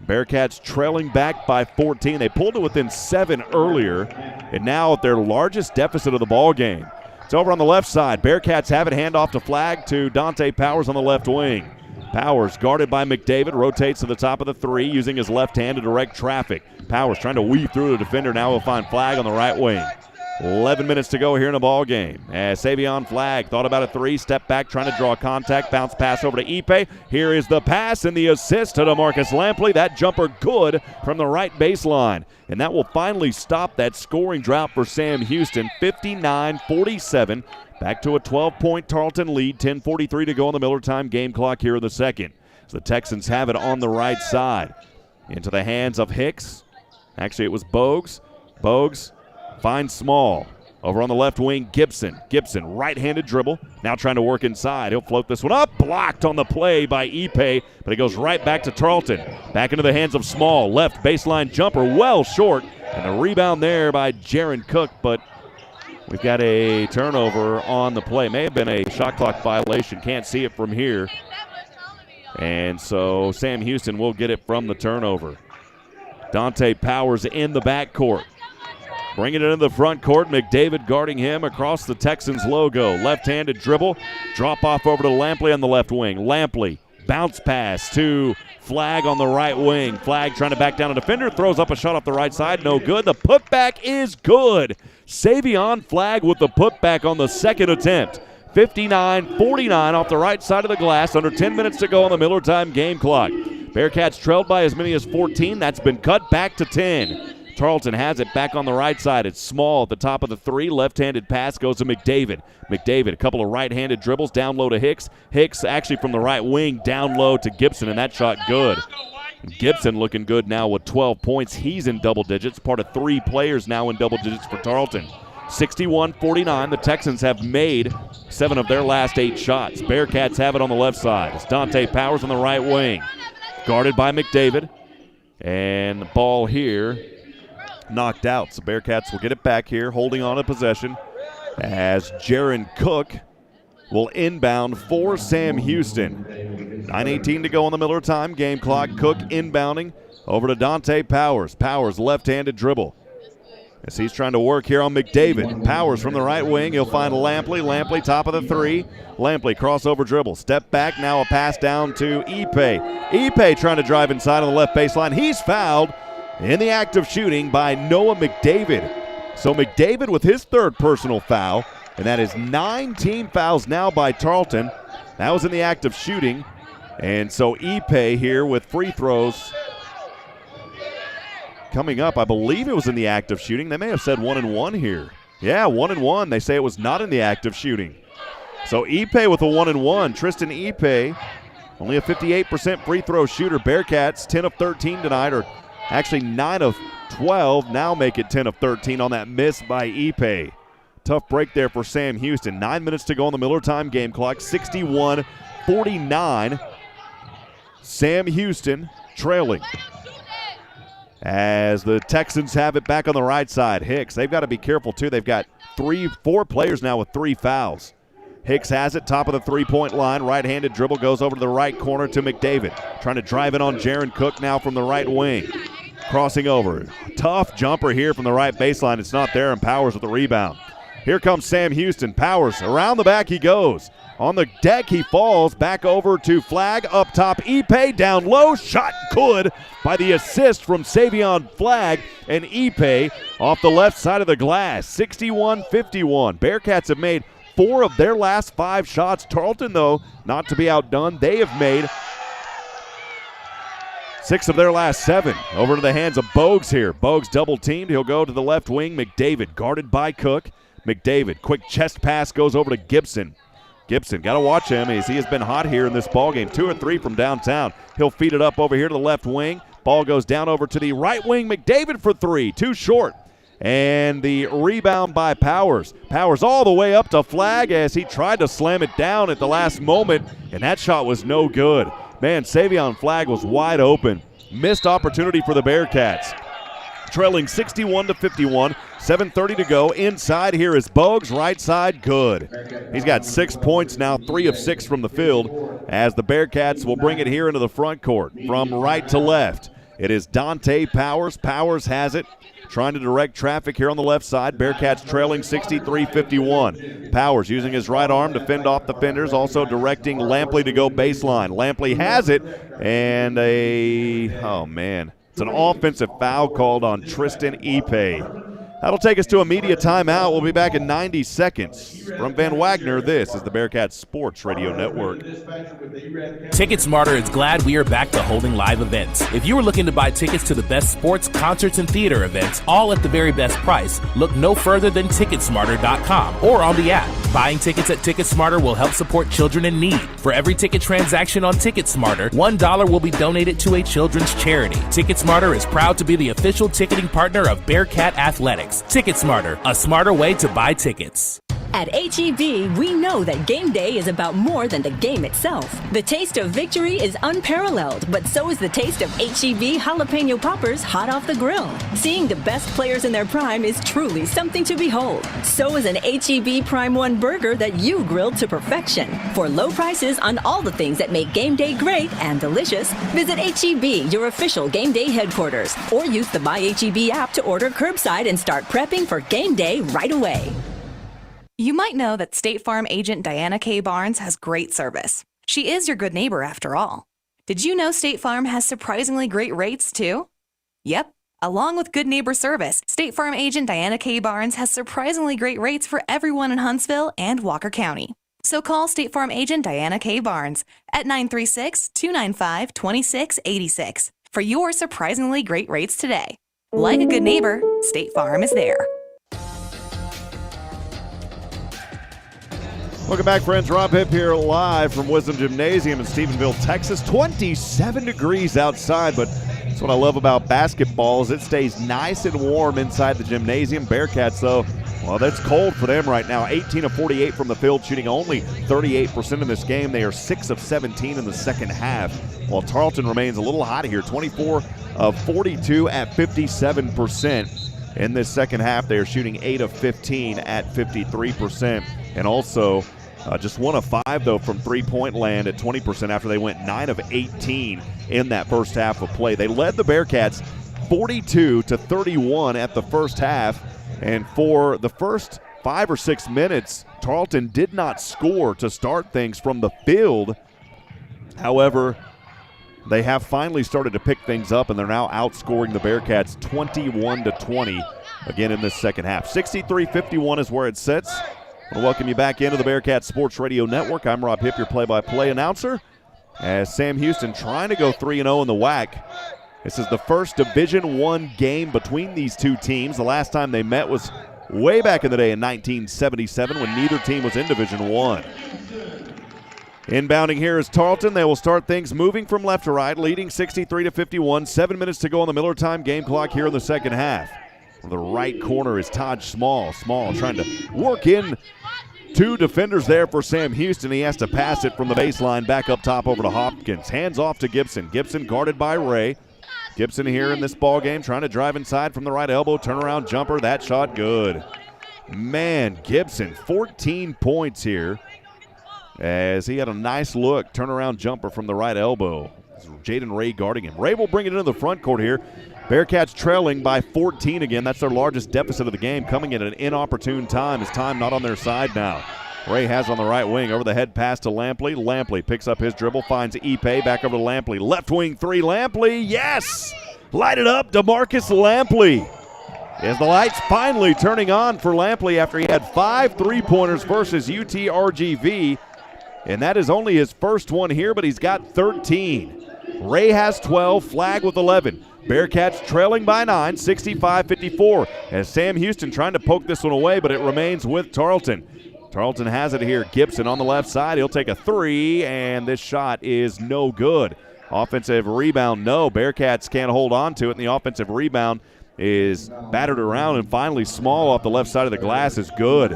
Bearkats trailing back by 14. They pulled it within 7 earlier, and now at their largest deficit of the ball game. It's over on the left side. Bearkats have it, handoff to Flagg to Dante Powers on the left wing. Powers, guarded by McDavid, rotates to the top of the 3, using his left hand to direct traffic. Powers trying to weave through the defender. Now he'll find Flagg on the right wing. 11 minutes to go here in the ball game. As Savion Flagg thought about a 3, step back, trying to draw contact, bounce pass over to Ipe. Here is the pass and the assist to DeMarcus Lampley. That jumper good from the right baseline. And that will finally stop that scoring drought for Sam Houston. 59-47. Back to a 12-point Tarleton lead, 10:43 to go on the Miller time game clock here in the second. So the Texans have it on the right side. Into the hands of Hicks. Actually, it was Bogues. Bogues finds Small. Over on the left wing, Gibson. Gibson, right-handed dribble. Now trying to work inside. He'll float this one up. Blocked on the play by Ipe, but it goes right back to Tarleton. Back into the hands of Small. Left baseline jumper, well short. And a rebound there by Jaron Cook, but we've got a turnover on the play. May have been a shot clock violation. Can't see it from here. And so Sam Houston will get it from the turnover. Dante Powers in the backcourt. Bringing it into the front court. McDavid guarding him across the Texans logo. Left-handed dribble. Drop off over to Lampley on the left wing. Lampley, bounce pass to Flagg on the right wing. Flagg trying to back down a defender. Throws up a shot off the right side. No good. The putback is good. Savion Flagg with the putback on the second attempt. 59-49 off the right side of the glass. Under 10 minutes to go on the Miller time game clock. Bearkats trailed by as many as 14. That's been cut back to 10. Tarleton has it back on the right side. It's Small at the top of the 3. Left-handed pass goes to McDavid. McDavid, a couple of right-handed dribbles down low to Hicks. Hicks actually from the right wing down low to Gibson, and that shot good. Gibson looking good now with 12 points. He's in double digits, part of 3 players now in double digits for Tarleton. 61-49. The Texans have made 7 of their last 8 shots. Bearkats have it on the left side. It's Dante Powers on the right wing. Guarded by McDavid. And the ball here knocked out. So Bearkats will get it back here, holding on to possession as Jaron Cook will inbound for Sam Houston. 9:18 to go on the Miller time game clock. Cook inbounding over to Dante Powers. Powers left-handed dribble as he's trying to work here on McDavid. Powers from the right wing. He'll find Lampley. Lampley top of the 3. Lampley crossover dribble. Step back. Now a pass down to Ipe. Ipe trying to drive inside on the left baseline. He's fouled in the act of shooting by Noah McDavid. So McDavid with his 3rd personal foul, and that is 9 team fouls now by Tarleton. That was in the act of shooting. And so Ipe here with free throws coming up. I believe it was in the act of shooting. They may have said 1-1 here. Yeah, 1-1. They say it was not in the act of shooting. So Ipe with a 1-1. Tristan Ipe, only a 58% free throw shooter. Bearkats 10 of 13 tonight, or actually 9 of 12. Now make it 10 of 13 on that miss by Ipe. Tough break there for Sam Houston. 9 minutes to go on the Miller time game clock. 61-49. Sam Houston trailing. As the Texans have it back on the right side. Hicks, they've got to be careful too. They've got 4 players now with 3 fouls. Hicks has it, top of the three-point line. Right-handed dribble goes over to the right corner to McDavid. Trying to drive it on Jaron Cook now from the right wing. Crossing over. Tough jumper here from the right baseline. It's not there, and Powers with the rebound. Here comes Sam Houston. Powers, around the back he goes. On the deck he falls. Back over to Flagg. Up top, Ipe down low. Shot good by the assist from Savion Flagg. And Ipe off the left side of the glass. 61-51. Bearkats have made 4 of their last 5 shots. Tarleton, though, not to be outdone, they have made 6 of their last 7. Over to the hands of Bogues here. Bogues double teamed. He'll go to the left wing. McDavid guarded by Cook. McDavid, quick chest pass goes over to Gibson. Gibson, got to watch him as he has been hot here in this ballgame. 2 or 3 from downtown. He'll feed it up over here to the left wing. Ball goes down over to the right wing. McDavid for 3. Too short. And the rebound by Powers. Powers all the way up to Flagg as he tried to slam it down at the last moment, and that shot was no good. Man, Savion Flagg was wide open. Missed opportunity for the Bearkats. Trailing 61-51, 7:30 to go. Inside here is Bogues, right side, good. He's got 6 points now, 3 of 6 from the field, as the Bearkats will bring it here into the front court. From right to left, it is Dante Powers. Powers has it, trying to direct traffic here on the left side. Bearkats trailing 63-51. Powers using his right arm to fend off defenders, also directing Lampley to go baseline. Lampley has it, and it's an offensive foul called on Tristan Ipe. That'll take us to a media timeout. We'll be back in 90 seconds. From Van Wagner, this is the Bearkats Sports Radio Network. TicketSmarter is glad we are back to holding live events. If you are looking to buy tickets to the best sports, concerts, and theater events, all at the very best price, look no further than TicketSmarter.com or on the app. Buying tickets at TicketSmarter will help support children in need. For every ticket transaction on TicketSmarter, $1 will be donated to a children's charity. TicketSmarter is proud to be the official ticketing partner of Bearcat Athletics. TicketSmarter, a smarter way to buy tickets. At H-E-B, we know that game day is about more than the game itself. The taste of victory is unparalleled, but so is the taste of H-E-B jalapeno poppers hot off the grill. Seeing the best players in their prime is truly something to behold. So is an H-E-B Prime 1 burger that you grilled to perfection. For low prices on all the things that make game day great and delicious, visit H-E-B, your official game day headquarters, or use the My H-E-B app to order curbside and start prepping for game day right away. You might know that State Farm agent Diana K. Barnes has great service. She is your good neighbor after all. Did you know State Farm has surprisingly great rates too? Yep. Along with good neighbor service, State Farm agent Diana K. Barnes has surprisingly great rates for everyone in Huntsville and Walker County. So call State Farm agent Diana K. Barnes at 936-295-2686 for your surprisingly great rates today. Like a good neighbor, State Farm is there. Welcome back, friends. Rob Hipp here live from Wisdom Gymnasium in Stephenville, Texas. 27 degrees outside, but that's what I love about basketball is it stays nice and warm inside the gymnasium. Bearkats, though, well, that's cold for them right now. 18 of 48 from the field, shooting only 38% in this game. They are 6 of 17 in the second half, while Tarleton remains a little hot here. 24 of 42 at 57%. In this second half, they are shooting 8 of 15 at 53%. And also just 1 of 5, though, from three-point land at 20% after they went 9 of 18 in that first half of play. They led the Bearkats 42-31 at the first half. And for the first 5 or 6 minutes, Tarleton did not score to start things from the field. However, they have finally started to pick things up, and they're now outscoring the Bearkats 21-20 again in this second half. 63-51 is where it sits. I want to welcome you back into the Bearcat Sports Radio Network. I'm Rob Hipp, your play-by-play announcer, as Sam Houston trying to go 3-0 in the WAC. This is the first Division I game between these two teams. The last time they met was way back in the day in 1977 when neither team was in Division I. Inbounding here is Tarleton. They will start things moving from left to right, leading 63-51. 7 minutes to go on the Miller time game clock here in the second half. On the right corner is Todd Small. Small trying to work in two defenders there for Sam Houston. He has to pass it from the baseline back up top over to Hopkins. Hands off to Gibson. Gibson guarded by Ray. Gibson here in this ball game trying to drive inside from the right elbow. Turnaround jumper. That shot good. Man, Gibson, 14 points here as he had a nice look. Turnaround jumper from the right elbow. Jaden Ray guarding him. Ray will bring it into the front court here. Bearcats trailing by 14 again. That's their largest deficit of the game, coming at an inopportune time. It's time not on their side now. Ray has on the right wing. Over the head pass to Lampley. Lampley picks up his dribble, finds Ipe. Back over to Lampley. Left wing three. Lampley, yes! Light it up, DeMarcus Lampley. As the lights finally turning on for Lampley after he had 5 3-pointers versus UTRGV. And that is only his first one here, but he's got 13. Ray has 12, Flag with 11. Bearcats trailing by 9, 65-54. As Sam Houston trying to poke this one away, but it remains with Tarleton. Tarleton has it here. Gibson on the left side. He'll take a three, and this shot is no good. Offensive rebound, no. Bearcats can't hold on to it, and the offensive rebound is battered around, and finally Small off the left side of the glass is good.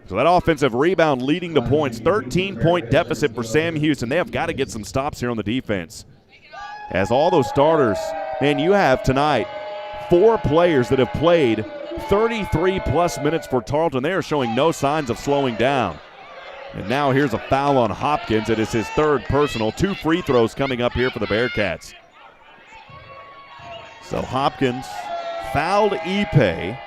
So that offensive rebound leading to points. 13-point deficit for Sam Houston. They have got to get some stops here on the defense. As all those starters, man, you have tonight 4 players that have played 33-plus minutes for Tarleton. They are showing no signs of slowing down. And now here's a foul on Hopkins. It is his 3rd personal. 2 free throws coming up here for the Bearcats. So Hopkins fouled Ipe.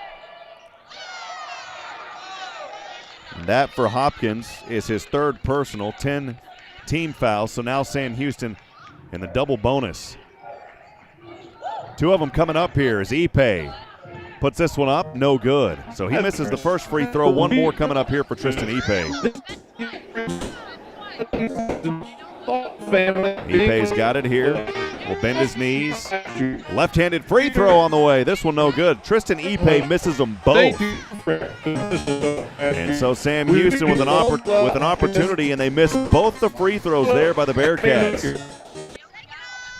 And that for Hopkins is his 3rd personal, 10 team fouls. So now Sam Houston in the double bonus. 2 of them coming up here as Ipe puts this one up, no good. So he misses the first free throw. 1 more coming up here for Tristan Ipe. Ipe's got it here. Will bend his knees. Left-handed free throw on the way. This one no good. Tristan Ipe misses them both. And so Sam Houston with an opportunity, and they miss both the free throws there by the Bearcats.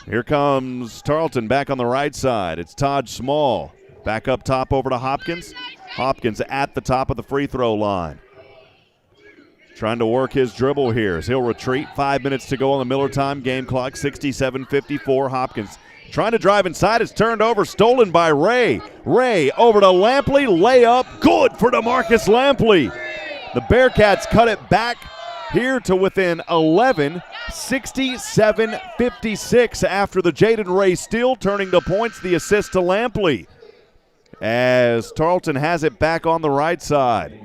Here comes Tarleton back on the right side. It's Todd Small. Back up top over to Hopkins. Hopkins at the top of the free throw line. Trying to work his dribble here as he'll retreat. 5 minutes to go on the Miller time game clock. 67-54. Hopkins trying to drive inside. It's turned over. Stolen by Ray. Ray over to Lampley. Layup. Good for DeMarcus Lampley. The Bearcats cut it back here to within 11. 67-56 after the Jaden Ray steal, turning to points. The assist to Lampley. As Tarleton has it back on the right side.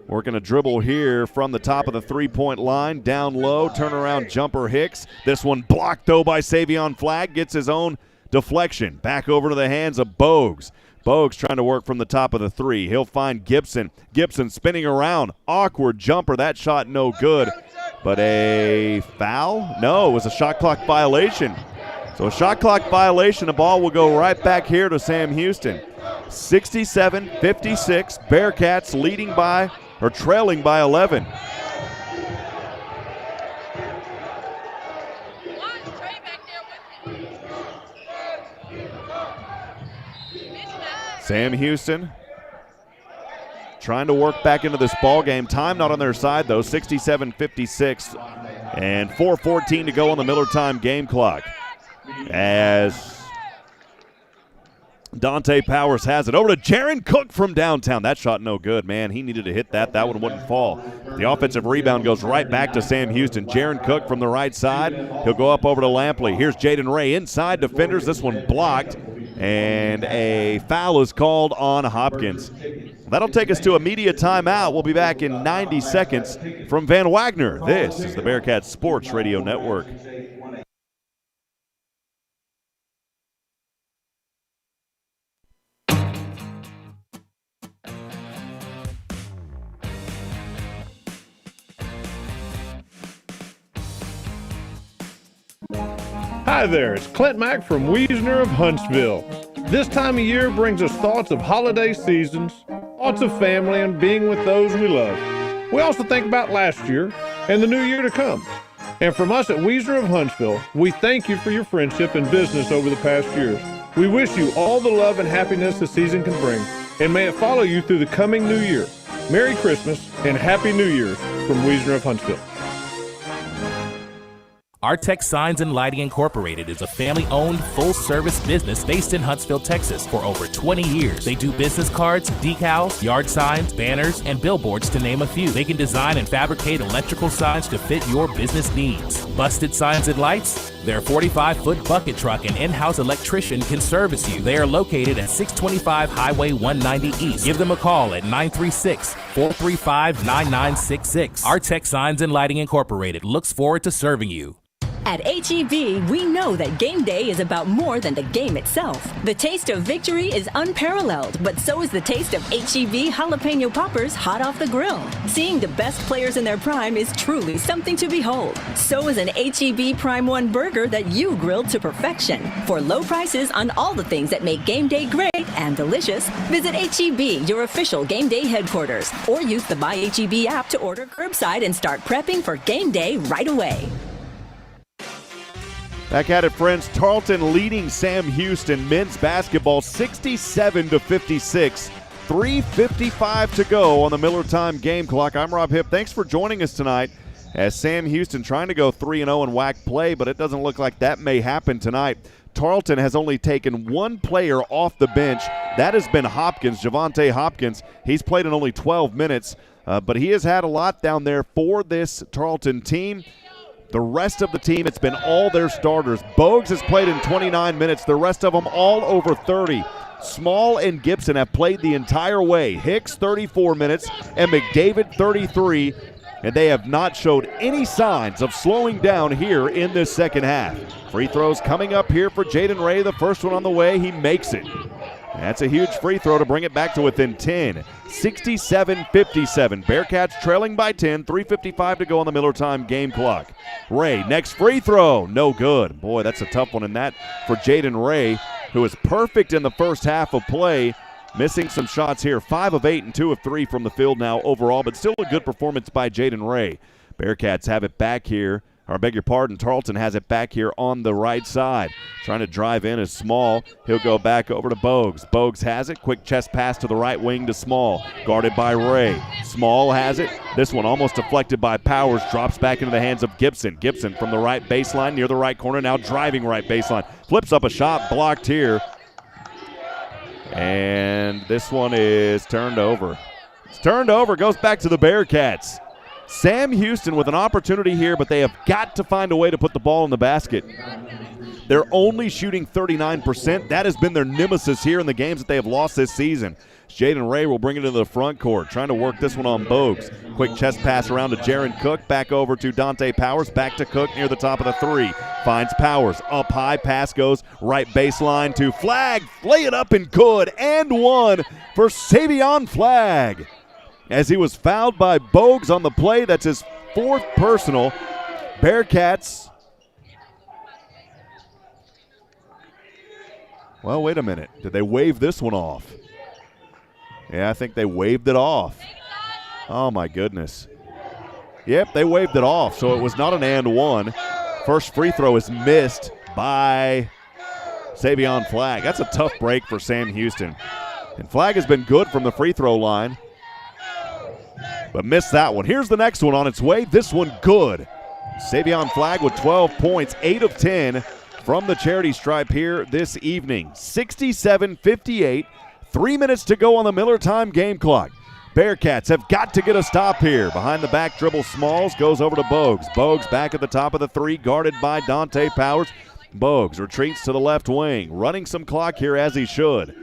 Working a dribble here from the top of the three-point line. Down low, turnaround jumper Hicks. This one blocked, though, by Savion Flagg. Gets his own deflection. Back over to the hands of Bogues. Bogues trying to work from the top of the 3. He'll find Gibson. Gibson spinning around. Awkward jumper. That shot no good. But a foul? No, it was a shot clock violation. So a shot clock violation. The ball will go right back here to Sam Houston. 67-56. Bearcats leading by or trailing by 11. Sam Houston trying to work back into this ball game. Time not on their side, though. 67-56 and 4:14 to go on the Miller time game clock. As Dante Powers has it over to Jaron Cook from downtown. That shot no good, man. He needed to hit that. That one wouldn't fall. The offensive rebound goes right back to Sam Houston. Jaron Cook from the right side. He'll go up over to Lampley. Here's Jaden Ray inside defenders. This one blocked, and a foul is called on Hopkins. That'll take us to a media timeout. We'll be back in 90 seconds from Van Wagner. This is the Bearcats Sports Radio Network. Hi there, it's Clint Mack from Wiesner of Huntsville. This time of year brings us thoughts of holiday seasons, thoughts of family, and being with those we love. We also think about last year and the new year to come. And from us at Wiesner of Huntsville, we thank you for your friendship and business over the past years. We wish you all the love and happiness the season can bring, and may it follow you through the coming new year. Merry Christmas and Happy New Year from Wiesner of Huntsville. Artec Signs and Lighting Incorporated is a family-owned, full-service business based in Huntsville, Texas. For over 20 years, they do business cards, decals, yard signs, banners, and billboards, to name a few. They can design and fabricate electrical signs to fit your business needs. Busted signs and lights? Their 45-foot bucket truck and in-house electrician can service you. They are located at 625 Highway 190 East. Give them a call at 936-435-9966. Artec Signs and Lighting Incorporated looks forward to serving you. At HEB, we know that game day is about more than the game itself. The taste of victory is unparalleled, but so is the taste of HEB jalapeno poppers hot off the grill. Seeing the best players in their prime is truly something to behold. So is an HEB Prime 1 burger that you grilled to perfection. For low prices on all the things that make game day great and delicious, visit HEB, your official game day headquarters, or use the My HEB app to order curbside and start prepping for game day right away. Back at it, friends. Tarleton leading Sam Houston men's basketball 67-56. 3:55 to go on the Miller Time game clock. I'm Rob Hipp. Thanks for joining us tonight as Sam Houston trying to go 3-0 in WAC play, but it doesn't look like that may happen tonight. Tarleton has only taken one player off the bench. That has been Hopkins, Javante Hopkins. He's played in only 12 minutes, but he has had a lot down there for this Tarleton team. The rest of the team, it's been all their starters. Bogues has played in 29 minutes. The rest of them all over 30. Small and Gibson have played the entire way. Hicks 34 minutes and McDavid 33. And they have not showed any signs of slowing down here in this second half. Free throws coming up here for Jaden Ray. The first one on the way. He makes it. That's a huge free throw to bring it back to within 10. 67-57. Bearkats trailing by 10. 3:55 to go on the Miller Time game clock. Ray, next free throw. No good. Boy, that's a tough one in that for Jaden Ray, who is perfect in the first half of play. Missing some shots here. 5 of 8 and 2 of 3 from the field now overall, but still a good performance by Jaden Ray. Bearkats have it back here. Or I beg your pardon, Tarleton has it back here on the right side. Trying to drive in is Small. He'll go back over to Bogues. Bogues has it. Quick chest pass to the right wing to Small. Guarded by Ray. Small has it. This one almost deflected by Powers. Drops back into the hands of Gibson. Gibson from the right baseline near the right corner. Now driving right baseline. Flips up a shot. Blocked here. And this one is turned over. It's turned over. Goes back to the Bearkats. Sam Houston with an opportunity here, but they have got to find a way to put the ball in the basket. They're only shooting 39%. That has been their nemesis here in the games that they have lost this season. Jaden Ray will bring it into the front court, trying to work this one on Bogues. Quick chest pass around to Jaron Cook, back over to Dante Powers, back to Cook near the top of the three. Finds Powers, up high, pass goes right baseline to Flagg. Lay it up and good, and one for Savion Flagg. As he was fouled by Bogues on the play. That's his fourth personal. Bearkats. Well, wait a minute. Did they wave this one off? Yeah, I think they waved it off. Oh, my goodness. Yep, they waved it off, so it was not an and one. First free throw is missed by Savion Flagg. That's a tough break for Sam Houston. And Flagg has been good from the free throw line, but missed that one. Here's the next one on its way. This one good. Savion Flagg with 12 points, 8 of 10 from the charity stripe here this evening. 67-58, 3 minutes to go on the Miller Time game clock. Bearkats have got to get a stop here. Behind the back dribble, Smalls goes over to Bogues. Bogues back at the top of the three, guarded by Dante Powers. Bogues retreats to the left wing, running some clock here as he should.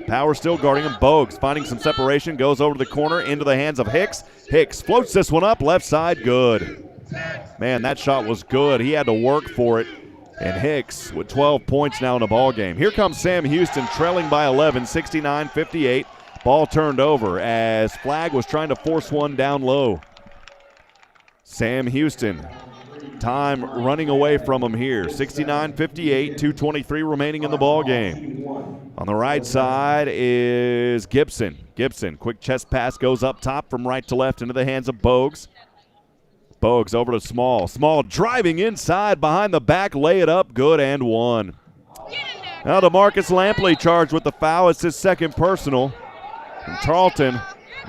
Powers still guarding him. Bogues finding some separation, goes over to the corner into the hands of Hicks. Hicks floats this one up, left side, good. Man, that shot was good. He had to work for it. And Hicks with 12 points now in the ball game. Here comes Sam Houston trailing by 11, 69-58. Ball turned over as Flagg was trying to force one down low. Sam Houston Time running away from them here. 69-58, 2:23 remaining in the ball game. On the right side is Gibson. Gibson, quick chest pass goes up top from right to left into the hands of Bogues. Bogues over to Small. Small driving inside behind the back, lay it up, good and one. Now DeMarcus Lampley charged with the foul. It's his second personal. And Tarleton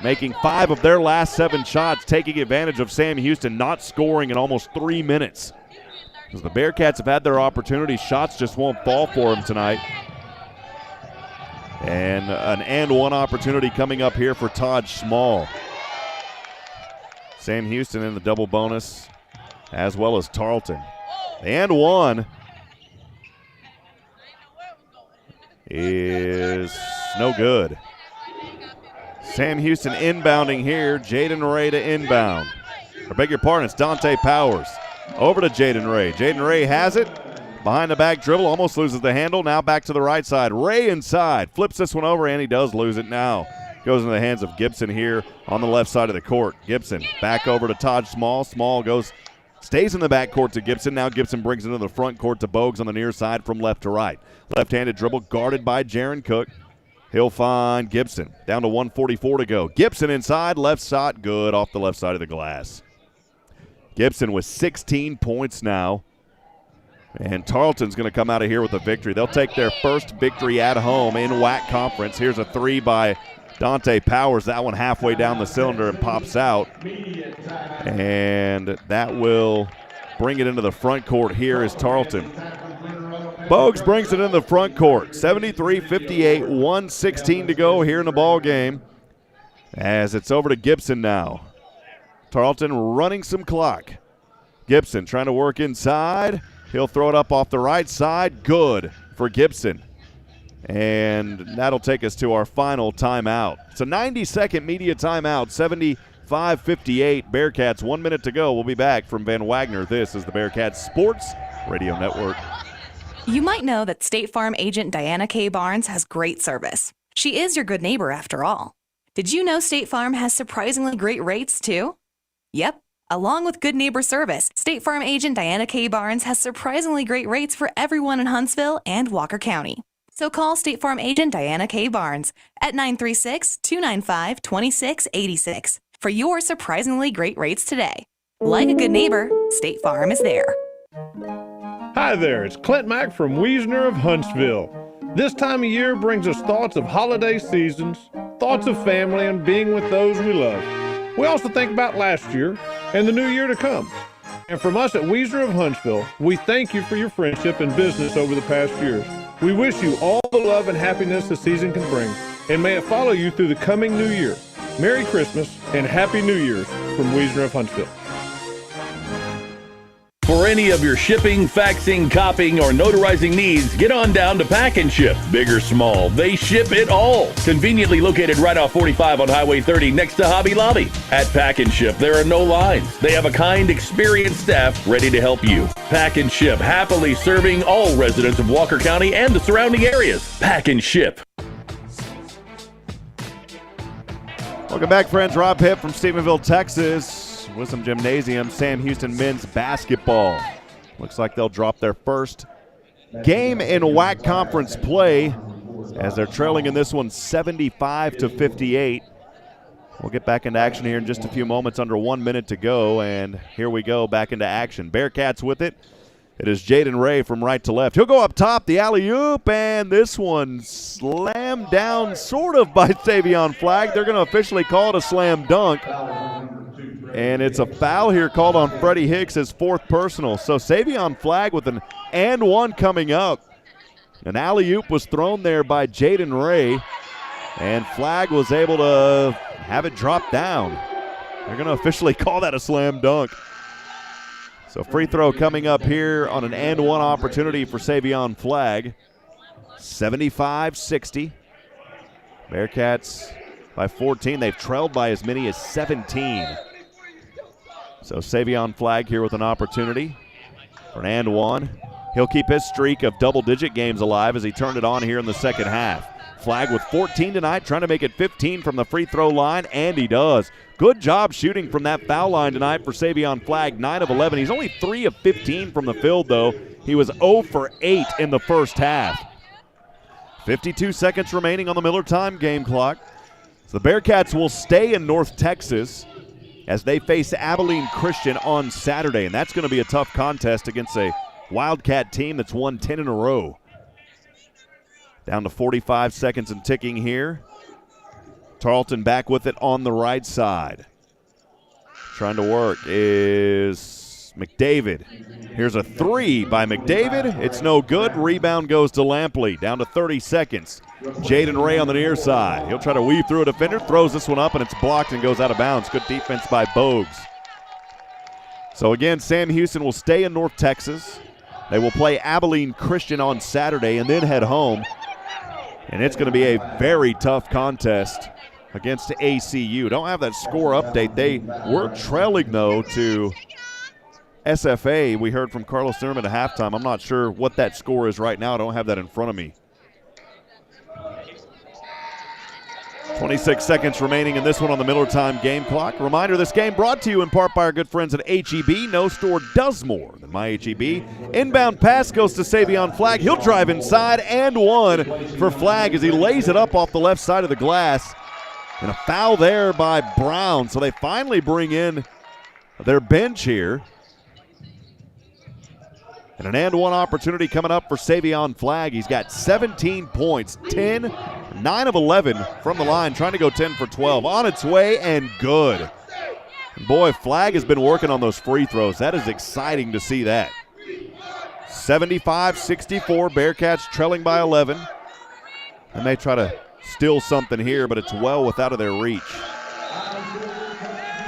making 5 of their last 7 shots, taking advantage of Sam Houston not scoring in almost 3 minutes. As the Bearcats have had their opportunities, shots just won't fall for them tonight. And an and-one opportunity coming up here for Todd Small. Sam Houston in the double bonus, as well as Tarleton. The and-one is no good. Sam Houston inbounding here. Jaden Ray to inbound. I beg your pardon, it's Dante Powers. Over to Jaden Ray. Jaden Ray has it. Behind the back dribble, almost loses the handle. Now back to the right side. Ray inside. Flips this one over, and he does lose it now. Goes into the hands of Gibson here on the left side of the court. Gibson back over to Todd Small. Small stays in the back court to Gibson. Now Gibson brings it into the front court to Bogues on the near side from left to right. Left-handed dribble guarded by Jaron Cook. He'll find Gibson. Down to 1:44 to go. Gibson inside, left shot, good off the left side of the glass. Gibson with 16 points now. And Tarleton's going to come out of here with a victory. They'll take their first victory at home in WAC Conference. Here's a 3 by Dante Powers. That one halfway down the cylinder and pops out. And that will bring it into the front court. Here is Tarleton. Bogues brings it into the front court. 73-58, 1:16 to go here in the ball game. As it's over to Gibson now. Tarleton running some clock. Gibson trying to work inside. He'll throw it up off the right side. Good for Gibson. And that'll take us to our final timeout. It's a 90-second media timeout, 75-58. Bearcats, 1 minute to go. We'll be back from Van Wagner. This is the Bearcats Sports Radio Network. You might know that State Farm agent Diana K. Barnes has great service. She is your good neighbor after all. Did you know State Farm has surprisingly great rates too? Yep. Along with good neighbor service, State Farm agent Diana K. Barnes has surprisingly great rates for everyone in Huntsville and Walker County. So call State Farm agent Diana K. Barnes at 936-295-2686 for your surprisingly great rates today. Like a good neighbor, State Farm is there. Hi there, it's Clint Mack from Wiesner of Huntsville. This time of year brings us thoughts of holiday seasons, thoughts of family, and being with those we love. We also think about last year and the new year to come. And from us at Wiesner of Huntsville, we thank you for your friendship and business over the past years. We wish you all the love and happiness the season can bring, and may it follow you through the coming new year. Merry Christmas and Happy New Year's from Wiesner of Huntsville. For any of your shipping, faxing, copying, or notarizing needs, get on down to Pack and Ship. Big or small, they ship it all. Conveniently located right off 45 on Highway 30 next to Hobby Lobby. At Pack and Ship, there are no lines. They have a kind, experienced staff ready to help you. Pack and Ship, happily serving all residents of Walker County and the surrounding areas. Pack and Ship. Welcome back, friends. Rob Hipp from Stephenville, Texas. Wisdom Gymnasium, Sam Houston men's basketball. Looks like they'll drop their first game in WAC conference play as they're trailing in this one 75-58. We'll get back into action here in just a few moments, under 1 minute to go, and here we go, back into action. Bearcats with it. It is Jaden Ray from right to left. He'll go up top, the alley-oop, and this one slammed down sort of by Savion Flagg. They're going to officially call it a slam dunk. And it's a foul here called on Freddie Hicks, his fourth personal. So Savion Flagg with an and one coming up. An alley-oop was thrown there by Jaden Ray, and Flagg was able to have it drop down. They're going to officially call that a slam dunk. So free throw coming up here on an and one opportunity for Savion Flagg. 75-60. Bearcats by 14. They've trailed by as many as 17. So Savion Flagg here with an opportunity for an and one. He'll keep his streak of double-digit games alive as he turned it on here in the second half. Flagg with 14 tonight, trying to make it 15 from the free throw line, and he does. Good job shooting from that foul line tonight for Savion Flagg, 9 of 11. He's only 3 of 15 from the field, though. He was 0 for 8 in the first half. 52 seconds remaining on the Miller time game clock. So the Bearcats will stay in North Texas as they face Abilene Christian on Saturday, and that's going to be a tough contest against a Wildcat team that's won 10 in a row. Down to 45 seconds and ticking here. Tarleton back with it on the right side. Trying to work is McDavid. Here's a three by McDavid. It's no good. Rebound goes to Lampley. Down to 30 seconds. Jaden Ray on the near side. He'll try to weave through a defender. Throws this one up, and it's blocked and goes out of bounds. Good defense by Bogues. So again, Sam Houston will stay in North Texas. They will play Abilene Christian on Saturday and then head home. And it's going to be a very tough contest against ACU. Don't have that score update. They were trailing, though, to SFA. We heard from Carlos Zimmermann at halftime. I'm not sure what that score is right now. I don't have that in front of me. 26 seconds remaining in this one on the Miller time game clock. Reminder, this game brought to you in part by our good friends at HEB. No store does more than my HEB. Inbound pass goes to Savion Flagg. He'll drive inside and one for Flagg as he lays it up off the left side of the glass. And a foul there by Brown. So they finally bring in their bench here. And an and one opportunity coming up for Savion Flagg. He's got 17 points, 9 of 11 from the line, trying to go 10 for 12. On its way and good. And boy, Flagg has been working on those free throws. That is exciting to see that. 75-64, Bearcats trailing by 11. They may try to steal something here, but it's well without of their reach.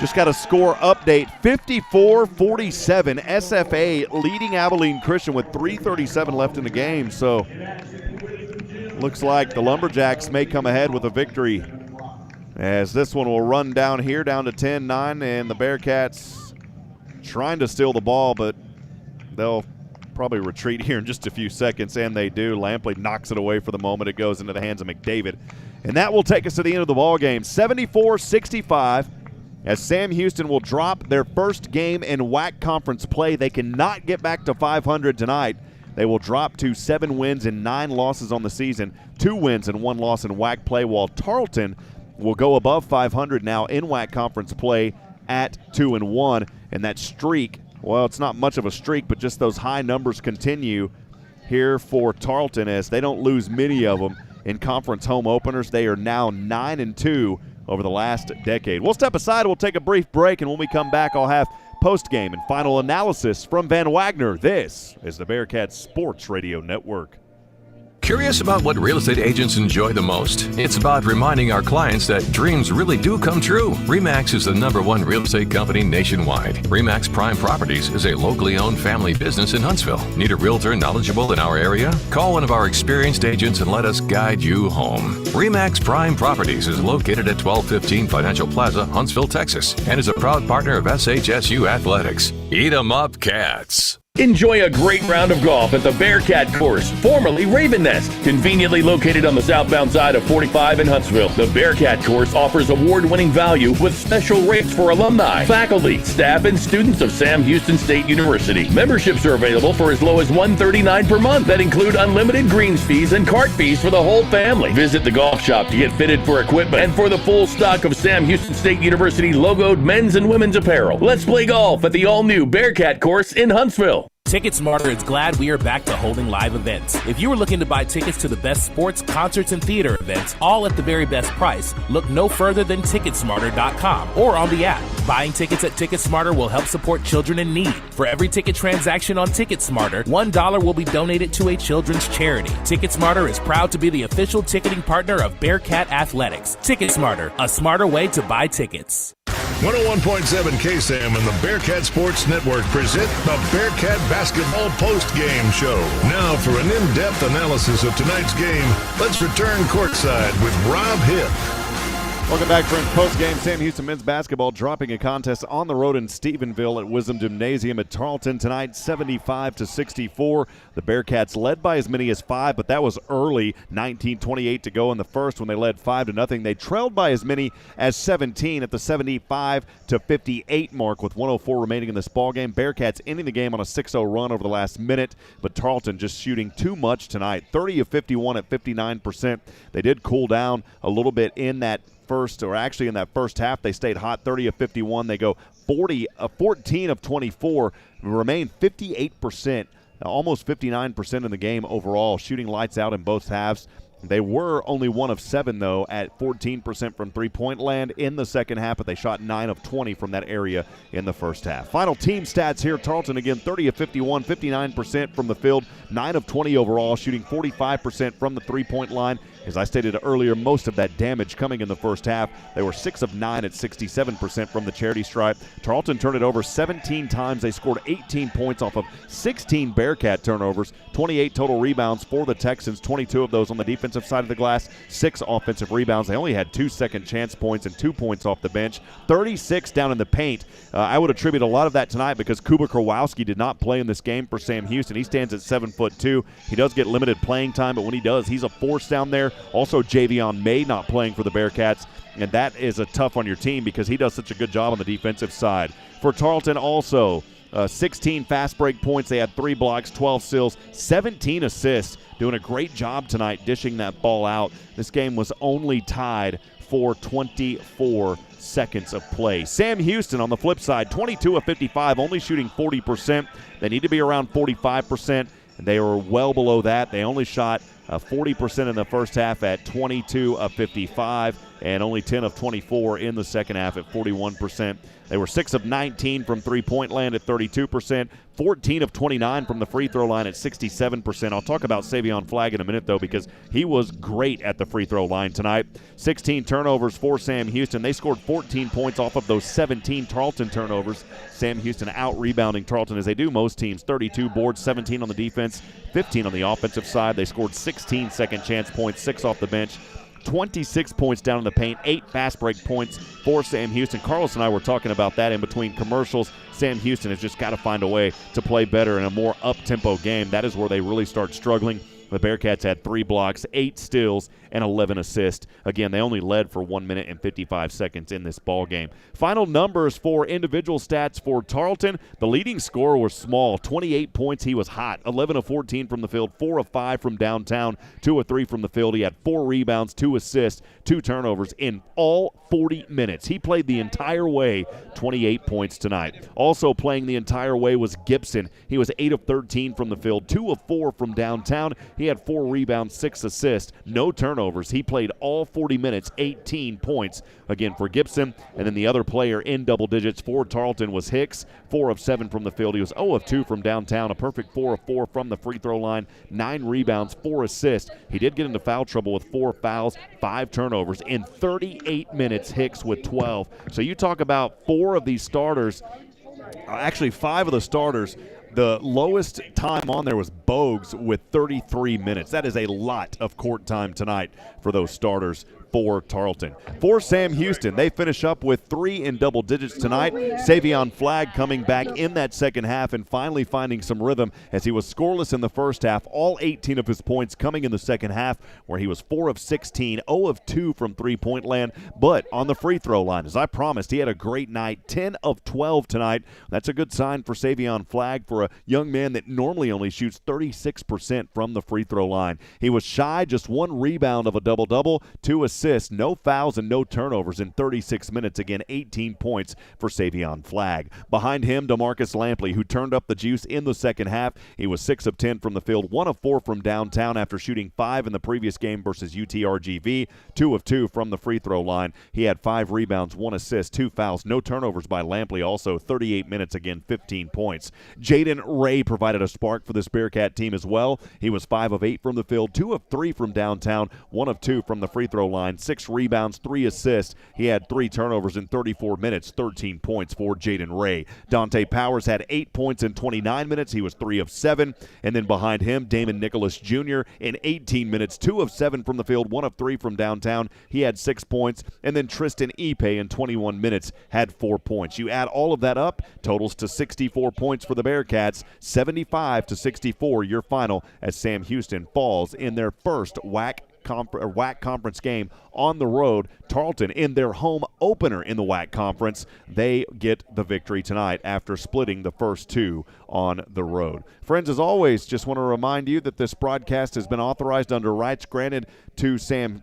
Just got a score update, 54-47. SFA leading Abilene Christian with 3:37 left in the game. So looks like the Lumberjacks may come ahead with a victory as this one will run down here, down to 10-9, and the Bearcats trying to steal the ball, but they'll probably retreat here in just a few seconds, and they do. Lampley knocks it away for the moment. It goes into the hands of McDavid. And that will take us to the end of the ball game, 74-65. As Sam Houston will drop their first game in WAC conference play. They cannot get back to 500 tonight. They will drop to 7 wins and 9 losses on the season, 2 wins and 1 loss in WAC play, while Tarleton will go above 500 now in WAC conference play at 2-1. And that streak, well, it's not much of a streak, but just those high numbers continue here for Tarleton as they don't lose many of them in conference home openers. They are now 9-2 over the last decade. We'll step aside. We'll take a brief break, and when we come back, I'll have post-game and final analysis from Van Wagner. This is the Bearcats Sports Radio Network. Curious about what real estate agents enjoy the most? It's about reminding our clients that dreams really do come true. RE/MAX is the #1 real estate company nationwide. RE/MAX Prime Properties is a locally owned family business in Huntsville. Need a realtor knowledgeable in our area? Call one of our experienced agents and let us guide you home. RE/MAX Prime Properties is located at 1215 Financial Plaza, Huntsville, Texas, and is a proud partner of SHSU Athletics. Eat 'em up, Cats. Enjoy a great round of golf at the Bearkat course, formerly Raven Nest. Conveniently located on the southbound side of 45 in Huntsville, the Bearkat course offers award-winning value with special rates for alumni, faculty, staff, and students of Sam Houston State University. Memberships are available for as low as $139 per month that include unlimited greens fees and cart fees for the whole family. Visit the golf shop to get fitted for equipment and for the full stock of Sam Houston State University logoed men's and women's apparel. Let's play golf at the all-new Bearkat course in Huntsville. TicketSmarter is glad we are back to holding live events. If you are looking to buy tickets to the best sports, concerts, and theater events, all at the very best price, look no further than Ticketsmarter.com or on the app. Buying tickets at TicketSmarter will help support children in need. For every ticket transaction on TicketSmarter, $1 will be donated to a children's charity. TicketSmarter is proud to be the official ticketing partner of Bearkat Athletics. TicketSmarter, a smarter way to buy tickets. 101.7 KSAM and the Bearcat Sports Network present the Bearcat Basketball Post-Game Show. Now for an in-depth analysis of tonight's game, let's return courtside with Rob Hipp. Welcome back, friends. Post-game, Sam Houston men's basketball dropping a contest on the road in Stephenville at Wisdom Gymnasium at Tarleton tonight, 75-64. The Bearkats led by as many as 5, but that was early. 19:28 to go in the first when they led 5-0. They trailed by as many as 17 at the 75-58 mark with 104 remaining in this ballgame. Bearkats ending the game on a 6-0 run over the last minute, but Tarleton just shooting too much tonight. 30 of 51 at 59%. They did cool down a little bit in that in that first half. They stayed hot, 30 of 51. They go 14 of 24, remain 58%, almost 59% in the game overall, shooting lights out in both halves. They were only 1 of 7, though, at 14% from three-point land in the second half, but they shot 9 of 20 from that area in the first half. Final team stats here. Tarleton, again, 30 of 51, 59% from the field, 9 of 20 overall, shooting 45% from the three-point line. As I stated earlier, most of that damage coming in the first half. They were 6 of 9 at 67% from the charity stripe. Tarleton turned it over 17 times. They scored 18 points off of 16 Bearcat turnovers, 28 total rebounds for the Texans, 22 of those on the defensive side of the glass, 6 offensive rebounds. They only had 2 second chance points and 2 points off the bench, 36 down in the paint. I would attribute a lot of that tonight because Kuba Kowalski did not play in this game for Sam Houston. He stands at 7'2". He does get limited playing time, but when he does, he's a force down there. Also, Javion May not playing for the Bearcats, and that is a tough on your team because he does such a good job on the defensive side. For Tarleton also, 16 fast break points. They had 3 blocks, 12 steals, 17 assists. Doing a great job tonight dishing that ball out. This game was only tied for 24 seconds of play. Sam Houston on the flip side, 22 of 55, only shooting 40%. They need to be around 45%, and they were well below that. They only shot 40% in the first half at 22 of 55 and only 10 of 24 in the second half at 41%. They were 6 of 19 from three-point land at 32%, 14 of 29 from the free throw line at 67%. I'll talk about Savion Flagg in a minute, though, because he was great at the free throw line tonight. 16 turnovers for Sam Houston. They scored 14 points off of those 17 Tarleton turnovers. Sam Houston out-rebounding Tarleton as they do most teams. 32 boards, 17 on the defense, 15 on the offensive side. They scored 16 second chance points, 6 off the bench. 26 points down in the paint, 8 fast break points for Sam Houston. Carlos and I were talking about that in between commercials. Sam Houston has just got to find a way to play better in a more up-tempo game. That is where they really start struggling. The Bearcats had 3 blocks, 8 steals, and 11 assists. Again, they only led for 1 minute and 55 seconds in this ball game. Final numbers for individual stats for Tarleton. The leading scorer was Small, 28 points. He was hot, 11 of 14 from the field, 4 of 5 from downtown, 2 of 3 from the field. He had 4 rebounds, 2 assists, 2 turnovers in all 40 minutes. He played the entire way, 28 points tonight. Also playing the entire way was Gibson. He was 8 of 13 from the field, 2 of 4 from downtown. He had 4 rebounds, 6 assists, no turnovers. He played all 40 minutes, 18 points again for Gibson. And then the other player in double digits for Tarleton was Hicks, 4 of 7 from the field. He was 0 of 2 from downtown, a perfect 4 of 4 from the free throw line, 9 rebounds, 4 assists. He did get into foul trouble with 4 fouls, 5 turnovers in 38 minutes, Hicks with 12. So you talk about 4 of these starters, actually 5 of the starters. The lowest time on there was Bogues with 33 minutes. That is a lot of court time tonight for those starters for Tarleton. For Sam Houston, they finish up with 3 in double digits tonight. Savion Flagg coming back in that second half and finally finding some rhythm as he was scoreless in the first half. All 18 of his points coming in the second half where he was 4 of 16, 0 of 2 from three-point land, but on the free throw line. As I promised, he had a great night, 10 of 12 tonight. That's a good sign for Savion Flagg for a young man that normally only shoots 36% from the free throw line. He was shy, just 1 rebound of a double-double, 2 assists, no fouls and no turnovers in 36 minutes. Again, 18 points for Savion Flagg. Behind him, DeMarcus Lampley, who turned up the juice in the second half. He was 6 of 10 from the field, 1 of 4 from downtown after shooting 5 in the previous game versus UTRGV, 2 of 2 from the free throw line. He had 5 rebounds, 1 assist, 2 fouls, no turnovers by Lampley. Also, 38 minutes, again, 15 points. Jaden Ray provided a spark for this Bearcat team as well. He was 5 of 8 from the field, 2 of 3 from downtown, 1 of 2 from the free throw line. points, 6 rebounds, 3 assists. He had 3 turnovers in 34 minutes, 13 points for Jaden Ray. Dante Powers had 8 points in 29 minutes. He was 3 of 7. And then behind him, Damon Nicholas Jr. in 18 minutes, 2 of 7 from the field, 1 of 3 from downtown. He had 6 points. And then Tristan Ipe in 21 minutes had 4 points. You add all of that up, totals to 64 points for the Bearcats, 75-64 your final as Sam Houston falls in their first WAC conference game on the road. Tarleton in their home opener in the WAC conference. They get the victory tonight after splitting the first 2 on the road. Friends, as always, just want to remind you that this broadcast has been authorized under rights granted to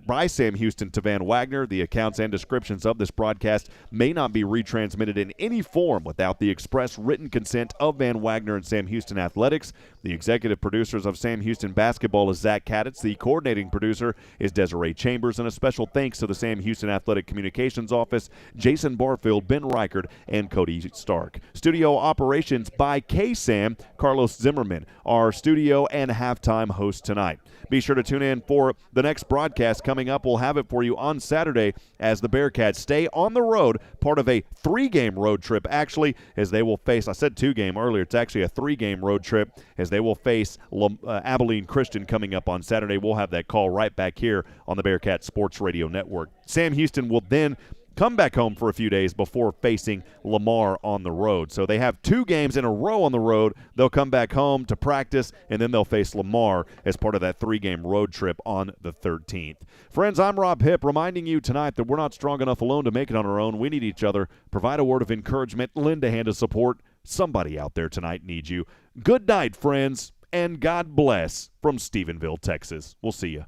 by Sam Houston to Van Wagner. The accounts and descriptions of this broadcast may not be retransmitted in any form without the express written consent of Van Wagner and Sam Houston Athletics. The executive producers of Sam Houston basketball is Zach Kaditz. The coordinating producer is Desiree Chambers. And a special thanks to the Sam Houston Athletic Communications Office, Jason Barfield, Ben Reichard, and Cody Stark. Studio operations by K-Sam, Carlos Zimmermann, our studio and halftime host tonight. Be sure to tune in for the next broadcast coming up. We'll have it for you on Saturday as the Bearcats stay on the road, part of a 3-game road trip, actually, as they will face, I said 2-game earlier, it's actually a 3-game road trip, as they will face Abilene Christian coming up on Saturday. We'll have that call right back here on the Bearcat Sports Radio Network. Sam Houston will then come back home for a few days before facing Lamar on the road. So they have 2 games in a row on the road. They'll come back home to practice, and then they'll face Lamar as part of that 3-game road trip on the 13th. Friends, I'm Rob Hipp, reminding you tonight that we're not strong enough alone to make it on our own. We need each other. Provide a word of encouragement. Lend a hand of support. Somebody out there tonight needs you. Good night, friends, and God bless from Stephenville, Texas. We'll see you.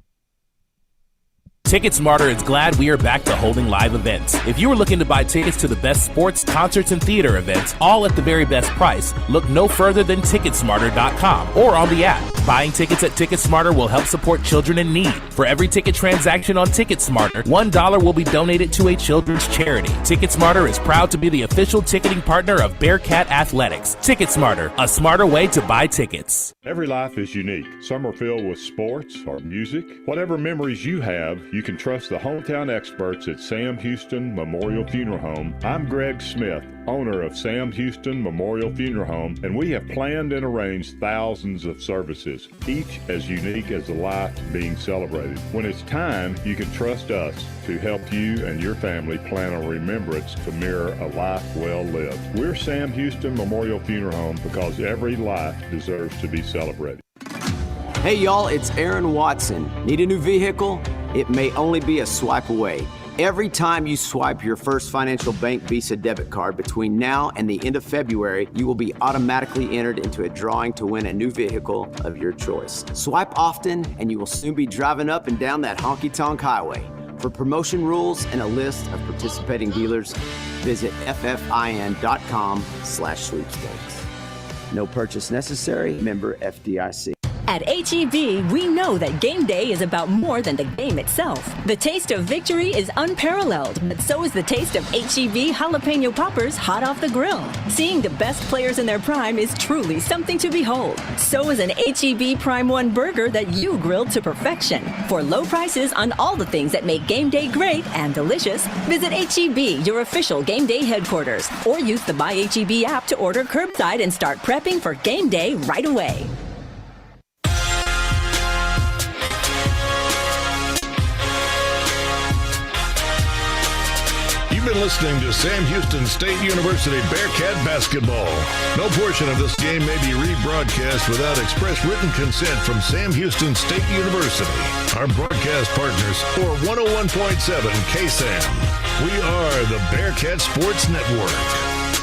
TicketSmarter is glad we are back to holding live events. If you are looking to buy tickets to the best sports, concerts, and theater events, all at the very best price, look no further than Ticketsmarter.com or on the app. Buying tickets at TicketSmarter will help support children in need. For every ticket transaction on TicketSmarter, $1 will be donated to a children's charity. TicketSmarter is proud to be the official ticketing partner of Bearcat Athletics. TicketSmarter, a smarter way to buy tickets. Every life is unique. Some are filled with sports or music. Whatever memories you have, you can trust the hometown experts at Sam Houston Memorial Funeral Home. I'm Greg Smith, owner of Sam Houston Memorial Funeral Home, and we have planned and arranged thousands of services, each as unique as the life being celebrated. When it's time, you can trust us to help you and your family plan a remembrance to mirror a life well lived. We're Sam Houston Memorial Funeral Home because every life deserves to be celebrated. Hey y'all, it's Aaron Watson. Need a new vehicle? It may only be a swipe away. Every time you swipe your First Financial Bank Visa debit card between now and the end of February, you will be automatically entered into a drawing to win a new vehicle of your choice. Swipe often and you will soon be driving up and down that honky-tonk highway. For promotion rules and a list of participating dealers, visit ffin.com/sweepstakes. No purchase necessary. Member FDIC. At H-E-B, we know that game day is about more than the game itself. The taste of victory is unparalleled, but so is the taste of H-E-B jalapeno poppers hot off the grill. Seeing the best players in their prime is truly something to behold. So is an H-E-B Prime 1 burger that you grilled to perfection. For low prices on all the things that make game day great and delicious, visit H-E-B, your official game day headquarters, or use the Buy H-E-B app to order curbside and start prepping for game day right away. You've been listening to Sam Houston State University Bearcat basketball. No portion of this game may be rebroadcast without express written consent from Sam Houston State University. Our broadcast partners for 101.7 KSAM. We are the Bearcat Sports Network.